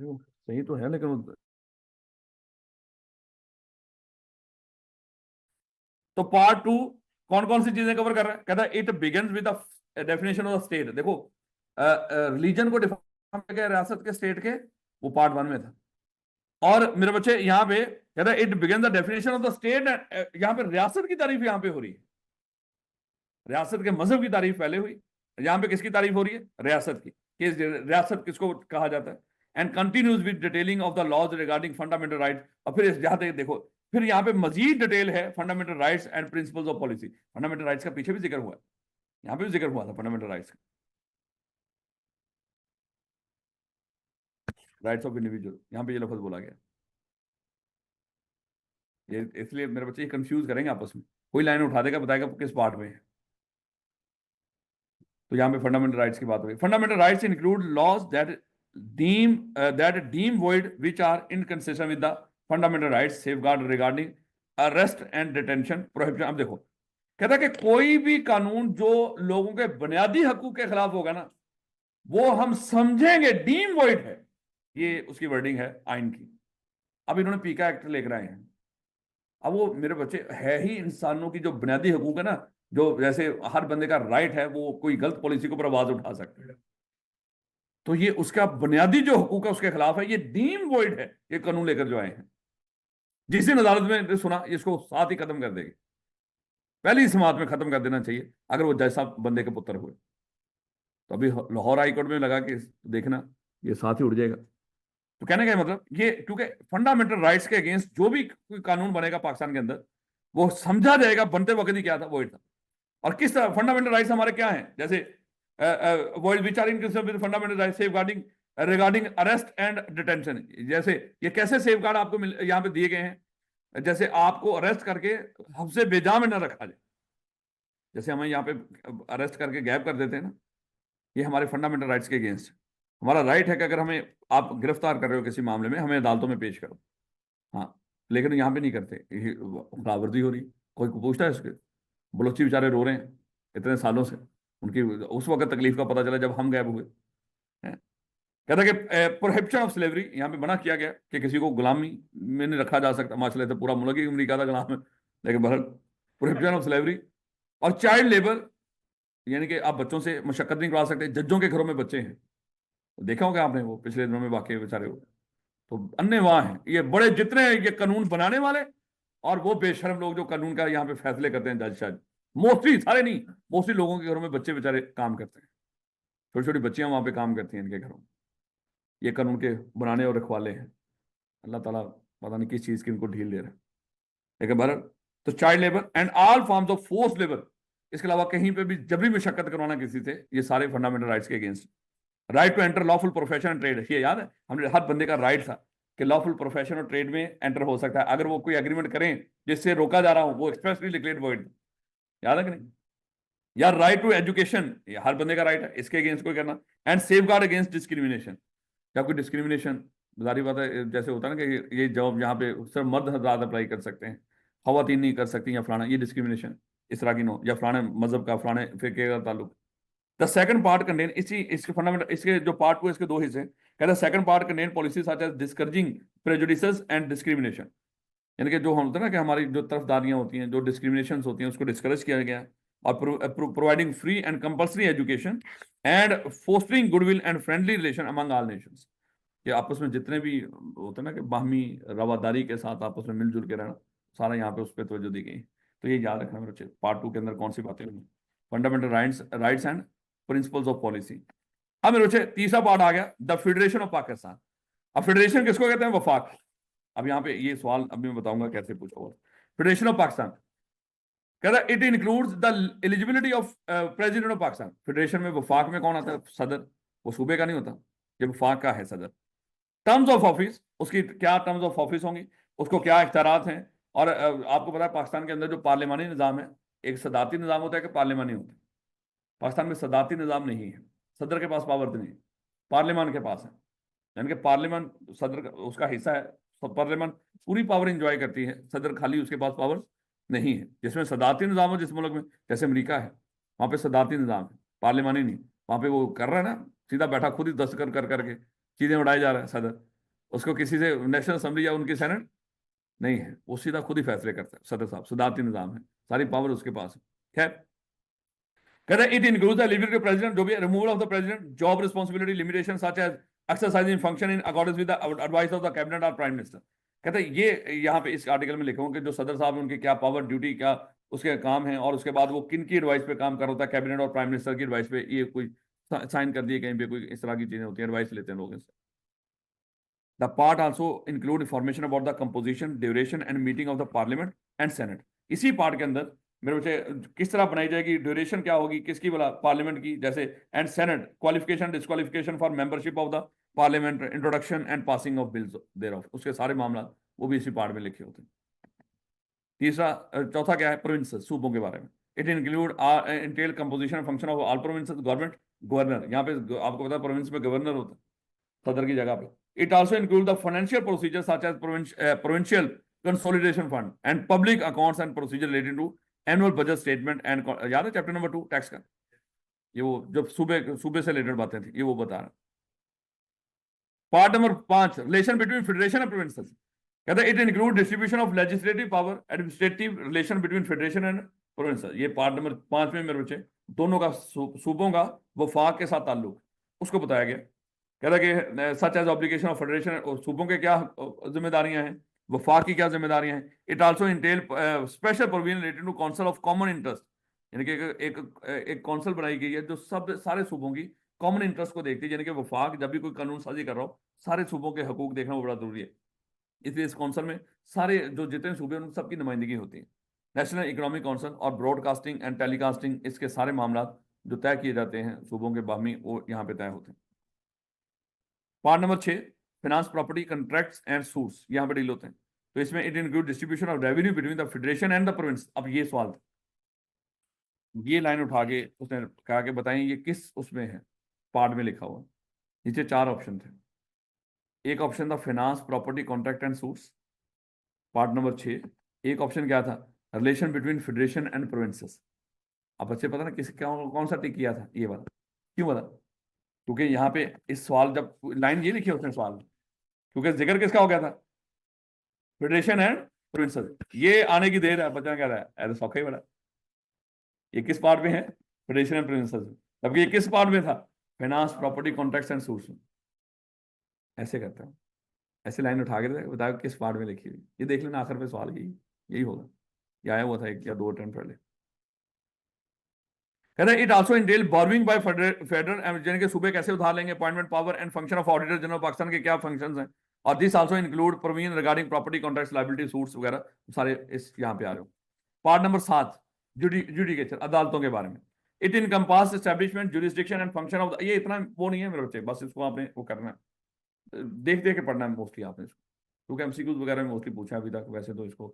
वो सही तो है लेकिन तो पार्ट टू कौन कौन सी चीजें कवर कर रहा है? कहता है it begins with the definition of the state. देखो रिलीजन को डिफाइन किया रियासत के स्टेट के, वो पार्ट वन में था। और मेरे बच्चे यहाँ पे कहता है it begins the definition of the state. यहाँ पे रियासत की तारीफ यहाँ पे हो रही है, रियासत के मजहब की तारीफ पहले हुई, यहाँ पे किसकी तारीफ हो रही है? रियासत की, कि रियासत किसको कहा जाता है। And continues with detailing of the laws regarding fundamental right. और फिर जहां तक देखो, फिर यहाँ पे मजीद डिटेल है fundamental rights and principles of policy. Fundamental rights का पीछे भी जिक्र हुआ है, यहाँ पे भी जिक्र हुआ था फंडामेंटल राइट्स का, राइट्स ऑफ इंडिविजुअल, यहाँ पे ये लफ्ज बोला गया। ये इसलिए मेरे बच्चे कंफ्यूज करेंगे आपस में, कोई लाइन उठा देगा बताएगा किस पार्ट में है। तो यहाँ पे फंडामेंटल राइट्स की बात हो रही है। Fundamental rights include laws that deem void which are inconsistent with the fundamental rights, safeguard regarding arrest and detention, prohibition. अब देखो कहता है कि कोई भी कानून जो लोगों के बुनियादी हकूक के खिलाफ होगा ना, वो हम समझेंगे डीम वॉइड है। ये उसकी वर्डिंग है आइन की। अब इन्होंने पीका एक्ट लेकर आए हैं। अब वो मेरे बच्चे है ही इंसानों की जो बुनियादी हकूक है ना, जो जैसे हर बंदे का राइट है वो कोई गलत पॉलिसी के ऊपर आवाज उठा सकते हैं, तो ये उसका बुनियादी जो हकूक है उसके खिलाफ है, ये डीम वॉइड है ये कानून लेकर जो आए हैं। जिस दिन अदालत में सुना इसको साथ ही खत्म कर देगी, पहली समात में खत्म कर देना चाहिए अगर वो जैसा बंदे के पुत्र हुए। तो अभी लाहौर हाईकोर्ट में लगा कि देखना ये साथ ही उड़ जाएगा। तो कहने का मतलब ये, क्योंकि फंडामेंटल राइट्स के अगेंस्ट जो भी कोई कानून बनेगा पाकिस्तान के अंदर, वो समझा जाएगा बनते वक्त ही क्या था, वॉइड था। और किस तरह फंडामेंटल राइट्स हमारे क्या हैं? जैसे which are in fundamental rights safeguarding regarding arrest and detention. जैसे ये कैसे सेफगार्ड आपको यहाँ पे दिए गए हैं? जैसे आपको अरेस्ट करके हमसे बेजा में न रखा जाए, जैसे हमें यहाँ पे अरेस्ट करके गैप कर देते हैं ना, ये हमारे फंडामेंटल राइट्स के अगेंस्ट है। हमारा राइट है कि अगर हमें आप गिरफ्तार कर रहे हो किसी मामले में, हमें अदालतों में पेश करो। हाँ, लेकिन यहाँ पे नहीं करते, खिलाफवर्जी हो रही। कोई पूछता है इसके? बलोची बेचारे रो रहे हैं इतने सालों से, उनकी उस वक्त तकलीफ का पता चला जब हम गायब हुए हैं। कहता है कि प्रोहिबिशन ऑफ स्लेवरी, यहाँ पे मना किया गया कि किसी को गुलामी में नहीं रखा जा सकता। माशाल्लाह तो पूरा मुल्क ही अमरीका का गुलाम है, लेकिन बहरहाल प्रोहिबिशन ऑफ स्लेवरी। और चाइल्ड लेबर, यानी कि आप बच्चों से मशक्कत नहीं करवा सकते। जज्जों के घरों में बच्चे हैं, देखा होगा आपने वो पिछले दिनों में वाकई बेचारे हो, तो अन्य वहां हैं। ये बड़े जितने ये कानून बनाने वाले और वो बेशर्म लोग जो कानून का यहाँ पे फैसले करते हैं, जज शायद मोस्टली, सारे नहीं, मोस्टली लोगों के घरों में बच्चे बेचारे काम करते हैं, छोटी छोटी बच्चियां वहां पे काम करती हैं इनके घरों में। ये कानून के बनाने और रखवाले हैं। अल्लाह ताला पता नहीं किस चीज की इनको ढील दे रहा है। लेकिन भारत तो child labour and all forms of force labour, इसके अलावा कहीं पे भी जबरी मशक्कत करवाना किसी से, ये सारे फंडामेंटल राइट्स के against. Right to enter lawful profession and trade, ये याद है हमने, हर बंदे का राइट था कि लॉफुल प्रोफेशन और ट्रेड में एंटर हो सकता है अगर वो कोई एग्रीमेंट करें जिससे रोका जा रहा हो, वो एक्सप्रेसली डिक्लेयर्ड वॉइड। याद है कि नहीं? यार राइट टू एजुकेशन, ये हर बंदे का राइट है, इसके अगेंस्ट कोई करना। And safe guard against discrimination, क्या कोई डिस्क्रिमिनेशन, जारी बात है जैसे होता है ना कि ये जॉब यहाँ पे सिर्फ मर्द हजरात अप्लाई कर सकते हैं, खवातीन नहीं कर सकती, या फलाना, ये डिस्क्रिमिनेशन इस तरह की नो, या फलाने मजहब का फलाने फिरके का ताल्लुक। द सेकंड पार्ट कंटेन, इसी इसके फंडामेंटल, इसके जो पार्ट को इसके दो हिस्से हैं। कहता है second part contain policy such as discouraging prejudices and discrimination, यानी कि जो हम होता है ना कि हमारी जो तरफदारियां होती हैं, जो डिस्क्रिमिनेशन होती हैं, उसको डिस्करेज किया गया है। और providing free and compulsory education and fostering goodwill and friendly relation among all Nations, कि आपस में जितने भी होते हैं ना कि बाहमी रवादारी के साथ आपस में मिलजुल के रहना, सारा यहाँ पे उस पर तवज्जो दी गई। तो ये याद रखना मेरे बच्चे, पार्ट टू के अंदर कौन सी बातें हुई, fundamental rights and principles of policy. अब मेरे बच्चे तीसरा पार्ट आ गया, द फेडरेशन ऑफ पाकिस्तान। अब फेडरेशन किसको कहते हैं? वफाक। अब यहाँ पे ये सवाल अभी मैं बताऊंगा कैसे पूछा हुआ। फेडरेशन ऑफ पाकिस्तान कहता है it includes the eligibility of president of Pakistan. Federation में वफाक में कौन आता है? सदर, वो सूबे का नहीं होता, ये वफाक का है सदर। टर्म्स ऑफ ऑफिस, उसकी क्या टर्म्स ऑफ ऑफिस होंगी, उसको क्या इख्तियारात हैं। और आपको पता है पाकिस्तान के अंदर जो पार्लिमानी निज़ाम है, एक सदाती निज़ाम होता है कि पार्लिमानी होता है। पाकिस्तान में सदाती निज़ाम नहीं है, सदर के पास पावर नहीं है, पार्लियामान के पास है। यानी कि पार्लियामान सदर का उसका हिस्सा है, तो पार्लियामान पूरी पावर इंजॉय करती है, सदर खाली उसके पास पावर नहीं है। जिसमें सदाती निज़ाम हो जिस मुल्क में, जैसे अमेरिका है, वहाँ पे सदाती निज़ाम है, पार्लियामानी नहीं। वहाँ पे वो कर रहा है ना सीधा बैठा खुद ही दस्तखत कर करके चीजें उड़ाए जा रहा है सदर। उसको किसी से नेशनल असेंबली या उनकी सेनेट नहीं है, वो सीधा खुद ही फैसले करता है सदर साहब, सदारती निजाम है, सारी पावर उसके पास है। खैर कहते हैं it includes the liberty president, जो भी removal of the president, job responsibility limitation such as exercising function in accordance with the advice of the cabinet और प्राइम मिनिस्टर। कहते हैं ये यहाँ पे इस आर्टिकल में लिखा हूं कि जो सदर साहब हैं उनकी क्या पावर, ड्यूटी, क्या उसके काम है, और उसके बाद वो किन की एडवाइस पे काम कर रहा होता है, कैबिनेट और प्राइम मिनिस्टर की एडवाइस पे, ये कोई साइन कर दिए कहीं पे, कोई इस तरह की चीजें होती है, एडवाइस लेते हैं लोग इससे। The part also include information about the composition, duration and meeting of the parliament and senate. इसी पार्ट के अंदर मेरे बच्चे किस तरह बनाई जाएगी, ड्यूरेशन क्या होगी, किसकी बोला, पार्लियामेंट की, जैसे and senate, qualification disqualification for membership of the parliament, introduction and passing of bills thereof, उसके सारे मामला वो भी इसी पार्ट में लिखे होते हैं। तीसरा चौथा क्या है, प्रोविंसेस, सूबों के बारे में। It include Intel composition function of all provinces, government, governor, यहाँ पे आपको पता है प्रोविंस में गवर्नर होता है सदर की जगह पे। It also includes the financial procedures such as provincial consolidation fund and public accounts and procedure related to annual budget statement and याद है चैप्टर नंबर 2 टैक्स का, ये वो जब सूबे से रिलेटेड बातें थी, ये वो बता रहा है। Part number 5 relation between federation and provinces, कहते हैं it include distribution of legislative power, administrative relation between federation and provinces. ये पार्ट नंबर 5 में मेरे बच्चे दोनों का सूबों का वफाक के साथ ताल्लुक उसको बताया गया। कहता कि such as obligation of federation, सूबों के क्या जिम्मेदारियां हैं, वफाक की क्या जिम्मेदारियां हैं। It also entail special provision related to council of common interest, यानी कि एक काउंसिल बनाई गई है जो सब सारे सूबों की कॉमन इंटरेस्ट को देखती है, यानी कि वफाक जब भी कोई कानून साजी कर रहा हो सारे सूबों के हकूक देखना वो बड़ा जरूरी है। इसलिए इस काउंसिल में सारे जो जितने सूबे उन सबकी नुमाइंदगी होती है। नेशनल इकोनॉमिक काउंसिल और ब्रॉडकास्टिंग एंड टेलीकास्टिंग, इसके सारे मामला जो तय किए जाते हैं सूबों के बाहमी, वो यहाँ पे तय होते हैं। Part number 6 finance, property, contracts and suits, यहाँ पे डील होते हैं। तो इसमें it include distribution of revenue between the federation and the province. अब ये सवाल था, ये लाइन उठा के उसने कहा कि बताएं ये किस उसमें है, पार्ट में लिखा हुआ। नीचे 4 ऑप्शन थे, एक ऑप्शन था finance, property, contract and suits, part number 6। एक ऑप्शन क्या था, relation between federation and provinces. अब बच्चे पता ना किस कौन सा टिक किया था, ये वाला। क्यों बता, क्योंकि यहाँ पे इस सवाल जब लाइन ये लिखी है उसने सवाल, क्योंकि जिक्र किसका हो गया था, फेडरेशन एंड प्रोविंसेस। ये आने की देर है, बच्चा कह रहा है ऐसा सौखा ही बड़ा, ये किस पार्ट में है, फेडरेशन एंड प्रोविंसेस, जबकि ये किस पार्ट में था, finance, property, contracts and suits. ऐसे करता है, ऐसे लाइन उठा के बताओ किस पार्ट में लिखी हुई, ये देख लेना आखिर में सवाल यही होगा, ये आया हुआ था 1 या 2 अटेम्प्ट पहले। कहते हैं it also Intel borrowing bye federal, यानी कि सूबे कैसे उधार लेंगे, appointment power and function of auditor general Pakistan के क्या फंक्शंस हैं, और this also include provision regarding property, contracts, liability, suits वगैरह सारे इस यहाँ पे आ रहे हो। पार्ट नंबर 7 जुडिकेचर, अदालतों के बारे में। It encompass establishment, jurisdiction and function of, ये इतना वो नहीं है मेरे बच्चे, बस इसको आपने वो करना है, देख देख के पढ़ना है मोस्टली आपने इसको, क्योंकि एमसीक्यूज वगैरह में मोस्टली पूछा अभी तक, वैसे तो इसको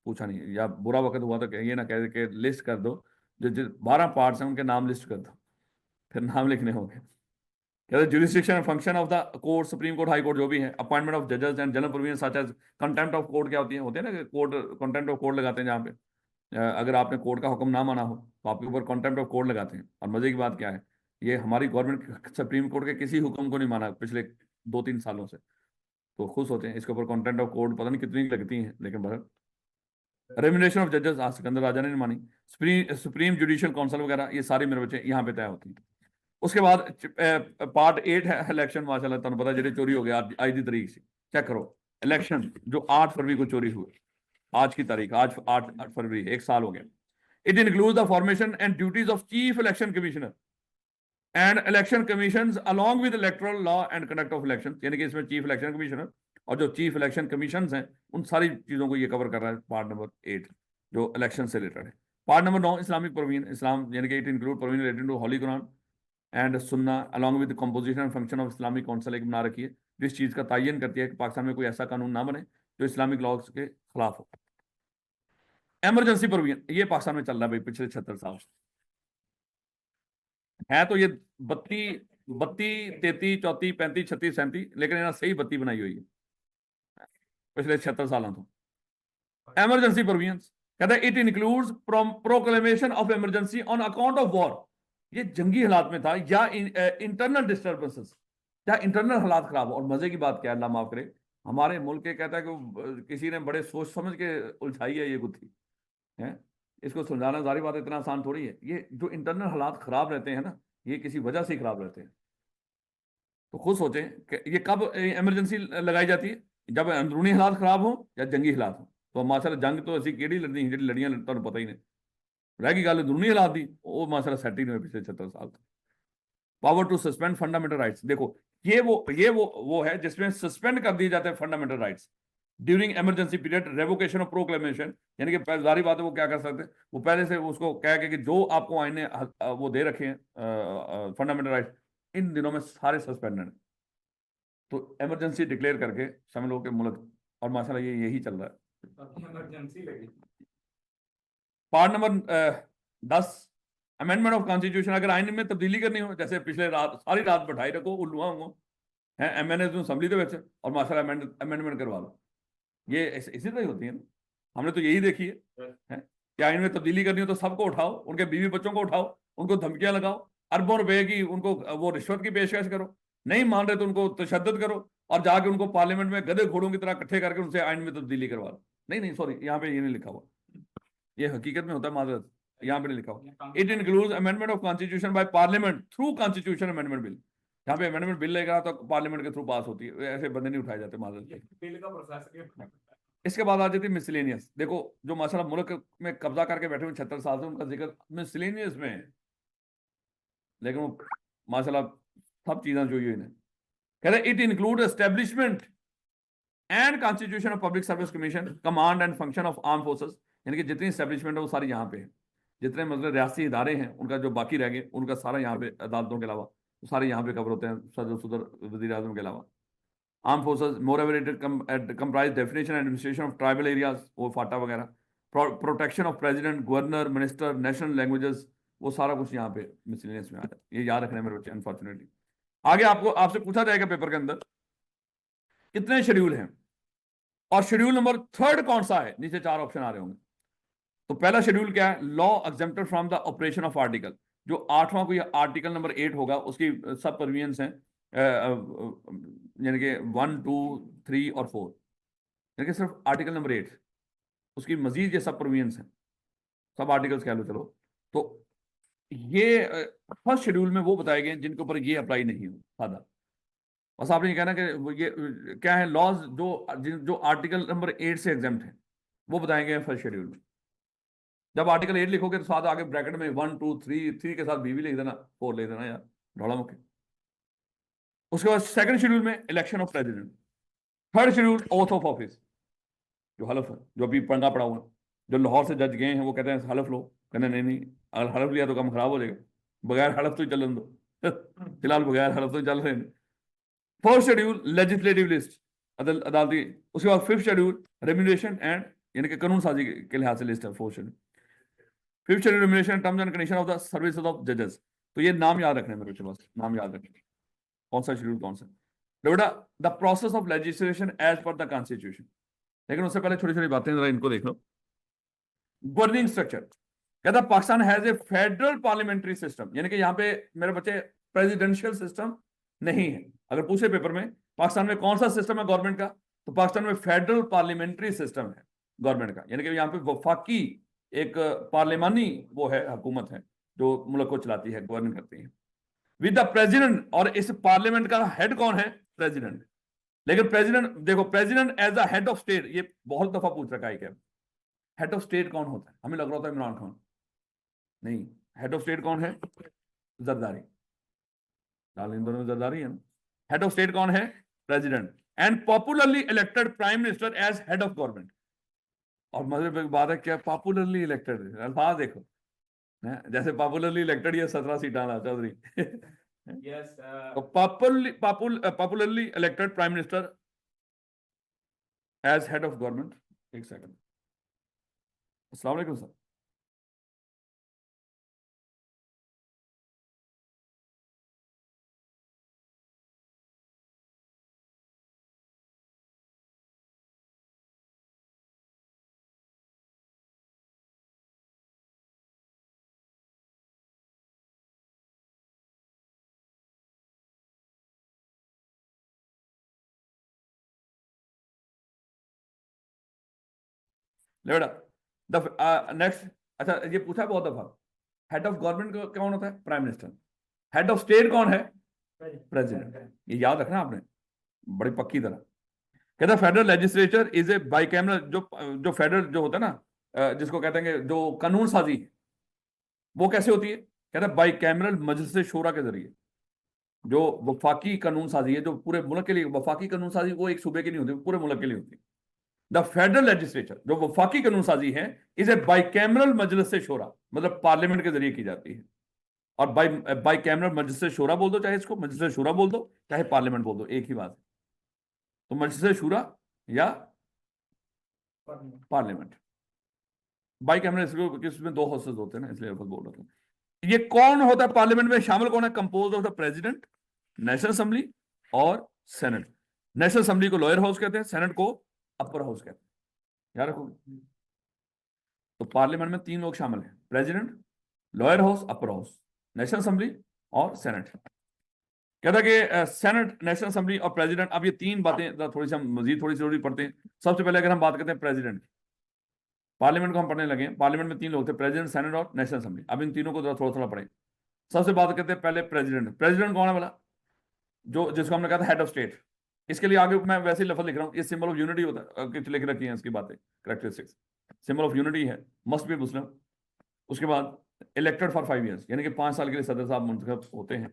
पूछा नहीं है, या बुरा वक्त हुआ तो ये ना कह के लिस्ट कर दो, जो 12 पार्ट्स हैं उनके नाम लिस्ट कर दो, फिर नाम लिखने होंगे। कहते jurisdiction and function of the court, supreme court, high court जो भी है, अपॉइंटमेंट ऑफ जजेस and general provision such as contempt of court, क्या होते हैं ना, कोर्ट कंटेम्प्ट ऑफ कोर्ट लगाते हैं, जहाँ पे अगर आपने कोर्ट का हुक्म ना माना हो तो आपके ऊपर कंटेम्प्ट ऑफ कोर्ट लगाते हैं। और मजे की बात क्या है, ये हमारी गवर्नमेंट सुप्रीम कोर्ट के किसी हुक्म को नहीं माना पिछले 2-3 सालों से, तो खुश होते हैं, इसके ऊपर कंटेम्प्ट ऑफ कोर्ट पता नहीं कितनी लगती हैं, लेकिन बहर रेम्युनरेशन ऑफ जजेस आज सिकंदर राजा ने नहीं मानी, सुप्रीम जुडिशियल काउंसिल वगैरह, ये सारे मेरे बच्चे यहाँ पे तय होती हैं। उसके बाद पार्ट 8 है इलेक्शन, माशाल्लाह तुम पता जेडे चोरी हो गया आज की तारीख से, चेक करो इलेक्शन जो 8 फरवरी को चोरी हुए, आज की तारीख, आज 8 फरवरी, 1 साल हो गया। It include the formation and duties of chief election commissioner and election commission along with electoral law and conduct of election, यानी कि इसमें चीफ इलेक्शन कमिश्नर और जो चीफ इलेक्शन कमीशन हैं उन सारी चीजों को ये कवर कर रहा है पार्ट नंबर 8 जो इलेक्शन से रिलेटेड है। Part number 9 Islamic provision, Islam, यानी कि it include provision related to holy Quran and Sunnah along with composition and function of Islamic council, एक बना रखी है जो इस चीज का तयन करती है कि पाकिस्तान में कोई ऐसा कानून ना बने जो इस्लामिक लॉज के खिलाफ हो। एमरजेंसी प्रोविजन, ये पाकिस्तान में चल रहा है भाई पिछले 76 साल है, तो ये 32, 33, 34, 35, 36, 37, लेकिन इन्हें सही 32 बनाई हुई है पिछले 76 सालों तो। एमरजेंसी प्रोविजंस कहता है it includes proclamation of emergency on account of war, ये जंगी हालात में था या इंटरनल डिस्टर्बेंसेस, या इंटरनल हालात खराब हो। और मजे की बात क्या है, अल्लाह माफ करे, हमारे मुल्क के कहता है कि किसी ने बड़े सोच समझ के उलझाई है ये गुत्थी है। इसको सुलझाना जारी बात है, इतना आसान थोड़ी है। ये जो इंटरनल हालात खराब रहते हैं ना, ये किसी वजह से ही खराब रहते हैं। तो खुद सोचें कि ये कब इमरजेंसी लगाई जाती है, जब अंदरूनी हालात खराब हो या जंगी हालात हो। तो माशाल्लाह जंग तो ऐसी केड़ी लड़नी जी लड़ियां तो पता ही नहीं रह गई। गल अंदरूनी हालात दी, वो माशाल्लाह सेट ही नहीं हुए पिछले 76 साल तक। Power to suspend fundamental rights, देखो ये वो है जिसमें सस्पेंड कर दिए जाते हैं fundamental rights during emergency period, revocation of proclamation. यानी कि जारी बात है, वो क्या कर सकते हैं, वो पहले से उसको कह के कि जो आपको आईन ने वो दे रखे हैं फंडामेंटल राइट्स, इन दिनों में सारे सस्पेंडेड। तो इमरजेंसी डिक्लेयर करके समझ लो कि मुल्क, और माशाल्लाह ये यही चल रहा है। इमरजेंसी लगी। Part number 10, amendment of constitution. अगर आइन में तब्दीली करनी हो, जैसे पिछले रात सारी रात बैठाई रखो उल्लुआ होंगे हैं एमएनए असम्बली के ਵਿੱਚ और माशाल्लाह अमेंडमेंट करवा लो। ये इसी तरह ही होती है ना, हमने तो यही देखी है कि आइन में तब्दीली करनी हो तो सबको उठाओ, उनके बीवी बच्चों को उठाओ, उनको धमकियां लगाओ, अरबों रुपए की उनको वो रिश्वत की पेशकश करो, नहीं मान रहे तो उनको तशद्दुद करो, और जाके उनको पार्लियामेंट में गधे घोड़ों की तरह इकट्ठे करके उनसे आइन में तब्दीली करवा लो। नहीं नहीं सॉरी, यहाँ पे ये नहीं लिखा हुआ, ये हकीकत में होता है माजरत, यहाँ पे नहीं लिखा हुआ। It includes amendment of constitution by parliament through constitution amendment bill. यहाँ पे अमेंडमेंट बिल लेगा तो पार्लियामेंट के थ्रू पास होती है, ऐसे बंदे नहीं उठाए जाते माजरत। बिल का प्रोसेस क्या? इसके बाद आ जाती है मिसलेनियस। देखो जो माशाल्लाह मुल्क में कब्जा करके बैठे हुए 76 साल से, उनका जिक्र मिसलेनियस में है, लेकिन वो माशाल्लाह सब चीजें जो ये कहते हैं। It include establishment and constitution of public service commission, command and function of arm forces. यानी कि जितनी एस्टेब्लिशमेंट है वो सारी यहाँ पे है, जितने मतलब रियासी इदारे हैं उनका जो बाकी रह गए उनका सारा यहाँ पे, अदालतों के अलावा सारे यहाँ पे कवर होते हैं, सदर सुदर वजीर आजम के अलावा। Arm forces more ever it comprise definition and administration of tribal areas, वो फाटा वगैरह, protection of president governor minister national languages, वो सारा कुछ यहाँ पे मिसलेनियस में आ जाता है। ये याद रखना है मेरे बच्चे अनफॉर्चुनेटली। आगे आपको आपसे पूछा जाएगा पेपर के अंदर कितने शेड्यूल हैं, और शेड्यूल नंबर 3 कौन सा है, नीचे 4 ऑप्शन आ रहे होंगे। तो पहला शेड्यूल क्या है, law exempted from the operation of article. जो 8वां कोई आर्टिकल नंबर 8 होगा उसकी सब प्रोविजंस हैं, यानी कि 1, 2, 3 और 4, यानी कि सिर्फ आर्टिकल नंबर 8, उसकी मजीद ये सब प्रोविजंस हैं, सब आर्टिकल्स कह लो चलो। तो ये फर्स्ट शेड्यूल में वो बताए गए हैं जिनके ऊपर ये अप्लाई नहीं हो सादा। बस आपने ये कहना कि ये क्या है लॉज जो आर्टिकल नंबर 8 से एग्जेम्प्ट है, वो बताएंगे फर्स्ट शेड्यूल में। जब आर्टिकल 8 लिखोगे तो साथ आगे ब्रैकेट में 1, 2, 3 के साथ बीवी लिख देना, 4 लिख देना यार, ढोला मुके। उसके बाद सेकंड शेड्यूल में election of president. Third schedule oath of office, जो हलफ है, जो अभी पंगा पड़ा हुआ है, जो लाहौर से जज गए हैं वो कहते हैं हलफ लो, कहते नहीं नहीं अगर हलफ लिया तो काम खराब हो जाएगा, बगैर हलफ तो चलन दो। फिलहाल बगैर हलफ तो चल रहे हैं। फोर्थ शेड्यूल लेजिस्लेटिव लिस्ट, अदालती। उसके बाद फिफ्थ शेड्यूल रेम्यूनरेशन एंड, यानी कि कानून साजी के लिहाज से लिस्ट है fourth schedule. Fifth schedule remuneration terms and condition of the services of जजेस। तो ये नाम याद रखने मेरे पास, नाम याद रखने कौन सा शेड्यूल कौन सा। बेटा the process of legislation as per the constitution. लेकिन उससे पहले छोटी छोटी बातें जरा इनको देख लो। गवर्निंग स्ट्रक्चर कहता Pakistan has a federal parliamentary system, यानी कि यहाँ पे मेरे बच्चे प्रेसिडेंशियल सिस्टम नहीं है। अगर पूछे पेपर में पाकिस्तान में कौन सा सिस्टम है गवर्नमेंट का, तो पाकिस्तान में फेडरल पार्लियामेंट्री सिस्टम है गवर्नमेंट का, यानी कि यहाँ पे वफाकी एक पार्लियामानी वो है, हुकूमत है जो मुल्क को चलाती है, गवर्न करती है विद द प्रेसिडेंट। और इस पार्लियामेंट का हेड कौन है, प्रेसिडेंट। लेकिन प्रेसिडेंट देखो, president as a head of state, ये बहुत दफा पूछ रखा है क्या, हेड ऑफ स्टेट कौन होता है, हमें लग रहा होता है इमरान खान, नहीं, हेड ऑफ स्टेट कौन है, जरदारी, लाल इंदौर में जरदारी है ना। हेड ऑफ स्टेट कौन है, president, and popularly elected prime minister as head of government. और मजे की बात है क्या, पॉपुलरली इलेक्टेड, अल्फाज देखो हैं? जैसे पॉपुलरली इलेक्टेड ये 17 सीटा ना चौधरी। Yes, तो popularly elected prime minister as head of government. एक सेकंड, अस्सलाम वालेकुम सर। ले बेटा, द नेक्स्ट, अच्छा ये पूछा बहुत दफा, हेड ऑफ गवर्नमेंट कौन होता है? Prime minister. Head of state कौन है? प्रेसिडेंट। ये याद रखना आपने बड़ी पक्की तरह। कहता है federal legislature is a bicameral, जो जो फेडरल जो होता है ना, जिसको कहते हैं कि जो कानून साजी है, वो कैसे होती है? कहता है बाइकैमरल मजलिस शूरा के जरिए। जो वफाकी कानून साजी है, जो पूरे मुल्क के लिए, वफाकी कानून साजी वो एक सूबे की नहीं होती, पूरे मुल्क के लिए होती है। द फेडरल लेजिस्लेचर, जो वफाकी कानून साजी है, इज ए बाइकैमरल मजलिस शूरा, मतलब पार्लियामेंट के जरिए की जाती है। और बाइकैमरल मजलिस शूरा बोल दो, चाहे इसको मजलिस शूरा बोल दो, चाहे पार्लियामेंट बोल दो, एक ही बात है। तो मजलिस शूरा या पार्लियामेंट। बाइकैमरल इसमें दो हाउसेस होते हैं ना, इसलिए बोल रहा था। ये कौन होता है पार्लियामेंट में शामिल? कौन है? Compose of the president, national assembly और सेनेट। नेशनल असेंबली को लोअर हाउस कहते हैं, सेनेट को अपर हाउस कहते हैं, याद रखो। तो पार्लियामेंट में तीन लोग शामिल हैं, president, lower house, upper house, national assembly और सेनेट। कहता है कि सेनेट, नेशनल असेंबली और प्रेसिडेंट। अब ये तीन बातें थोड़ी सी हम मजीद थोड़ी सी जरूरी पढ़ते हैं। सबसे पहले अगर हम बात करते हैं प्रेसिडेंट, पार्लियामेंट को हम पढ़ने लगे, पार्लियामेंट में तीन लोग थे, प्रेसिडेंट, सेनेट और नेशनल असेंबली। अब इन तीनों को थोड़ा थोड़ा पढ़ें। सबसे बात करते हैं पहले प्रेसिडेंट। प्रेसिडेंट कौन है बोला? जो जिसको हमने कहा था हेड ऑफ स्टेट। इसके लिए आगे मैं वैसे ही लफ्ज लिख रहा हूँ, ये सिंबल ऑफ यूनिटी होता है, कुछ लिख रखी है इसकी बातें, करेक्टरिस्टिक्स। सिंबल ऑफ यूनिटी है, मस्ट बी मुस्लिम। उसके बाद इलेक्टेड फॉर 5 ईयर्स, यानी कि 5 साल के लिए सदर साहब मुंतखब होते हैं।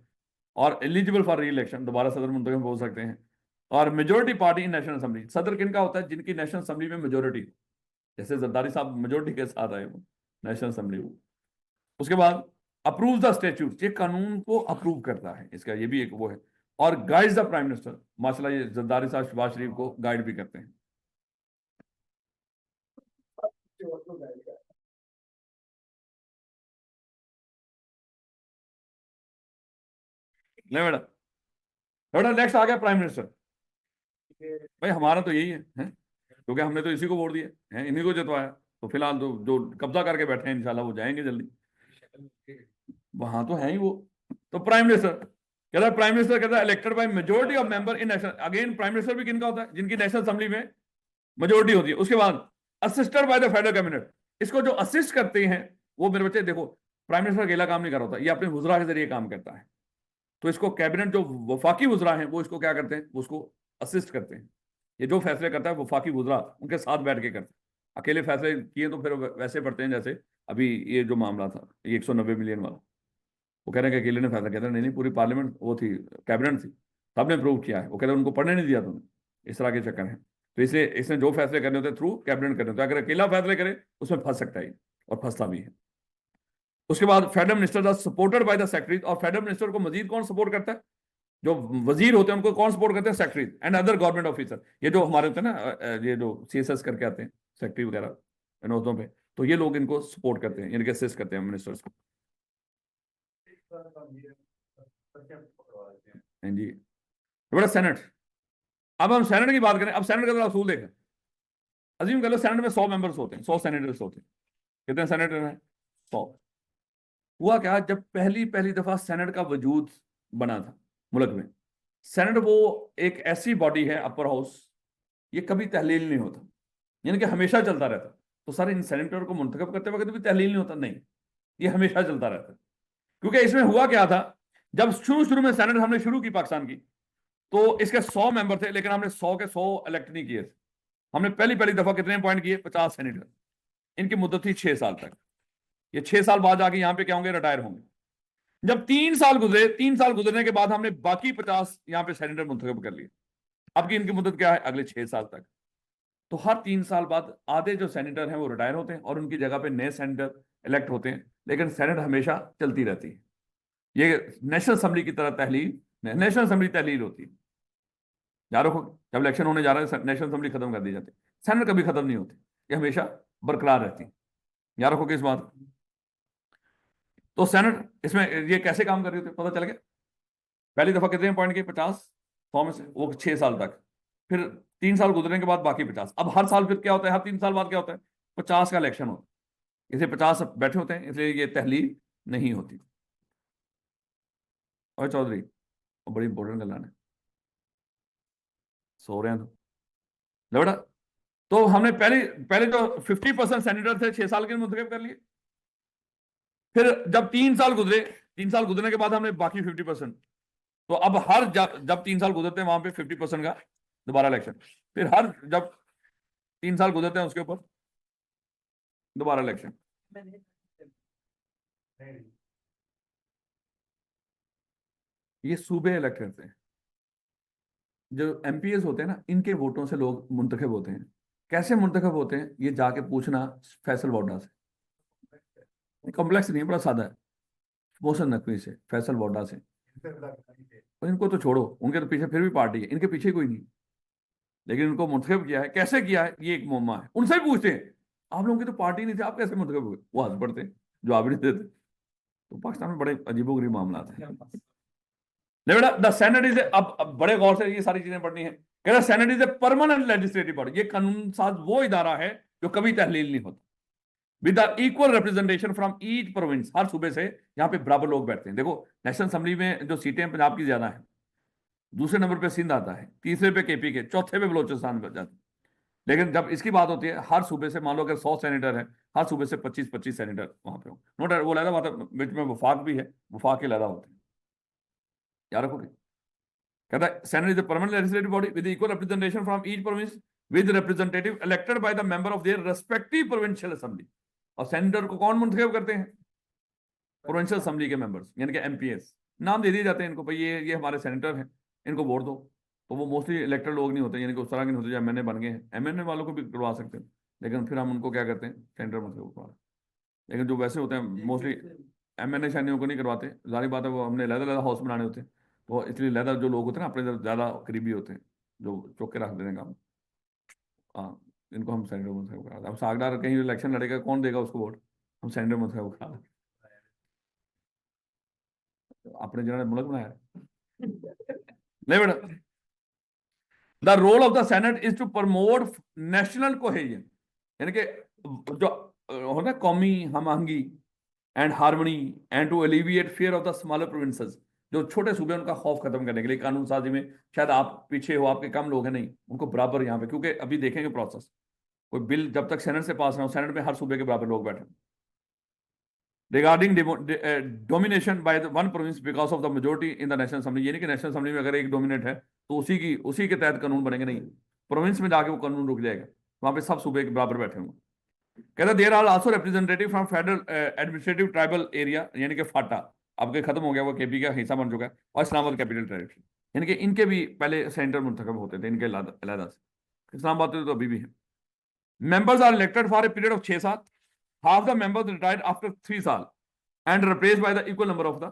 और एलिजिबल फॉर री इलेक्शन, दोबारा सदर मुंतखब हो सकते हैं। और मेजोरिटी पार्टी इन नेशनल असेंबली। सदर किनका होता है? जिनकी नेशनल असेंबली में मेजोरिटी, जैसे जरदारी साहब मेजोरिटी के साथ आए वो नेशनल असेंबली में। उसके बाद अप्रूव द स्टेट्यूट, ये कानून को अप्रूव करता है, इसका ये भी एक वो है। और गाइड्स द प्राइम मिनिस्टर, माशाल्लाह ये जरदारी साहब शहबाज शरीफ को गाइड भी करते हैं। नहीं बेटा, बेटा नेक्स्ट आ गया प्राइम मिनिस्टर। भाई हमारा तो यही है? क्योंकि हमने तो इसी को वोट दिया है, इन्हीं को जितवाया। तो फिलहाल तो जो कब्जा करके बैठे हैं इंशाल्लाह वो जाएंगे जल्दी, वहां तो है ही वो। तो प्राइम मिनिस्टर कहता है, प्राइम मिनिस्टर कहता है elected by majority of member in national. Again prime minister भी किनका होता है? जिनकी नेशनल असेंबली में मेजोरिटी होती है। उसके बाद assisted by the federal cabinet. इसको जो असिस्ट करते हैं वो, मेरे बच्चे देखो, प्राइम मिनिस्टर अकेला काम नहीं कर रहा होता, ये अपने वुजरा के जरिए काम करता है। तो इसको कैबिनेट, जो वफाकी वुजरा हैं, वो इसको क्या करते हैं? वो उसको असिस्ट करते हैं। ये जो फैसले करता है वफाकी वुजरा उनके साथ बैठ के करते हैं। अकेले फैसले किए तो फिर वैसे पढ़ते हैं, जैसे अभी ये जो मामला था, ये 190 मिलियन वाला, वो कह रहे हैं कि अकेले ने फैसला किया था। नहीं नहीं, पूरी पार्लियामेंट वो थी, कैबिनेट थी, सबने अप्रूव किया है। वो कह रहे हैं उनको पढ़ने नहीं दिया तुमने, इस तरह के चक्कर है। तो इसलिए इसने जो फैसले करने होते हैं थ्रू कैबिनेट करने होते हैं। अगर अकेला फैसले करे उसमें फंस सकता है, और फंसता भी है। उसके बाद federal minister supported by the secretary. और फेडरल मिनिस्टर को मजीद कौन सपोर्ट करता है? जो वजीर होते हैं उनको कौन सपोर्ट करते हैं? Secretary and other government officer. ये जो हमारे होते हैं ना, ये जो CSS करके आते हैं, सेक्रेटरी वगैरह इन ओहदों पे, तो ये लोग इनको सपोर्ट करते हैं, यानी कि असिस्ट करते हैं मिनिस्टर्स को। हाँ जी। तो बेटा सेनेट, अब हम सेनेट की बात करें। अब सेनेट का जरा असूल देखें। अजीम कर लो सेनेट में 100 मेंबर्स होते हैं, 100 सेनेटर्स होते हैं। कितने सेनेटर हैं? 100। हुआ क्या, जब पहली पहली दफा सेनेट का वजूद बना था मुल्क में, सेनेट वो एक ऐसी बॉडी है, अपर हाउस, ये कभी तहलील नहीं होता, यानी कि हमेशा चलता रहता। तो सर इन सेनेटर को मुंतखब करते वक्त भी तहलील नहीं होता? नहीं, ये हमेशा चलता रहता। क्योंकि इसमें हुआ क्या था, जब शुरू शुरू में सेनेट हमने शुरू की पाकिस्तान की, तो इसके 100 मेंबर थे, लेकिन हमने 100 के 100 इलेक्ट नहीं किए थे। हमने पहली पहली दफा कितने अपॉइंट किए? 50 सेनेटर। इनकी मुद्दत थी 6 साल तक। ये 6 साल बाद आके यहाँ पे क्या होंगे? रिटायर होंगे। जब 3 साल गुजरे, 3 साल गुजरने के बाद हमने बाकी 50 यहाँ पे सेनेटर मुंतखब कर लिए। अब की इनकी मुद्दत क्या है? अगले 6 साल तक। तो हर 3 साल बाद आधे जो सेनेटर हैं वो रिटायर होते हैं, और उनकी जगह पे नए सेनेटर इलेक्ट होते हैं। लेकिन सेनेट हमेशा चलती रहती है। ये नेशनल असेंबली की तरह तहलील, नेशनल असेंबली तहलील होती है। याद रखो, जब इलेक्शन होने जा रहा है नेशनल असेंबली खत्म कर दी जाती है, सेनेट कभी खत्म नहीं होती, ये हमेशा बरकरार रहती है। याद रखो किस बात। तो सेनेट इसमें ये कैसे काम कर रही होती है पता चल गया। पहली दफा कितने पॉइंट किए? 50, 100 में से वो 6 साल तक। फिर 3 साल गुजरने के बाद बाकी 50। अब हर साल फिर क्या होता है? हर 3 साल बाद क्या होता है? 50 का इलेक्शन होता है। इसलिए 50 बैठे होते हैं, इसलिए ये तहलील नहीं होती। और चौधरी, बड़ी इंपॉर्टेंट गल है, सो रहे हैं तो ले बेटा। तो हमने पहले पहले तो 50% सेनेटर थे 6 साल के लिए मुंतखब कर लिए। फिर जब 3 साल गुजरे, 3 साल गुजरने के बाद हमने बाकी 50%, तो अब हर जब 3 साल गुजरते हैं वहां पे 50% का दोबारा इलेक्शन। फिर हर जब 3 साल गुजरते हैं उसके ऊपर दोबारा इलेक्शन। ये सूबे इलेक्ट करते हैं। जो एमपीएस होते हैं ना, इनके वोटों से लोग मुंतखब होते हैं। कैसे मुंतखब होते हैं ये जाके पूछना फैसल वोडा से। कॉम्प्लेक्स नहीं है, बड़ा सादा है। मोहसिन नकवी से, फैसल वोडा से। और इनको तो छोड़ो, उनके तो पीछे फिर भी पार्टी है, इनके पीछे कोई नहीं। लेकिन उनको मुंतखब किया है, कैसे किया है ये एक मुअम्मा है। उनसे ही पूछते हैं आप लोगों की तो पार्टी नहीं थी, आप कैसे मुंतखब हुए? वो हंस पड़ते हैं, जवाब नहीं देते। तो पाकिस्तान में बड़े अजीबोगरीब मामला है। नहीं बेटा, द सेनेट इज अब बड़े गौर से ये सारी चीजें पढ़नी है। कहता senate is a permanent legislative body. ये कानून साज वो इदारा है जो कभी तहलील नहीं होता। With the equal representation from each province. हर सूबे से यहाँ पे बराबर लोग बैठते हैं। देखो नेशनल असेंबली में जो सीटें हैं पंजाब की ज्यादा है, दूसरे नंबर पे सिंध आता है, तीसरे पे केपी के, चौथे पे बलोचिस्तान बच जाते हैं। लेकिन जब इसकी बात होती है, हर सूबे से मान लो अगर 100 सेनेटर है, हर सूबे से 25-25 सेनेटर वहां पे हो। नोट वो लहदा बात है, बीच में वफाक भी है, वफाक के लहदा होते हैं, याद रखोगे। कहता है senate is a permanent legislative body with equal representation from each province with representative elected by the member of their respective provincial assembly. और सेनेटर को कौन मुंतखब करते हैं? प्रोविंशियल असेंबली के मेंबर्स, यानी कि एमपीएस। नाम दे दिए जाते हैं इनको, भाई ये हमारे सेनेटर हैं, इनको वोट दो। तो वो मोस्टली इलेक्टेड लोग नहीं होते, यानी कि उस तरह के नहीं होते जो एमएनए बन गए हैं। एमएनए वालों को भी करवा सकते हैं, लेकिन फिर हम उनको क्या करते हैं, सेनेटर मुंतखब करवा। लेकिन जो वैसे होते हैं मोस्टली एमएनए शानियों को नहीं करवाते, जारी बात है, वो हमने लहदा हाउस बनाने होते हैं, तो इसलिए लहदा जो लोग होते हैं ना अपने ज्यादा करीबी होते हैं, जो चौक के रख देने का। हाँ, इनको हम सेनेटर मुंतखब करा। अब सागदार कहीं इलेक्शन लड़ेगा, कौन देगा उसको वोट? हम सेनेटर मुंतखब करा। अपने जिन्होंने मुल्क बनाया नहीं बेटा। The role of the Senate is to promote national cohesion, यानी कि जो होता है कौमी हम आहंगी and harmony, and to alleviate fear of the smaller provinces. जो छोटे सूबे उनका खौफ खत्म करने के लिए कानून साजी में शायद आप पीछे हो, आपके कम लोग हैं, नहीं उनको बराबर यहाँ पे, क्योंकि अभी देखेंगे प्रोसेस, कोई बिल जब तक सेनेट से पास ना हो, सेनेट में हर सूबे के बराबर लोग बैठे। Regarding domination by one province because of the majority in the national assembly, यानी कि नेशनल असेंबली में अगर एक डोमिनेट है तो उसी के तहत कानून बनेंगे, नहीं प्रोविंस में जाके वो कानून रुक जाएगा, वहां पे सब सूबे के बराबर बैठे होंगे। कहता there are also representative from federal administrative tribal area, यानी कि फाटा अब के खत्म हो गया, वो केपी का हिस्सा बन चुका है, और इस्लामाबाद कैपिटल टेरिटरी, यानी कि इनके भी पहले सेंटर मुंतखब होते थे इनके अलहदा से। इस्लामाबाद तो अभी भी है। Members are elected for a period of 6 साल। Half the members retired after 3 साल and replace by the equal number of the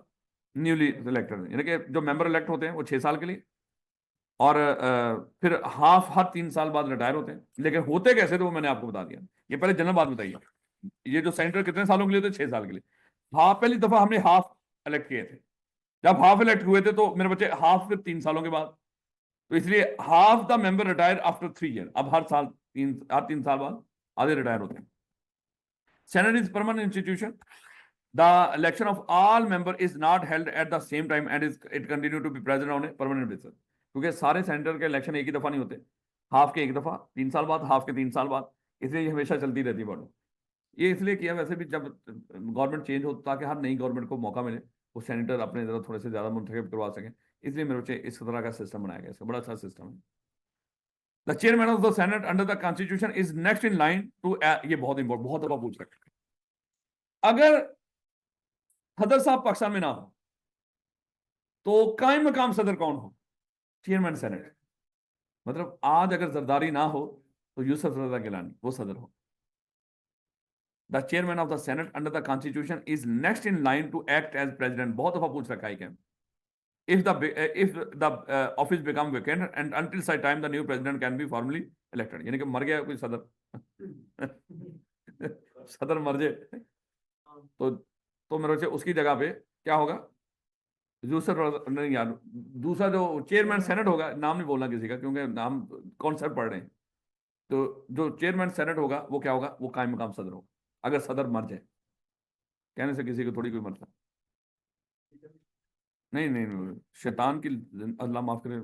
newly elected, यानी कि जो मेंबर इलेक्ट होते हैं वो 6 साल के लिए, और फिर हाफ हर 3 साल बाद रिटायर होते हैं। लेकिन होते कैसे थे वो मैंने आपको बता दिया। ये पहले जनरल बात बताइए, ये जो सेंटर कितने सालों के लिए थे? 6 साल के लिए। हाफ पहली दफा हमने हाफ इलेक्ट किए थे, जब हाफ इलेक्ट हुए थे तो मेरे बच्चे हाफ फिर 3 सालों के बाद, तो इसलिए half the member retire after 3 year. अब हर 3 साल बाद आधे रिटायर होते हैं। Senate is permanent institution. The election of all member is not held at the same time and it continue to be present on a permanent basis, क्योंकि सारे centre के election एक ही दफा नहीं होते, हाफ के एक दफा 3 साल बाद, हाफ के 3 साल बाद, इसलिए ये हमेशा चलती रहती है बॉडी। ये इसलिए किया वैसे भी जब गवर्नमेंट चेंज हो, ताकि हर नई गवर्नमेंट को मौका मिले, वो सेनेटर अपने जरा थोड़े से ज्यादा मुंतखब करवा सकें, इसलिए मेरे बच्चे इस तरह का सिस्टम बनाया गया। इसका बड़ा अच्छा सिस्टम है। The chairman of the senate under the constitution is next in line to, ये बहुत इंपॉर्टेंट, बहुत दफा पूछ रखा है। अगर सदर साहब पाकिस्तान में ना हो तो कायम मकाम सदर कौन हो? Chairman senate. मतलब आज अगर जरदारी ना हो तो यूसुफ रजा गिलानी वो सदर हो। The chairman of the senate under the constitution is next in line to act as president. बहुत दफा पूछ रखा है क्या, if the office become vacant and until such time the new president can be formally elected, यानी कि मर गया कोई सदर सदर मर जाए तो मेरे बच्चे उसकी जगह पे क्या होगा? नहीं यार, दूसरा जो चेयरमैन सेनेट होगा, नाम नहीं बोलना किसी का क्योंकि नाम कॉन्सेप्ट पढ़ रहे हैं, तो जो चेयरमैन सेनेट होगा वो क्या होगा? वो कायम मकाम सदर होगा अगर सदर मर जाए। कहने से किसी को थोड़ी कोई मरता नहीं, नहीं शैतान की, अल्लाह माफ करे।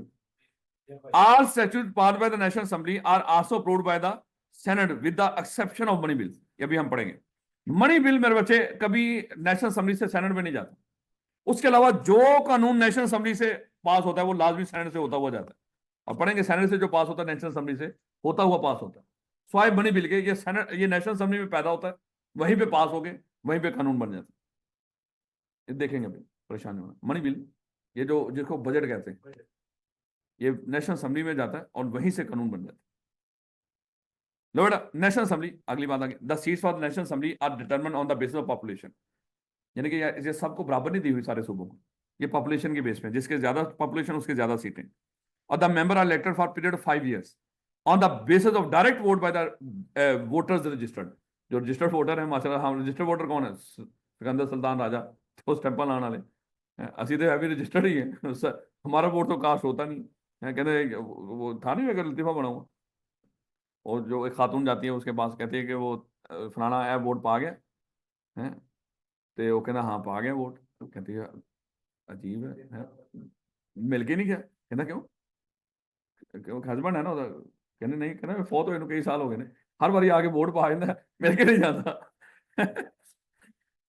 All statutes passed by the National Assembly are also approved by the senate with the exception of money bill, ये भी हम पढ़ेंगे। मनी बिल मेरे बच्चे कभी नेशनल असेंबली से सेनेट में नहीं जाता। उसके अलावा जो कानून नेशनल असेंबली से पास होता है वो लाजमी सेनेट से होता हुआ जाता है। और पढ़ेंगे सेनेट से जो पास होता है नेशनल असेंबली से होता हुआ पास होता है। स्वाय मनी बिल के ये सेनेट, ये नेशनल असेंबली में पैदा होता है, वहीं पे पास हो गए, वहीं पे कानून बन जाता है। ये देखेंगे अभी, परेशान होना। मनी बिल ये जो जिसको बजट कहते हैं, ये नेशनल असेंबली में जाता है और वहीं से कानून बन जाता है। लो बेटा, नेशनल असेंबली, अगली बात आगे, the seats for national assembly are determined on the basis of population. यानी कि ये सबको बराबर नहीं दी हुई सारे सूबों को, ये पॉपुलेशन के बेस पे, जिसके ज्यादा पॉपुलेशन उसके ज्यादा सीटें। और the member are elected for period of 5 years on the basis of direct vote by the voters registered. जो रजिस्टर्ड वोटर है माशाल्लाह, हम रजिस्टर्ड वोटर कौन है? सिकंदर सुल्तान राजा, तो स्टैंपल आने वाले असि तो अभी रजिस्टर्ड ही है। हमारा वोट तो कास्ट होता नहीं है। कहते वो था नहीं, अगर लतीफा बना हुआ, और जो एक खातून जाती है उसके पास, कहती है कि वो फलाना है वोट पा गया है, तो वो कहना हाँ पा गया वोट। तो कहती है अजीब है? मिल के नहीं गया। कहना क्यों? हस्बैंड है ना ਉਹਦਾ। कहने नहीं, कहना फौत हुए कई साल हो गए ने, हर बार आके वोट पा जाता है, मिल के नहीं जाता।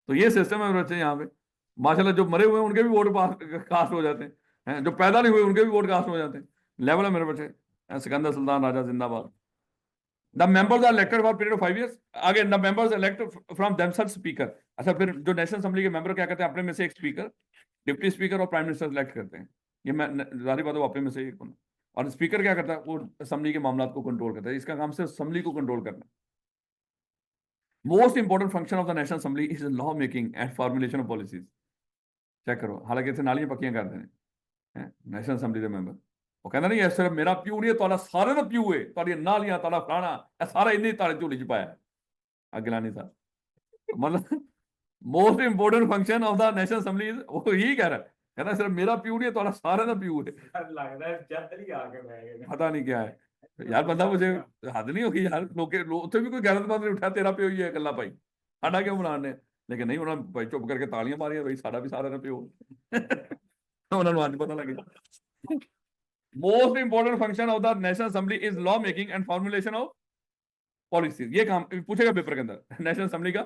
तो ये सिस्टम है बच्चे यहाँ पे। माशाल्लाह जो मरे हुए हैं उनके भी वोट कास्ट हो जाते हैं, जो पैदा नहीं हुए उनके भी वोट कास्ट हो जाते हैं। लेवल है मेरे बच्चे। सिकंदर सुल्तान राजा जिंदाबाद। The members are elected for period of 5 years। आगे the members elected from themselves speaker. अच्छा, फिर जो नेशनल असेंबली के मेंबर क्या करते हैं, अपने में से एक स्पीकर, डिप्टी स्पीकर और प्राइम मिनिस्टर इलेक्ट करते हैं। ये मैं जारी बात है, वो अपने में से एक होना। और स्पीकर क्या करता है? वो असेंबली के मामलों को कंट्रोल करता है। इसका काम सिर्फ असेंबली को कंट्रोल करना। Most important function of the national assembly is law making and formulation of policies. Check करो, हालांकि इतने नालियां पक्कियां करते हैं नेशनल असेंबली के मेंबर। वो कहना नहीं है सिर्फ मेरा प्यू नहीं है, ਤੁਹਾਡਾ सारे ਦਾ प्यू है, ਤੁਹਾਡੀਆਂ नालियां, ਤੁਹਾਡਾ फलाना, ਇਹ सारा इन्हीं ताले ਝੋਲੀ ਚ ਪਾਇਆ अगलानी साहब। मतलब most important function of the national assembly वो यही कह रहा है, कहना सिर्फ मेरा प्यू नहीं है, ਤੁਹਾਡਾ सारे ਦਾ प्यू है। लगता है जल्द ही आके बैठ गए। पता नहीं क्या है यार, बंदा मुझे हद नहीं होगी यार। लोग ਉੱਥੇ भी कोई गैरतमंद नहीं उठा तेरा प्यो ही है इकल्ला भाई, साडा क्यों बनाने। लेकिन नहीं, उन्होंने भाई चुप करके तालियां मारियां, भाई साडा भी सारा ਦਾ प्यो। ਉਹਨਾਂ ਨੂੰ ਅੱਜ ਪਤਾ ਲੱਗਿਆ। Most important function of the national assembly is law making and formulation of policies. ये काम पूछेगा पेपर के अंदर, नेशनल असेंबली का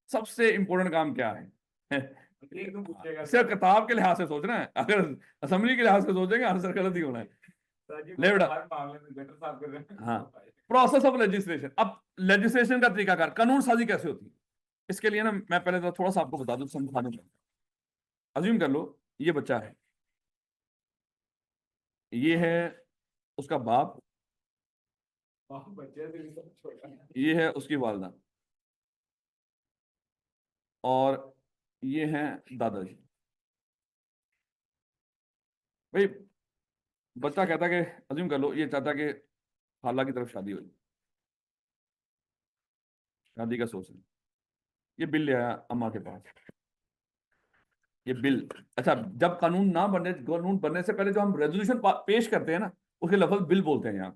सबसे इंपॉर्टेंट काम क्या है? एकदम पूछेगा सिर्फ किताब के लिहाज से सोचना है, अगर असेंबली के लिहाज से सोचेंगे आंसर गलत ही होना है। सर जी, ले बेटा। हर मामले में गटर साफ कर रहे हैं। हाँ। Process of legislation. अब लेजिस्लेशन का तरीकाकार, कानून साजी कैसे होती है, इसके लिए ना मैं पहले तो थोड़ा सा आपको बता दूं, समझा दूं। अज्यूम कर लो ये बच्चा है, ये है उसका बाप, बच्चे से भी सब छोटा है। ये है उसकी वालदा, और ये हैं दादाजी। भाई बच्चा कहता कि, अज्यूम कर लो ये चाहता कि खाला की तरफ शादी हो जाए, शादी का सोच है, ये बिल ले आया अम्मा के पास। ये बिल, अच्छा जब कानून बनने से पहले जो हम रेजोल्यूशन पेश करते हैं ना, उसके लफ्ज बिल बोलते हैं। यहाँ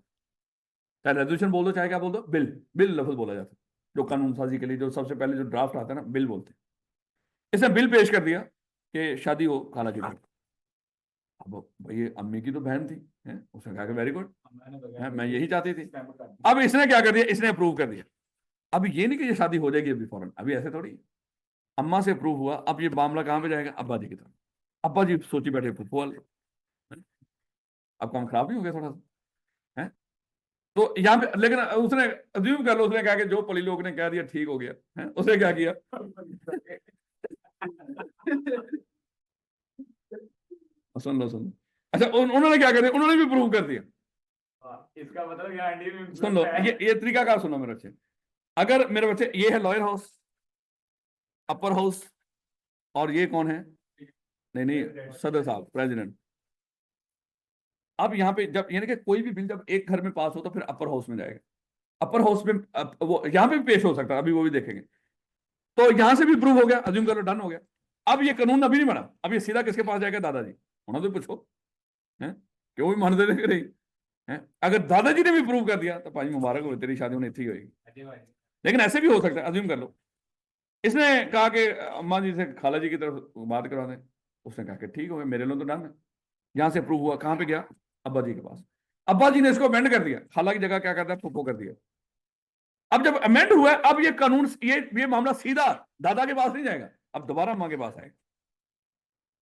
चाहे रेजोल्यूशन बोल दो चाहे क्या बोल दो, बिल बिल लफ्ज बोला जाता है। जो कानून साजी के लिए जो सबसे पहले जो ड्राफ्ट आता है ना, बिल बोलते हैं। इसने बिल पेश कर दिया कि शादी हो खाला की बेटी। अब भाई अम्मी की तो बहन थी, उसने कहा कि वेरी गुड, मैं यही चाहती थी। अब इसने क्या कर दिया, इसने अप्रूव कर दिया। अब ये नहीं कि ये शादी हो जाएगी अभी फौरन, अभी ऐसे थोड़ी। अम्मा से अप्रूव हुआ, अब ये मामला कहाँ पे जाएगा? अब्बा जी की तरफ। अब्बा जी सोची बैठे फुफ्फू वाले, अब काम खराब नहीं हो गया थोड़ा सा, है? तो यहाँ पे लेकिन उसने अज्यूम कर लो, उसने कहा कि जो पली लोग ने कह दिया ठीक हो गया, है? उसने क्या किया? सुन लो सुन लो। अच्छा उन्होंने क्या कर दिया, उन्होंने भी प्रूव कर दिया। इसका मतलब यहाँ इंडिया में सुन लो, ये तरीका क्या, सुनो मेरे बच्चे। अगर मेरे बच्चे ये है लॉयर हाउस, अपर हाउस, और ये कौन है? नहीं सदर साहब, प्रेसिडेंट। अब यहाँ पे जब यानी कि कोई भी बिल जब एक घर में पास हो तो फिर अपर हाउस में जाएगा। अपर हाउस में वो यहाँ पे भी पेश हो सकता है, अभी वो भी देखेंगे। तो यहां से भी प्रूव हो गया, अज्यूम करो डन हो गया। अब ये कानून अभी नहीं बना, अब ये सीधा किसके पास जाएगा? दादाजी। उन्होंने तो पूछो है क्यों भी मान दे नहीं है। अगर दादाजी ने भी प्रूव कर दिया तो भाई मुबारक हो, तेरी शादी होनी थी होगी। लेकिन ऐसे भी हो सकता है, अज्यूम कर लो इसने कहा कि अम्मा जी से खाला जी की तरफ बात करवा दें, उसने कहा कि ठीक हो गया, मेरे लिए तो डन है। यहां से प्रूव हुआ, कहां पे गया? अब्बा जी के पास। अब्बा जी ने इसको अमेंड कर दिया, खाला की जगह क्या करता है? फुफ्फो कर दिया। अब जब अमेंड हुआ है, अब ये कानून, ये मामला सीधा दादा के पास नहीं जाएगा, अब दोबारा अम्मा के पास आएगा,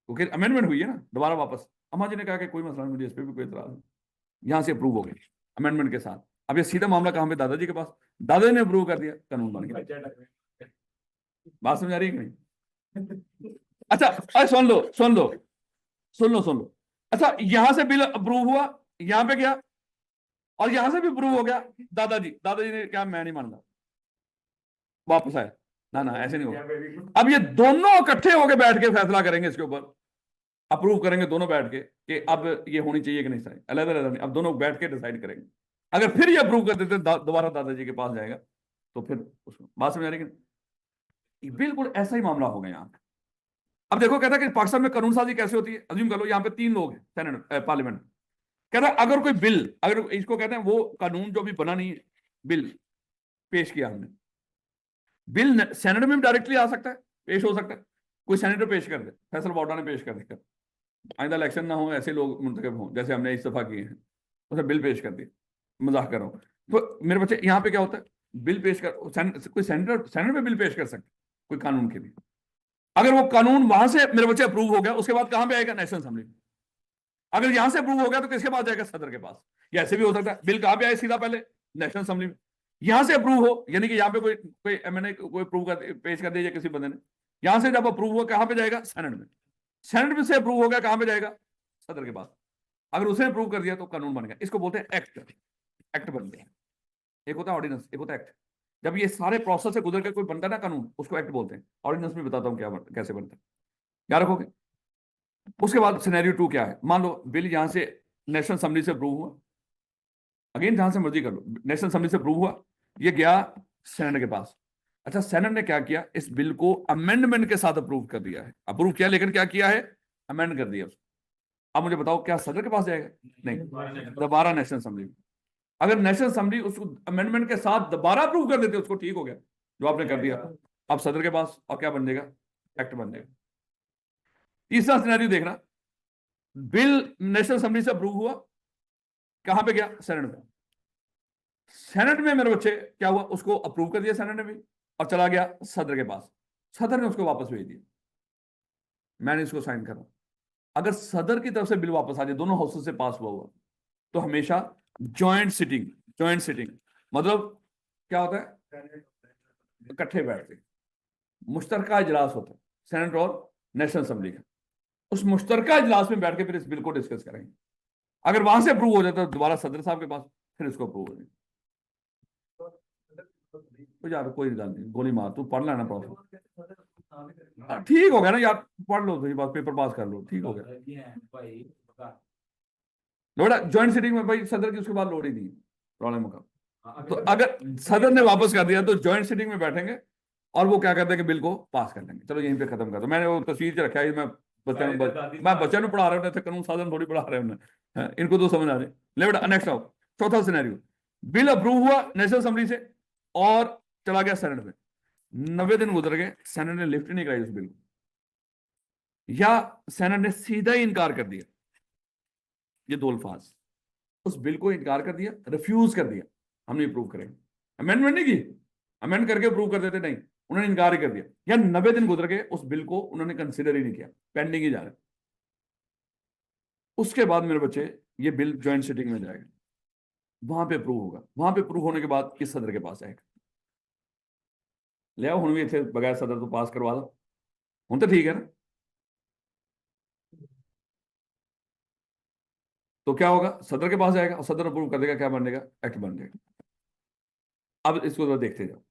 क्योंकि अमेंडमेंट हुई है ना, दोबारा वापस। अम्मा जी ने कहा कि कोई मसला नहीं, मुझे इस पर भी कोई इतराज नहीं, यहां से अप्रूव हो गई अमेंडमेंट के साथ। अब ये सीधा मामला कहां पे, दादाजी के पास, दादाजी ने अप्रूव कर दिया, कानून बन गया। बात समझ आ रही है कि नहीं? अच्छा, अरे सुन लो सुन लो सुन लो सुन लो। अच्छा, यहां से बिल अप्रूव हुआ, यहां पे गया, और यहां से भी अप्रूव हो गया। दादाजी ने क्या, मैं नहीं मानता, वापस आया, ना ना ऐसे नहीं होगा। अब ये दोनों इकट्ठे होकर बैठ के फैसला करेंगे इसके ऊपर, अप्रूव करेंगे दोनों बैठ के कि अब ये होनी चाहिए कि नहीं चाहिए, अलग अलग नहीं, अब दोनों बैठ के डिसाइड करेंगे। अगर फिर ये अप्रूव कर देते दोबारा दादाजी के पास जाएगा, तो फिर उसको बात समझ आ रही है कि बिल्कुल ऐसा ही मामला होगा यहाँ पे। अब देखो, कहता है कि पाकिस्तान में कानून साजी कैसे होती है। अज्यूम कर लो यहाँ पे 3 लोग हैं सेनेट पार्लियामेंट, कहता है अगर कोई बिल, अगर इसको कहते हैं वो कानून जो भी बना नहीं है, बिल पेश किया हमने, बिल सेनेट में भी डायरेक्टली आ सकता है, पेश हो सकता है, कोई सेनेटर पेश कर दे, फैसल वाडा ने पेश कर दिया, आइंदा इलेक्शन ना हो, ऐसे लोग मुंतखब हों जैसे हमने इस दफा किए हैं, उसे बिल पेश कर दिया, मजाक कर रहा हूं। तो मेरे बच्चे यहाँ पे क्या होता है, बिल पेश कर, कोई सेनेटर में बिल पेश कर सकते कोई कानून के लिए। अगर वो कानून वहां से मेरे बच्चे अप्रूव हो गया, उसके बाद कहां पे आएगा, नेशनल असेंबली में। अगर यहां से अप्रूव हो गया तो किसके पास जाएगा, सदर के पास। या ऐसे भी हो सकता है बिल कहां पे आए, सीधा पहले नेशनल असेंबली में, यहां से अप्रूव हो, यानी कि यहाँ पे कोई कोई एमएनए कोई अप्रूव कर पेश कर दिया किसी बंदे ने, यहां से जब अप्रूव हुआ कहां पे जाएगा, सेनेट में, सेनेट में से अप्रूव हो गया कहां पे जाएगा, सदर के पास। अगर उसे अप्रूव कर दिया तो कानून बन गया, इसको बोलते हैं एक्ट, एक्ट बन गया। एक होता है ऑर्डिनेंस, एक होता है एक्ट। जब ये सारे प्रोसेस से गुजर के कोई बनता है ना कानून, उसको एक्ट बोलते हैं। ऑर्डिनेंस में बताता हूं कैसे बनता है, याद रखोगे। उसके बाद सिनेरियो 2 क्या है, मान लो बिल यहां से नेशनल असेंबली से अप्रूव हुआ, अगेन जहां से मर्जी कर लो, नेशनल असेंबली से अप्रूव हुआ, ये गया सेनेट के पास। अच्छा, सेनेट ने क्या किया, इस बिल को अमेंडमेंट के साथ अप्रूव कर दिया है, अप्रूव किया लेकिन क्या किया है, अमेंड कर दिया। अब मुझे बताओ क्या सदर के पास जाएगा, नहीं, दोबारा नेशनल असेंबली में। अगर नेशनल असेंबली उसको अमेंडमेंट के साथ दोबारा अप्रूव कर देते, उसको ठीक हो गया जो आपने कर दिया, अब सदर के पास, और क्या बन जाएगा, एक्ट बन जाएगा। तीसरा सिनेरियो देखना, बिल नेशनल असेंबली से अप्रूव हुआ, कहां पे गया, सेनेट में। सेनेट में मेरे बच्चे क्या हुआ, उसको अप्रूव कर दिया सेनेट ने भी, और चला गया सदर के पास, सदर ने उसको वापस भेज दिया, मैंने इसको साइन करा। अगर सदर की तरफ से बिल वापस आ जाए, दोनों हाउसेस से पास हुआ तो हमेशा जॉइंट सिटिंग, जॉइंट सिटिंग मतलब क्या होता है, इकट्ठे बैठते, मुश्तरका इजलास होता है सेनेट और नेशनल असेंबली का। उस मुश्तरका इजलास में बैठ के फिर इस बिल को डिस्कस करेंगे। अगर वहां से अप्रूव हो जाता है तो दोबारा सदर साहब के पास, फिर इसको अप्रूव हो जाए। तो यार कोई गल नहीं, गोली मार, तू पढ़ लेना प्रॉब्लम, ठीक हो गया ना यार, पढ़ लो तो बात, पेपर पास कर लो, ठीक हो गया। लोड़ा ज्वाइंट सिटिंग में भाई सदर की उसके बाद लोड ही नहीं, प्रॉब्लम का। तो अगर सदर ने वापस कर दिया तो ज्वाइंट सिटिंग में बैठेंगे और वो क्या करते हैं कि बिल को पास कर देंगे। चलो यहीं पे खत्म कर दो, मैंने वो तस्वीर रखा है, मैं बच्चों पढ़ा रहा हूँ, कानून साधन थोड़ी पढ़ा रहे हैं, इनको तो समझ आ रहे। ले बेटा नेक्स्ट आओ, चौथा सिनेरियो, बिल अप्रूव हुआ नेशनल असेंबली से और चला गया सेनेट में, 90 दिन गुजर गए, सेनेट ने लिफ्ट नहीं कराई उस बिल को, या सेनेट ने सीधा ही इनकार कर दिया, ये दो अल्फाज, उस बिल को इनकार कर दिया, रिफ्यूज कर दिया, हम नहीं अप्रूव करेंगे, अमेंडमेंट नहीं की, अमेंड करके अप्रूव कर देते, नहीं, उन्होंने इनकार ही कर दिया, या 90 दिन गुजर गए, उस बिल को उन्होंने कंसिडर ही नहीं किया, पेंडिंग ही जा रहा। उसके बाद मेरे बच्चे ये बिल ज्वाइंट सिटिंग में जाएगा, वहां पे अप्रूव होगा, वहां पे अप्रूव होने के बाद किस सदर के पास आएगा, ले आओ हूं भी इतने बगैर सदर तो पास करवा दो, हूं तो ठीक है ना। तो क्या होगा, सदर के पास जाएगा और सदर अप्रूव कर देगा, क्या बन जाएगा, एक्ट बन जाएगा। अब इसको तो देखते जाओ,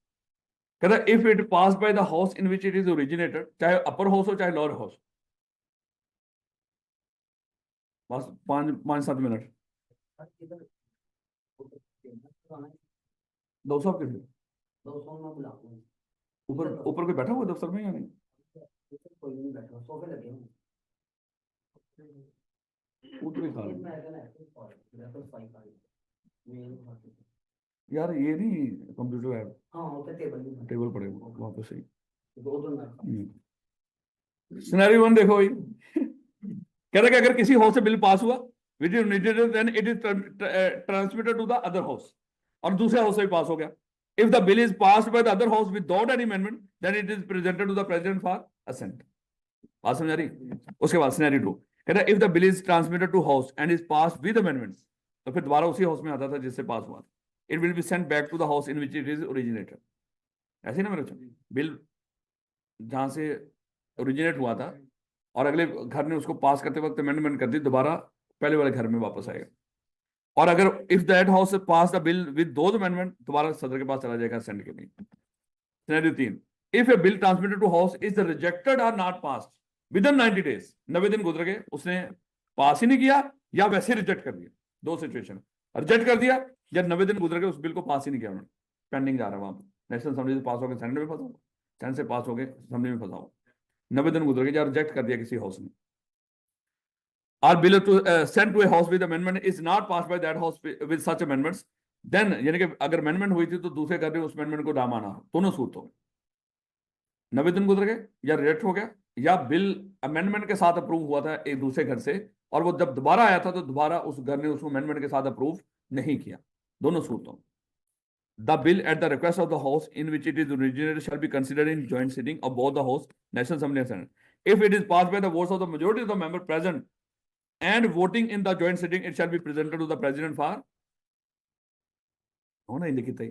कहता if it pass by the house in which it is originated, चाहे अपर हाउस हो चाहे लोअर हाउस, बस 5-7 मिनट, 200 के ऊपर ऊपर कोई बैठा हुआ दफ्तर में या नहीं, ऊपर ही खा यार, ये नहीं कंप्यूटर है, टेबल पड़े वहां पे सही। सिनेरियो 1 देखो भाई, कह रहा कि अगर किसी हाउस से बिल पास हुआ then it is transmitted to the other house, और दूसरे हाउस से भी पास हो गया, If the bill is passed by the other house without any amendment, then it is presented to the president for assent. बात समझ आ रही? उसके बाद सिनेरियो 2 कहता है, if the bill is transmitted to house and is passed with amendments, तो फिर दोबारा उसी हाउस में आता था जिससे पास हुआ था. It will be sent back to the house in which it is originated. ऐसे ना मेरे बच्चों, बिल जहां से ओरिजिनेट हुआ था और अगले घर ने उसको पास करते वक्त अमेंडमेंट कर दी, दोबारा पहले वाले घर में वापस आएगा. और अगर if that house pass the bill with those amendment, दोबारा सदर के पास चला जाएगा सेंड के लिए. Scenario 3, if a bill transmitted to house is rejected और not passed within 90 days, 90 दिन गुजर गए, उसने पास ही नहीं किया या वैसे रिजेक्ट कर दिया. दो सिचुएशन, रिजेक्ट कर दिया या 90 दिन गुजर गए उस बिल को पास ही नहीं किया, उन्होंने पेंडिंग जा रहा है वहां पर. नेशनल असेंबली से पास हो गए सेनेट में फंसा, सेनेट से पास हो गए असेंबली में फंसा हो, 90 दिन गुजर गए या रिजेक्ट कर दिया किसी हाउस ने. Or bill to sent to a house with amendment is not passed by that house with such amendments, then यानी कि अगर अमेंडमेंट हुई थी तो दूसरे घर ने उस अमेंडमेंट को ना माना, दोनों सूरत हो गए. 90 दिन गुजर गए या रिजेक्ट हो गया या बिल अमेंडमेंट के साथ अप्रूव हुआ था एक दूसरे घर से, और वो जब दोबारा आया था तो दोबारा उस घर ने उसको अमेंडमेंट के साथ अप्रूव नहीं किया, दोनों सूरतों. The bill at the request of the house in which it is originated shall be considered in joint sitting of both the house, National Assembly and Senate. If it is passed by the votes of the majority of the member present and voting in the joint sitting, it shall be presented to the president for होना ही लिखित है.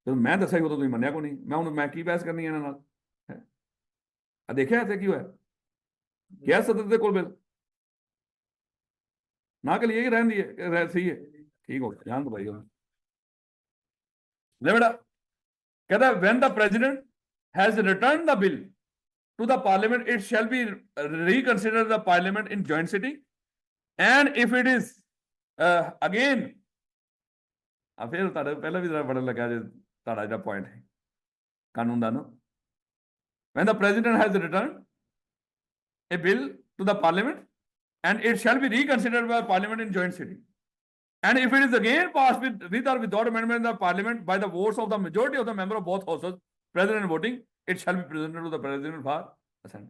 तो मैं दसा ही हो तो तुम मनिया को नहीं, मैं की बहस करनी है ना. देखा ऐसे क्यों है, क्या सदर दे कोल बिल ना के लिए रहन दिए, सही है, ठीक हो गया, ध्यान दो भाई. ले बेटा, कहता है when the president has returned the bill to the parliament, it shall be reconsidered the parliament in joint sitting, and if it is again, फिर पहले भी जरा बड़ा लगा ताड़ा जो पॉइंट है कानून दानो, when the president has returned a bill to the parliament and it shall be reconsidered by parliament in joint sitting, and if it is again passed with or without amendment in the parliament by the votes of the majority of the member of both houses present and voting, it shall be presented to the president for assent.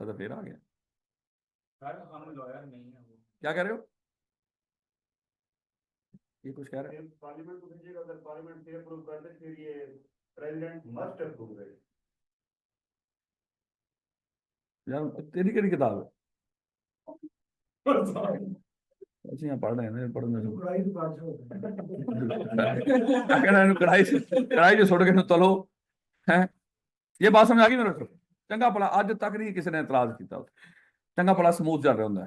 सदर फिर आ गया, क्या कह रहे हो, ये कुछ कह रहे हो. पार्लियामेंट को भेजिएगा, अगर पार्लियामेंट से अप्रूव कर दे फिर ये प्रेसिडेंट मस्ट अप्रूव है. यार तेरी केड़ी किताब है, अच्छा यहाँ पढ़ रहे हैं ना, पढ़ने से कढ़ाई तो काट छोड़ कढ़ाई जो छोड़ के तलो है. ये बात समझ आ गई मेरे को. चंगा भला अज तक नहीं किसी ने एतराज किया, चंगा भला स्मूथ चल रहा होंगे.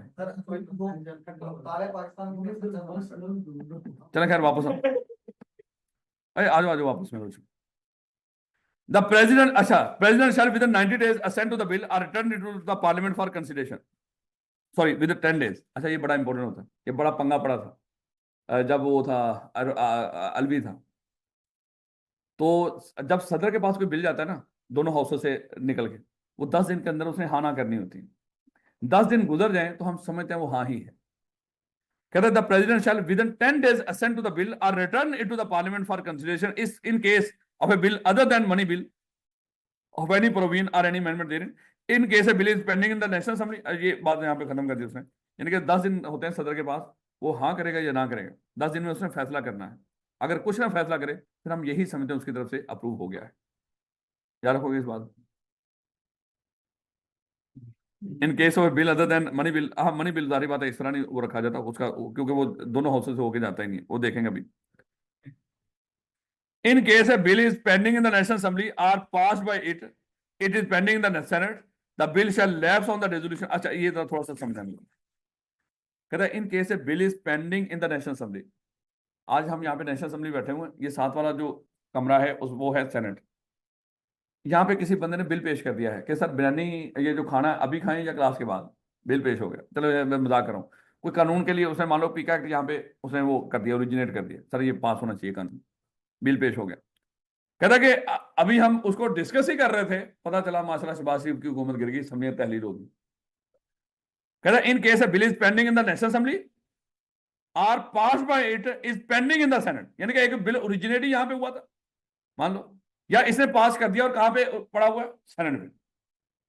चलो खैर वापस आ जाओ वापस मेरे. द प्रेसिडेंट, अच्छा, president shell with in 90 days assent to the bill or return it to the parliament for consideration. Sorry with 10 days. अच्छा ये बड़ा इंपॉर्टेंट होता है, ये बड़ा पंगा पड़ा था जब वो था अलवी था. तो जब सदर के पास कोई बिल जाता है ना दोनों हाउसों से निकल के, वो 10 दिन के अंदर उसने हाँ ना करनी होती है. 10 दिन गुजर जाए तो हम समझते हैं वो हाँ ही है. कहते हैं the president shell with in 10 days assent to the bill or return it to the parliament for consideration is in case of a bill other than money bill of any provision or any amendment therein. In case a bill is pending in the national assembly, ये बात यहाँ पे खत्म कर दी उसने. यानी कि 10 दिन होते हैं सदर के पास, वो हाँ करेगा या ना करेगा, 10 दिन में उसने फैसला करना है. अगर कुछ ना फैसला करे फिर हम यही समझते हैं उसकी तरफ से अप्रूव हो गया है. याद रखोगे इस बात. इन case of bill other than money bill, हाँ मनी बिल सारी बात है, इस तरह नहीं वो रखा जाता उसका, क्योंकि वो दोनों हाउसेस से होके जाता ही नहीं, वो देखेंगे अभी. In case a bill is pending in the National Assembly or passed by it, it is pending in the Senate, the bill shall lapse on the resolution. अच्छा ये तो थोड़ा सा समझाएंगे. कहता है in case a bill is pending in the National Assembly. आज हम यहाँ पे नेशनल असेंबली बैठे हुए हैं, ये साथ वाला जो कमरा है उस वो है सेनेट. यहाँ पे किसी बंदे ने बिल पेश कर दिया है कि सर बिरयानी ये जो खाना है अभी खाएं या क्लास के बाद. बिल पेश हो गया, चलो मैं मजाक कर रहा हूँ. कोई कानून के लिए उसने मान लो पीका एक्ट यहाँ पे उसने वो कर दिया, ओरिजिनेट कर दिया, सर ये पास होना चाहिए कानून, बिल पेश हो गया. कहता कि अभी हम उसको डिस्कस ही कर रहे थे, पता चला माशाल्लाह शहबाज शरीफ की हुकूमत गिर गई, असम्बली में तहलील होगी. कहता in case a bill is pending in the national assembly or pass by it is pending in the senate, यानी कि एक बिल ओरिजिनेट यहाँ पे हुआ था मान लो, या इसने पास कर दिया और कहां पे पड़ा हुआ है, सेनेट में.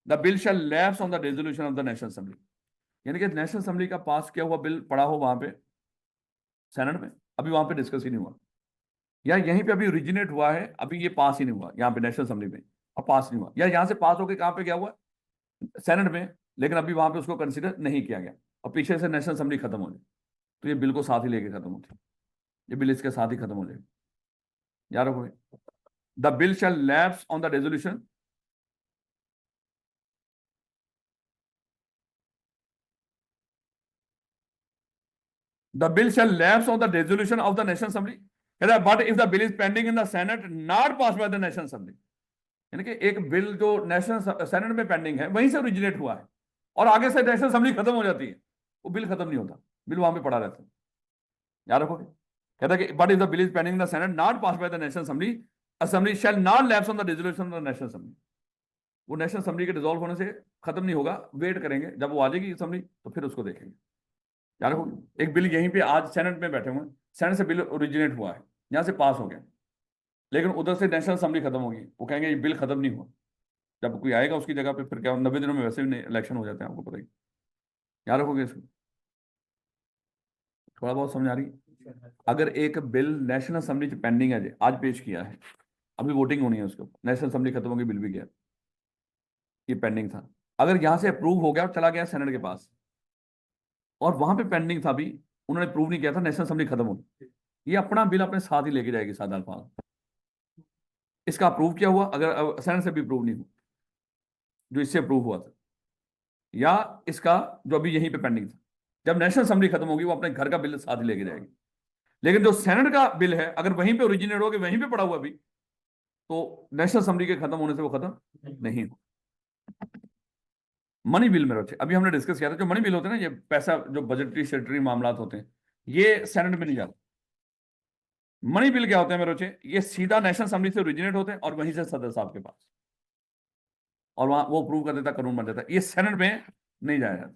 The bill shall lapse on the resolution of the national assembly, यानी कि नेशनल असेंबली का पास किया हुआ बिल पड़ा हो वहां पे सेनेट में, अभी वहां पे डिस्कस ही नहीं हुआ. या यहीं पे अभी ओरिजिनेट हुआ है, अभी ये पास ही नहीं हुआ यहाँ पे नेशनल असेंबली में, अब पास नहीं हुआ, या यहाँ से पास होकर कहाँ पे गया हुआ सेनेट में, लेकिन अभी वहां पे उसको कंसिडर नहीं किया गया, और पीछे से नेशनल असेंबली खत्म हो जाए, तो ये बिल को साथ ही लेके खत्म होती है, ये बिल इसके साथ ही खत्म हो जाएगी। याद रखोगे, the bill shall lapse on the resolution, the bill shall lapse on the resolution of the National Assembly, but if the bill is pending in the Senate not passed by the National Assembly, यानी कि एक bill जो national senate में pending है वहीं से originate हुआ है और आगे से नेशनल असेंबली खत्म हो जाती है, वो बिल खत्म नहीं होता, बिल वहां पे पड़ा रहता है। याद रखोगे, कहता है कि but if the bill is pending in the senate not pass by the national assembly, assembly shall not lapse on the resolution of the national assembly, वो नेशनल असेंबली के डिसॉल्व होने से खत्म नहीं होगा, वेट करेंगे जब वो आ जाएगी असेंबली तो फिर उसको देखेंगे। याद रखोगे, एक बिल यहीं पे आज सेनेट में बैठे हुए हैं, सेनेट से बिल ओरिजिनेट हुआ है, यहाँ से पास हो गया, लेकिन उधर से नेशनल असेंबली खत्म होगी, वो कहेंगे ये बिल खत्म नहीं हुआ, जब कोई आएगा उसकी जगह पे फिर क्या 90 दिनों में वैसे भी इलेक्शन हो जाते हैं, आपको पता ही। याद रखोगे इसको, थोड़ा बहुत समझ आ रही है। अगर एक बिल नेशनल असेंबली से पेंडिंग है, आज पेश किया है, अभी वोटिंग होनी है उसके ऊपर, नेशनल असेंबली खत्म होगी, बिल भी गया, ये पेंडिंग था, अगर यहाँ से अप्रूव हो गया और चला गया सेनेट के पास, और वहां पे पेंडिंग था भी, उन्होंने प्रूव नहीं किया था, नेशनल असेंबली खत्म हो गई, ये अपना बिल अपने साथ ही लेके जाएगी सात अल्फाज, इसका अप्रूव किया हुआ, अगर सेनेट से भी अप्रूव नहीं हुआ जो इससे अप्रूव हुआ था, या इसका जो अभी यहीं पे पेंडिंग था, जब नेशनल असेंबली खत्म होगी वो अपने घर का बिल साथ ही लेके जाएगी। लेकिन जो सेनेट का बिल है अगर वहीं पे ओरिजिनेट हो गया, वहीं पे पड़ा हुआ भी, तो नेशनल असेंबली के खत्म होने से वो खत्म नहीं हो। मनी बिल में बच्चे अभी हमने डिस्कस किया था, जो मनी बिल होते हैं ना, ये पैसा जो बजटरी सेक्रेटरी मामला होते हैं, ये सेनेट में नहीं जाते। मनी बिल क्या होते हैं मेरे बच्चे, ये सीधा नेशनल असेंबली से ओरिजिनेट होते हैं और वहीं से सदर साहब के पास, और वहां वो अप्रूव कर देता, कानून बन जाता है, ये सेनेट में नहीं जाया जाता।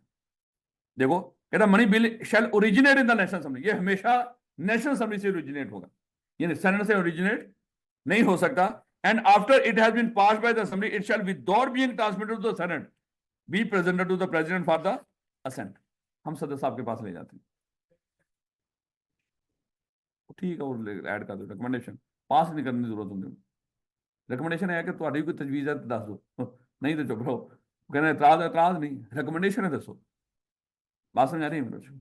देखो, कहता money bill shall originate in the national assembly, ये हमेशा नेशनल असेंबली से ओरिजिनेट होगा, ये सेनेट से ओरिजिनेट नहीं हो सकता। And after it has been passed by the assembly it shall without being transmitted to the senate be presented to the president for the assent, हम सदर साहब के पास ले जाते हैं, ठीक है, और ऐड कर दो रिकमेंडेशन, पास नहीं करने की जरूरत होती, रिकमेंडेशन है कि तुम्हारी कोई तजवीज है तो दस दो, नहीं तो चुप रहो, कहना एतराज नहीं, रिकमेंडेशन है, दसो, बात समझ आ रही है मेरे।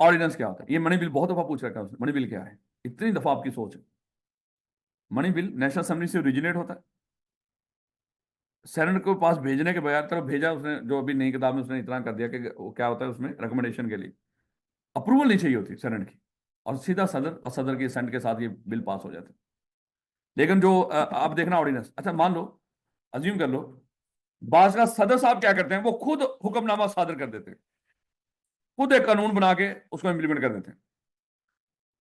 ऑर्डिनेंस क्या होता है, ये मनी बिल बहुत दफा पूछ रखा है उसने, मनी बिल क्या है, इतनी दफा आपकी सोच है। मनी बिल नेशनल असेंबली से ओरिजिनेट होता है, सेनेट को पास भेजने के बगैर, तरफ भेजा उसने, जो अभी नई किताब में उसने इतना कर दिया कि वो क्या होता है उसमें रिकमेंडेशन के लिए अप्रूवल नहीं चाहिए होती सेनेट की, और सीधा सदर और सदर के सेंट के साथ ये बिल पास हो जाता है। लेकिन जो आप देखना ऑर्डिनेंस, अच्छा मान लो, अज्यूम कर लो, बास का सदर साहब क्या करते हैं, वो खुद हुक्मनामा सादर कर देते हैं, खुद एक कानून बना के उसको इंप्लीमेंट कर देते हैं,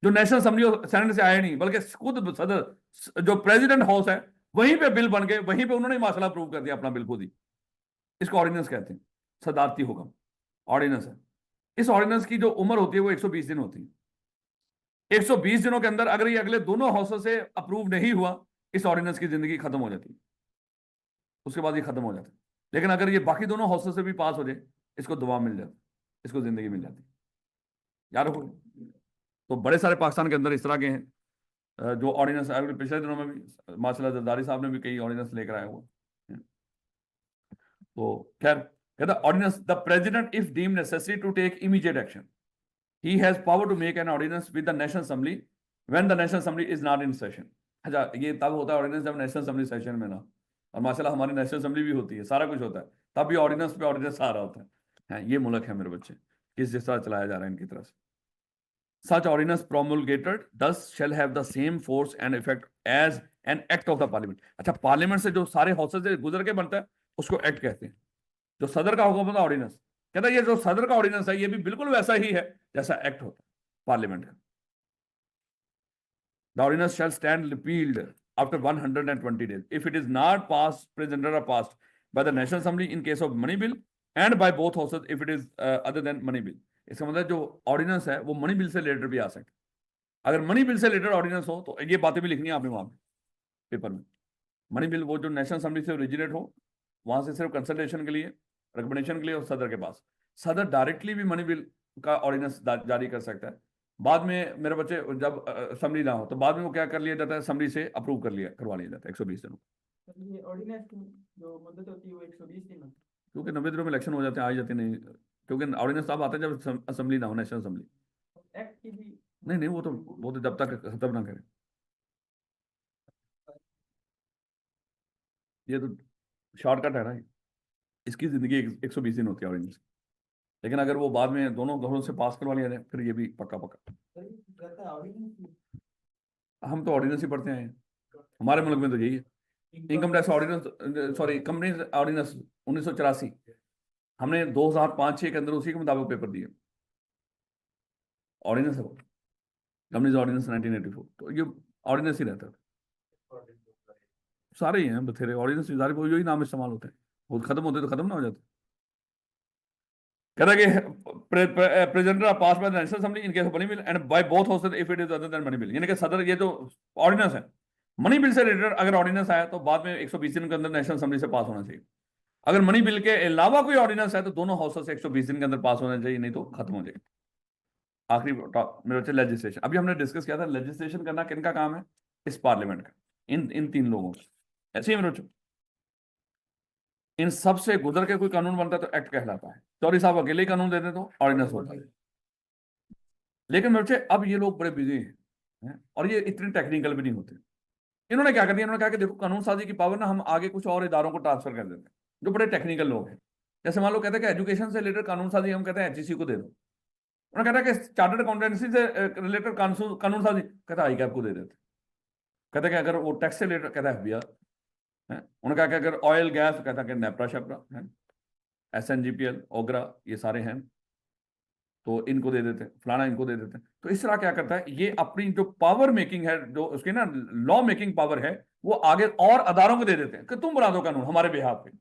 जो नेशनल असेंबली सेनेट से आया नहीं, बल्कि खुद सदर जो प्रेसिडेंट हाउस है वहीं पे बिल बन के वहीं पे उन्होंने माशाला अप्रूव कर दिया अपना बिल खुद ही, इसको ऑर्डिनेंस कहते हैं, सदारती हुक्म ऑर्डिनेंस है। इस ऑर्डिनेंस की जो उम्र होती है वो 120 दिन होती है, 120 दिनों के अंदर अगर ये अगले दोनों हाउसों से अप्रूव नहीं हुआ, इस ऑर्डिनेंस की जिंदगी खत्म हो जाती है, उसके बाद ये खत्म हो जाता है। लेकिन अगर ये बाकी दोनों हाउसों से भी पास हो जाए, इसको दुआ मिल जाती, इसको जिंदगी मिल जाती। याद रखो, तो बड़े सारे पाकिस्तान के अंदर इस तरह के हैं जो ऑर्डिनेंस, पिछले दिनों में भी माशाल्लाह जरदारी साहब ने भी कई ऑर्डिनेंस लेकर आए हुए। तो खैर कहता ordinance, the president if deem necessary to take immediate action, he has power to make an ordinance with the national assembly when the national assembly is not in session. अच्छा, ये तब होता है ऑर्डिनेंस जब नेशनल असेंबली सेशन में ना, और माशाल्लाह हमारी नेशनल असेंबली भी होती है, सारा कुछ होता है, तब भी ऑर्डिनेंस पे ऑर्डिनेंस आ रहा होता है। ये मुल्क है मेरे बच्चे, किस जिस तरह चलाया जा रहा है इनकी तरफ से। Such ordinance promulgated thus shall have the same force and effect as an act of the parliament। अच्छा, पार्लियामेंट से जो सारे हाउसेस से गुजर के बनता है उसको एक्ट कहते हैं। जो सदर का हुक्म होता है ऑर्डिनेंस, कहता है ये जो सदर का ऑर्डिनेंस है ये भी बिल्कुल वैसा ही है जैसा एक्ट होता है पार्लियामेंट का। The ordinance shall stand repealed after 120 days if it is not passed, presented or passed by the National Assembly in case of money bill and by both houses if it is other than money bill। इसका मतलब जो ordinance है वो money bill से related भी आ सकता है। अगर मनी बिल से रिलेटेड ऑर्डिनेंस हो तो ये बातें भी लिखनी है आपने वहां पे पेपर में। मनी बिल वो जो नेशनल असेंबली से ओरिजिनेट हो, वहां से सिर्फ कंसल्टेशन के लिए, रिकमेंडेशन के लिए, और सदर के पास, सदर डायरेक्टली भी मनी बिल का ऑर्डिनेंस जारी कर सकता है, बाद में मेरे बच्चे जब असेंबली ना हो तो बाद में वो क्या कर लिया जाता है, असेंबली से अप्रूव करवा लिया जाता है 120 दिनों। सर ये ऑर्डिनेंस की जो मुद्दत होती है वो 120 दिन होती क्योंकि 90 दिनों में इलेक्शन हो जाते हैं, आ ही जाते नहीं, क्योंकि ऑर्डिनेंस तब आता है जब असेंबली ना हो, नेशनल असेंबली। है। एक्ट की भी नहीं नहीं, वो तो जब तक खत्म ना करें। ये तो शॉर्टकट है ना, इसकी जिंदगी 120 दिन होती है ऑर्डिनेंस। लेकिन अगर वो बाद में दोनों घरों से पास करवा लिया जाए फिर ये भी पक्का पक्का। सर ये कहता है ऑर्डिनेंस हम तो ऑर्डिनेंस ही पढ़ते हैं, हमारे मुल्क में तो यही है। Income tax ordinance, sorry company ordinance 1984, हमने 2005-6 के अंदर उसी के मुताबिक पेपर दिए। ऑर्डिनेंस है वो, कंपनीज ऑर्डिनेंस 1984, तो ये ऑर्डिनेंस ही रहता है। सारे ही हैं बथेरे ऑर्डिनेंस, सारे यही नाम इस्तेमाल होते हैं, वो खत्म होते तो खत्म ना हो जाते। कहता है कि presenter are pass by the national assembly in case of money bill and by both houses if it is other than money bill. यानी कि सदर, ये जो ऑर्डिनेंस है मनी बिल से रिलेटेड अगर ऑर्डिनेंस आया तो बाद में 120 दिन के अंदर नेशनल असेंबली से पास होना चाहिए। अगर मनी बिल के अलावा कोई ऑर्डिनेंस है तो दोनों हाउसेस से 120 दिन के अंदर पास होना चाहिए, नहीं तो खत्म हो जाएगा। आखिरी मेरे बच्चे लेजिस्लेशन, अभी हमने डिस्कस किया था लेजिस्लेशन करना किनका काम है, इस पार्लियामेंट का, इन तीन लोगों का। ऐसे ही मेरे बच्चों, इन सब से गुजर के कोई कानून बनता है तो एक्ट कहलाता है। चौधरी साहब अकेले ही कानून देते तो ऑर्डिनेंस होता है। लेकिन मेरे बच्चे अब ये लोग बड़े बिजी हैं और ये इतने टेक्निकल भी नहीं होते। इन्होंने क्या कर दिया, इन्होंने कहा कि देखो कानून साजी की पावर ना हम आगे कुछ और इदारों को ट्रांसफर कर देते हैं जो बड़े टेक्निकल लोग हैं। जैसे मान लो कहते हैं कि एजुकेशन से रिलेटेड कानून साजी हम कहते हैं एचईसी को दे दो, उन्होंने कहता है कि चार्टर्ड अकाउंटेंसी से रिलेटेड कानून साजी कहता है आईकैप को दे देते। कहते हैं कि अगर वो टैक्स से रिलेटेड कहता है एफबीआर है, उन्होंने कहा कि अगर ऑयल गैस कहता है कि नेपरा शेपरा है, एसएनजीपीएल ओगरा ये सारे हैं तो इनको दे देते हैं, फलाना इनको दे देते हैं। तो इस तरह क्या करता है, ये अपनी जो पावर मेकिंग है, जो उसकी ना लॉ मेकिंग पावर है, वो आगे और अदारों को दे देते हैं कि तुम बना दो कानून हमारे बिहाफ पे।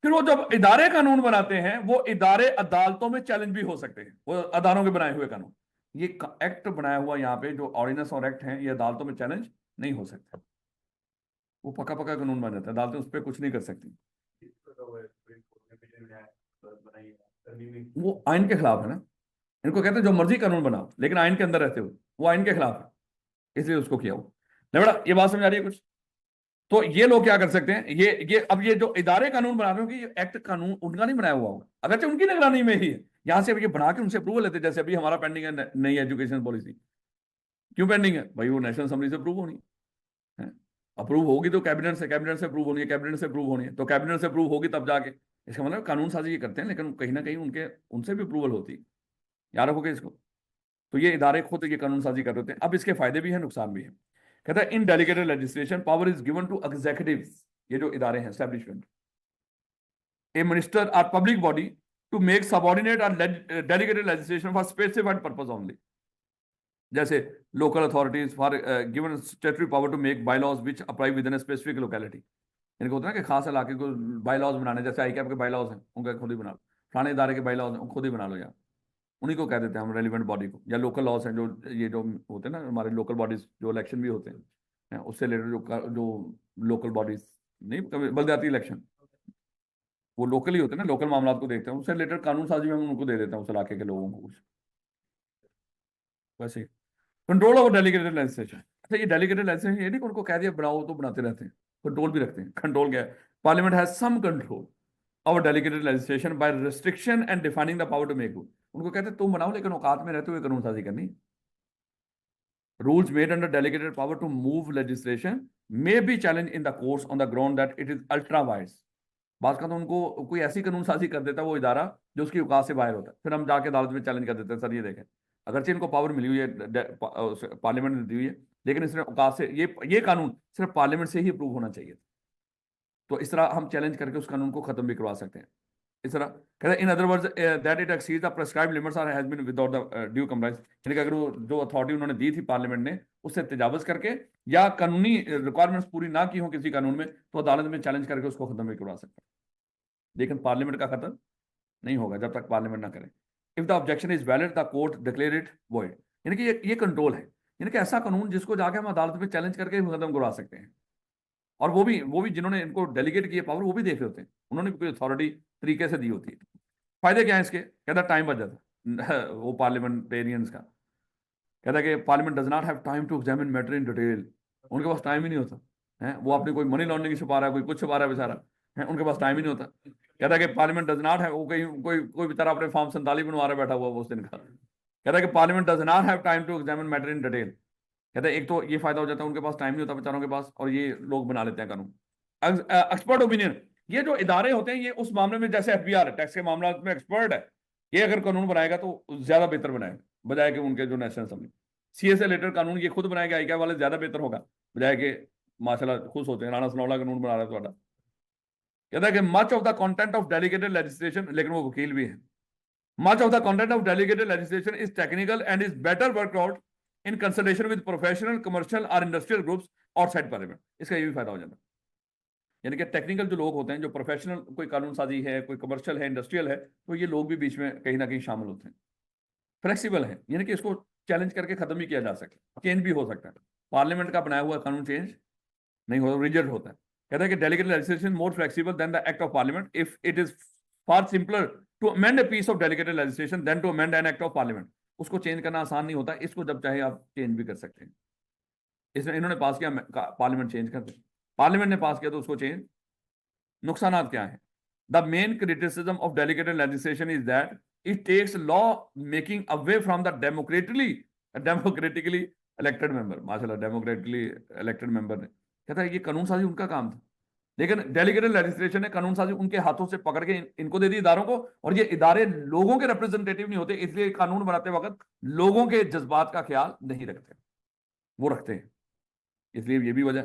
फिर वो जब इदारे कानून बनाते हैं वो इदारे अदालतों में चैलेंज भी हो सकते हैं, वो अदारों के बनाए हुए कानून। ये एक्ट बनाया हुआ यहाँ पे जो ऑर्डिनेंस और एक्ट है ये अदालतों में चैलेंज नहीं हो सकता, वो पक्का पक्का कानून बन जाता है, अदालतें उस पर कुछ नहीं कर सकती। वो आइन के खिलाफ है ना, इनको कहते हैं जो मर्जी कानून बनाओ लेकिन आइन के अंदर रहते हो, वो आइन के खिलाफ है, इसलिए उसको किया हो। नहीं बेटा, ये बात समझ आ रही है कुछ? तो ये लोग क्या कर सकते हैं, ये अब ये जो इदारे कानून बना रहे हो कि ये एक्ट कानून उनका नहीं बनाया हुआ होगा, अगरचे उनकी निगरानी में ही है, यहां से अब ये बना के उनसे अप्रूवल लेते। जैसे अभी हमारा पेंडिंग है नई एजुकेशन पॉलिसी, क्यों पेंडिंग है भाई? वो नेशनल असेंबली से अप्रूव होनी है, अप्रूव होगी तो कैबिनेट से अप्रूव होनी है, कैबिनेट से अप्रूव होनी है, तो कैबिनेट से अप्रूव होगी तब जाके, इसका मतलब कानून साजी ये करते हैं लेकिन कहीं ना कहीं उनसे भी अप्रूवल होती है, याद रखोगे इसको। तो ये इदारे खुद ये कानून साजी कर रहे हैं। अब इसके फायदे भी हैं नुकसान भी है। कहता है in delegated legislation power is given to executive, ये जो इदारे हैं एस्टैब्लिशमेंट, ए मिनिस्टर और public body to make subordinate और delegated legislation for specified purpose only. जैसे local authorities for given statutory power to make bylaws which apply within a specific locality. इनको होता है ना कि खास इलाके को बायलॉज बनाने, जैसे आईकैप के बायलॉज हैं उनका खुद ही बना लो, फलाने इदारे के बायलॉज हैं खुद ही बना लो यार, उन्हीं को कह देते हैं हम रेलिवेंट बॉडी को। या लोकल लॉज हैं जो ये जो होते हैं ना हमारे लोकल बॉडीज, जो इलेक्शन भी होते हैं उससे रिलेटेड जो लोकल बॉडीज नहीं, बलदियाती इलेक्शन वो लोकल ही होते हैं ना, लोकल मामला को देखते हैं, उससे रिलेटेड कानून साजी में हम उनको दे देते हैं उस इलाके के लोगों को कुछ। वैसे कंट्रोल ओवर डेलीगेटेड लेजिस्लेशन, अच्छा ये डेलीगेटेड लेजिस्लेशन ये नहीं कि उनको कह दिया बनाओ तो बनाते रहते हैं, कंट्रोल भी रखते हैं। कंट्रोल क्या है? Parliament has some control over delegated legislation by restriction and defining the power to make rule. उनको कहते हैं तुम बनाओ लेकिन औकात में रहते हुए कानून साजी करनी। Rules made under delegated power to move legislation may be challenge in the courts on the ground that it is ultra vires. बात का तो उनको कोई ऐसी कानून साजी कर देता है वो इदारा जो उसकी औकात से बाहर होता है, फिर हम जाके अदालत में चैलेंज कर देते हैं, सर ये देखें अगरचे इनको पावर मिली हुई है पार्लियामेंट ने दी हुई है लेकिन इसने औकात से ये कानून सिर्फ पार्लियामेंट से ही अप्रूव होना चाहिए। तो इस तरह हम चैलेंज करके उस कानून को खत्म भी करवा सकते हैं। इस तरह कहते हैं in other words that it exceeds the prescribed limits or has been without the due compliance. यानी कि अगर वो जो अथॉरिटी उन्होंने दी थी पार्लियामेंट ने उससे तजावज करके या कानूनी रिक्वायरमेंट्स पूरी ना की हो किसी कानून में, तो अदालत में चैलेंज करके उसको खत्म भी करवा सकते हैं। लेकिन पार्लियामेंट का खत्म नहीं होगा जब तक पार्लियामेंट ना करे। If the objection is valid the court declare it void. यानी कि ये कंट्रोल है, यानी कि ऐसा कानून जिसको जाके हम अदालत में चैलेंज करके खत्म करवा सकते हैं। और वो भी जिन्होंने इनको डेलीगेट किए पावर वो भी देख रहे होते हैं, उन्होंने भी कोई अथॉरिटी तरीके से दी होती है। फायदे क्या है इसके? कहता टाइम बच जाता वो पार्लियामेंटेरियंस का। कहता है कि parliament does not have time to examine matter in detail, उनके पास टाइम ही नहीं होता है, वो अपनी कोई मनी लॉन्ड्रिंग छुपा रहा है, कोई कुछ छुपा रहा है बेचारा है, उनके पास टाइम ही नहीं होता। कहता है कि पार्लियामेंट डज नॉट है, वो कहीं कोई बेचारा अपने फॉर्म 47 बनवा रहा बैठा हुआ वो उस दिन का। कहता है कि parliament does not have time to examine matter in detail. कहता है एक तो ये फायदा हो जाता है, उनके पास टाइम नहीं होता बेचारों के पास, और ये लोग बना लेते हैं कानून। एक्सपर्ट ओपिनियन, ये जो इदारे होते हैं ये उस मामले में, जैसे FBI टैक्स के मामला में एक्सपर्ट है, ये अगर कानून बनाएगा तो ज्यादा बेहतर बनाएगा बजाय कि उनके जो नेशनल असेंबली CA से रिलेटेड कानून ये खुद बनाएगा, ICAI वाले ज्यादा बेहतर होगा बजाय कि माशाल्लाह खुश होते हैं राणा सनौला कानून बना रहा है ਤੁਹਾਡਾ। कहता है कि much of the content of delegated legislation, लेकिन वो वकील भी है, much of the content of delegated legislation is technical and is better work out in consultation with professional commercial और इंडस्ट्रियल ग्रुप्स आउटसाइड पार्लियामेंट। इसका ये भी फायदा हो जाता है, यानी कि टेक्निकल जो लोग होते हैं, जो प्रोफेशनल कोई कानून साजी है, कोई कमर्शियल है, इंडस्ट्रियल है, तो ये लोग भी बीच में कहीं ना कहीं शामिल होते हैं। फ्लेक्सिबल है, यानी कि इसको चैलेंज करके खत्म भी किया जा सकता है, चेंज भी हो सकता है। पार्लियामेंट का बनाया हुआ कानून चेंज नहीं होता, रिजेक्ट होता है। कहता है कि delegated legislation more flexible than the act of parliament if it is far simpler to amend a piece of delegated legislation than to amend an act of parliament. उसको चेंज करना आसान नहीं होता, इसको जब चाहे आप चेंज भी कर सकते हैं। इसमें इन्होंने पास किया, पार्लियामेंट चेंज कर दे, पार्लियामेंट ने पास किया तो उसको चेंज। नुकसान क्या है? The main criticism of delegated legislation is that it takes law making away from the democratically elected member. माशाल्लाह, डेमोक्रेटिकली इलेक्टेड मेंबर ने, कहता है ये कानून साजी उनका काम था, लेकिन डेलीगेटेड लेजिस्लेशन ने कानून साजी उनके हाथों से पकड़ के इनको दे दी इदारों को, और ये इदारे लोगों के रिप्रेजेंटेटिव नहीं होते, इसलिए कानून बनाते वक्त लोगों के जज्बात का ख्याल नहीं रखते, वो रखते हैं, इसलिए ये भी वजह।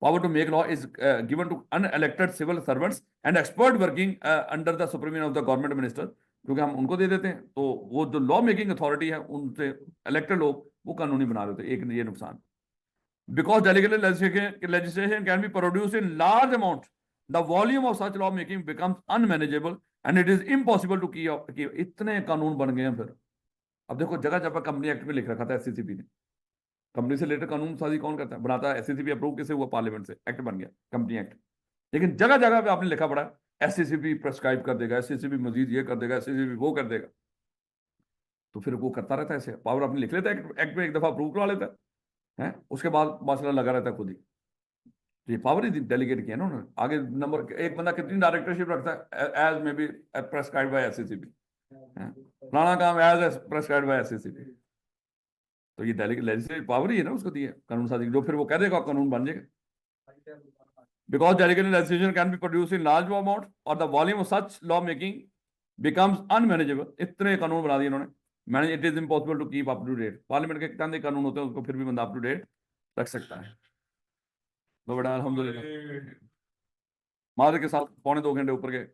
Power to make law is given to unelected civil servants and expert working under the supervision of the government minister, क्योंकि हम उनको दे देते हैं, तो वो जो लॉ मेकिंग अथॉरिटी है उनसे इलेक्टेड लोग वो कानूनी बना देते हैं। एक ये नुकसान, because delegated legislation can be produced in large amount, the volume of such law making becomes unmanageable and it is impossible to keep। इतने कानून बन गए हैं फिर। अब देखो जगह जगह कंपनी एक्ट में लिख रखा था SCCP ने, कंपनी से रिलेटेड कानून साजी कौन करता है, बनाता है SCCP, अप्रूव किसे हुआ, पार्लियामेंट से, एक्ट बन गया कंपनी एक्ट। लेकिन जगह जगह पे आपने लिखा पड़ा SCCP प्रेस्क्राइब कर देगा, SCCP मजीद ये कर देगा, SCCP वो कर देगा, तो फिर वो करता रहता है ऐसे, पावर अपने लिख लेता है एक्ट में, एक दफा अप्रूव करवा लेता है, उसके बाद माशाल्लाह लगा रहता है खुद ही। तो ये पावर ही डेलीगेट किया ना उन्होंने। आगे नंबर एक बंदा कितनी डायरेक्टरशिप रखता है, एज में भी प्रेस्क्राइब्ड बाय SCCP, फलाना काम एज प्रेस्क्राइब्ड बाय SCCP। तो ये डेलीगेट लेजिस्लेटिव पावर ही है ना उसको दी है कानून साजी, जो फिर वो कह देगा कानून बन जाएगा। Because delegated legislation can be produce in large amount और the volume of such law making becomes unmanageable. इतने कानून बना दिए इन्होंने, manage, it is impossible to keep up to date. Parliament के कितने कानून होते हैं उसको फिर भी बंदा अप टू डेट रख सकता है। तो बेटा अल्हम्दुलिल्लाह, मादर के साथ 2.25 घंटे ऊपर गए।